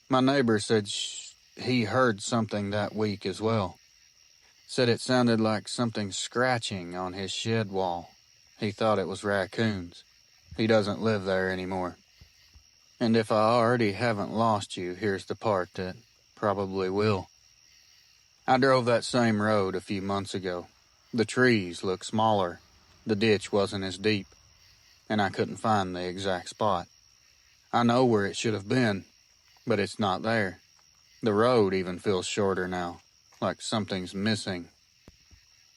My neighbor said he heard something that week as well. Said it sounded like something scratching on his shed wall. He thought it was raccoons. He doesn't live there anymore. And if I already haven't lost you, here's the part that probably will. I drove that same road a few months ago. The trees looked smaller. The ditch wasn't as deep. And I couldn't find the exact spot. I know where it should have been, but it's not there. The road even feels shorter now, like something's missing.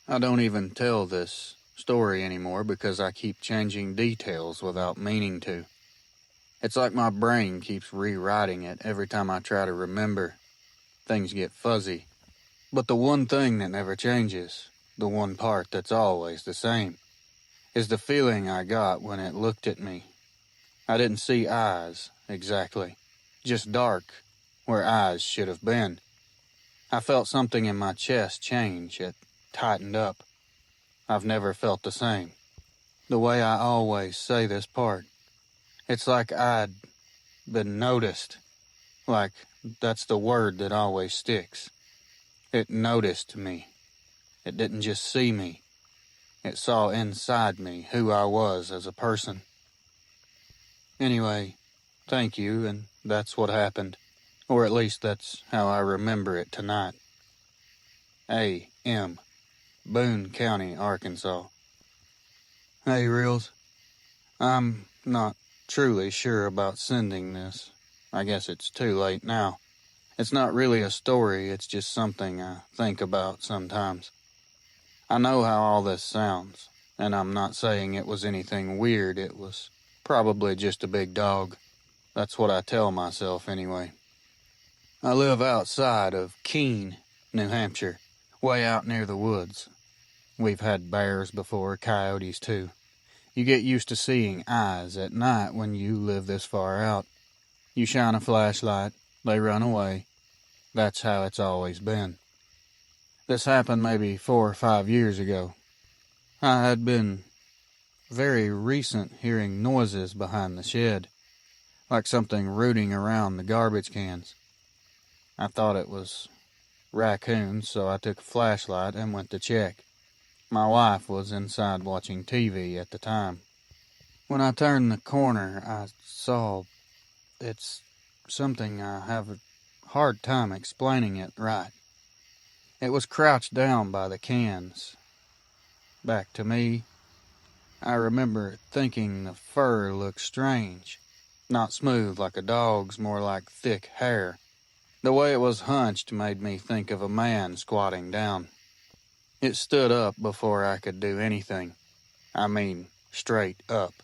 I don't even tell this story anymore because I keep changing details without meaning to. It's like my brain keeps rewriting it every time I try to remember. Things get fuzzy. But the one thing that never changes, the one part that's always the same, is the feeling I got when it looked at me. I didn't see eyes, exactly. Just dark, where eyes should have been. I felt something in my chest change. It tightened up. I've never felt the same. The way I always say this part. It's like I'd been noticed. Like that's the word that always sticks. It noticed me. It didn't just see me. It saw inside me who I was as a person. Anyway, thank you, and that's what happened. Or at least that's how I remember it tonight. A.M. Boone County, Arkansas. Hey, Reels. I'm not truly sure about sending this. I guess it's too late now. It's not really a story, it's just something I think about sometimes. I know how all this sounds, and I'm not saying it was anything weird. It was probably just a big dog. That's what I tell myself anyway. I live outside of Keene, New Hampshire, way out near the woods. We've had bears before, coyotes too. You get used to seeing eyes at night when you live this far out. You shine a flashlight, they run away. That's how it's always been. This happened maybe 4 or 5 years ago. I had been very recent hearing noises behind the shed, like something rooting around the garbage cans. I thought it was raccoons, so I took a flashlight and went to check. My wife was inside watching TV at the time. When I turned the corner, I saw it's something I have a hard time explaining it right. It was crouched down by the cans. Back to me, I remember thinking the fur looked strange. Not smooth like a dog's, more like thick hair. The way it was hunched made me think of a man squatting down. It stood up before I could do anything. I mean, straight up.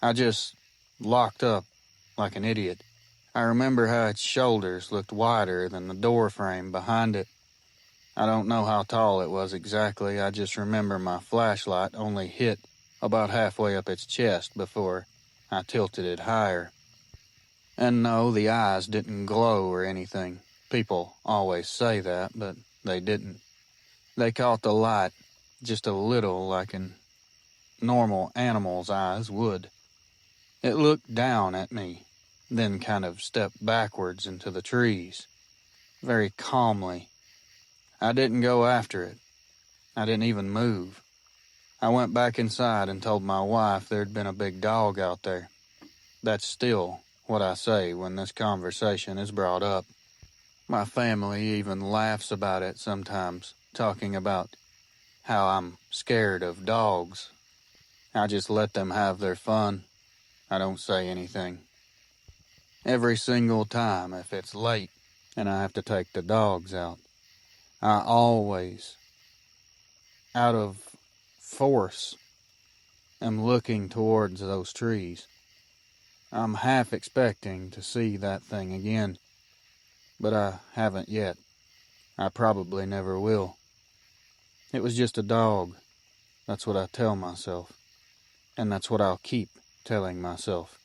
I just locked up like an idiot. I remember how its shoulders looked wider than the door frame behind it. I don't know how tall it was exactly. I just remember my flashlight only hit about halfway up its chest before I tilted it higher. And no, the eyes didn't glow or anything. People always say that, but they didn't. They caught the light just a little like an normal animal's eyes would. It looked down at me, then kind of stepped backwards into the trees, very calmly. I didn't go after it. I didn't even move. I went back inside and told my wife there'd been a big dog out there. That's still what I say when this conversation is brought up. My family even laughs about it sometimes, talking about how I'm scared of dogs. I just let them have their fun. I don't say anything. Every single time, if it's late and I have to take the dogs out, I always, out of force, am looking towards those trees. I'm half expecting to see that thing again, but I haven't yet. I probably never will. It was just a dog. That's what I tell myself, and that's what I'll keep telling myself.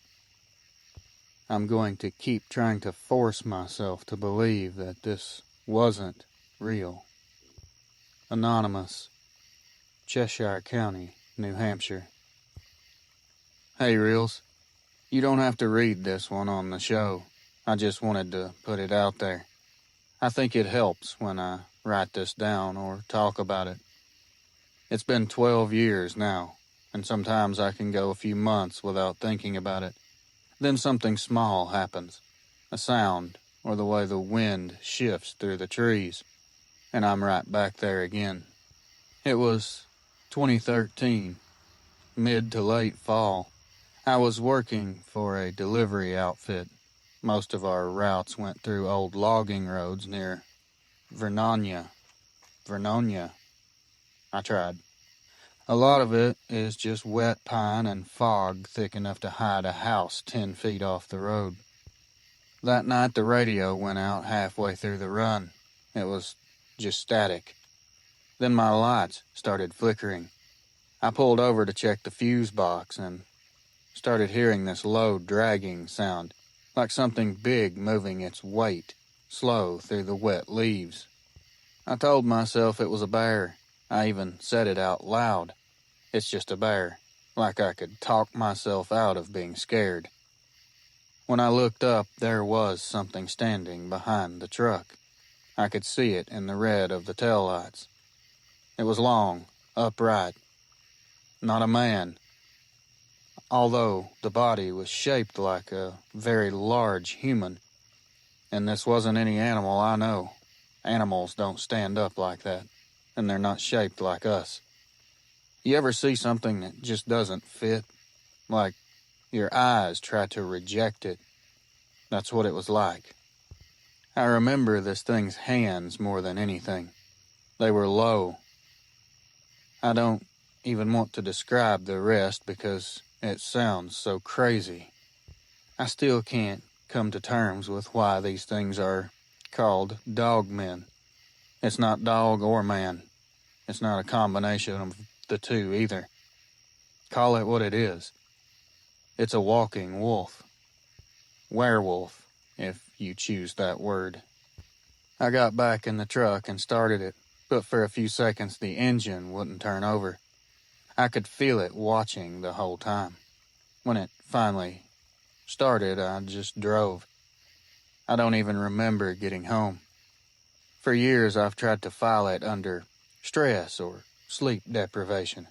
I'm going to keep trying to force myself to believe that this wasn't real. Anonymous, Cheshire County, New Hampshire. Hey, Reels. You don't have to read this one on the show. I just wanted to put it out there. I think it helps when I write this down or talk about it. It's been 12 years now, and sometimes I can go a few months without thinking about it. Then something small happens, a sound or the way the wind shifts through the trees, and I'm right back there again. It was 2013, mid to late fall. I was working for a delivery outfit. Most of our routes went through old logging roads near Vernonia. I tried. A lot of it is just wet pine and fog thick enough to hide a house 10 feet off the road. That night the radio went out halfway through the run. It was just static. Then my lights started flickering. I pulled over to check the fuse box and started hearing this low dragging sound, like something big moving its weight, slow through the wet leaves. I told myself it was a bear. I even said it out loud. It's just a bear, like I could talk myself out of being scared. When I looked up, there was something standing behind the truck. I could see it in the red of the taillights. It was long, upright. Not a man, although the body was shaped like a very large human. And this wasn't any animal I know. Animals don't stand up like that, and they're not shaped like us. You ever see something that just doesn't fit? Like your eyes try to reject it? That's what it was like. I remember this thing's hands more than anything. They were low. I don't even want to describe the rest because it sounds so crazy. I still can't come to terms with why these things are called dogmen. It's not dog or man. It's not a combination of the two either. Call it what it is. It's a walking wolf. Werewolf, if you choose that word. I got back in the truck and started it, but for a few seconds the engine wouldn't turn over. I could feel it watching the whole time. When it finally started, I just drove. I don't even remember getting home. For years I've tried to file it under stress or sleep deprivation.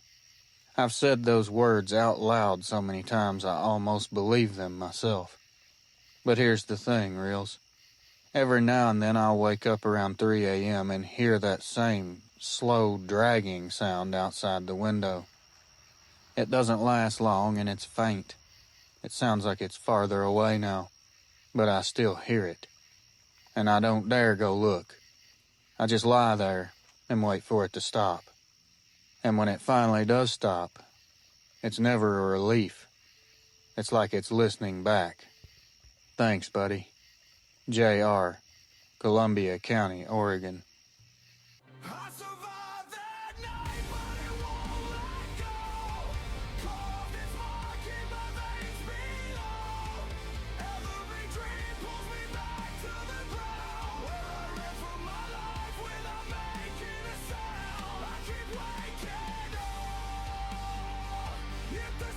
I've said those words out loud so many times I almost believe them myself. But here's the thing, Reels. Every now and then I'll wake up around 3 a.m. and hear that same slow dragging sound outside the window. It doesn't last long and it's faint. It sounds like it's farther away now, but I still hear it. And I don't dare go look. I just lie there and wait for it to stop. And when it finally does stop, it's never a relief. It's like it's listening back. Thanks, buddy. J.R., Columbia County, Oregon. I survived that night, but it won't let go. Cold is marking my veins below. Every dream pulls me back to the ground, where I ran for my life without making a sound. I keep waking up. If the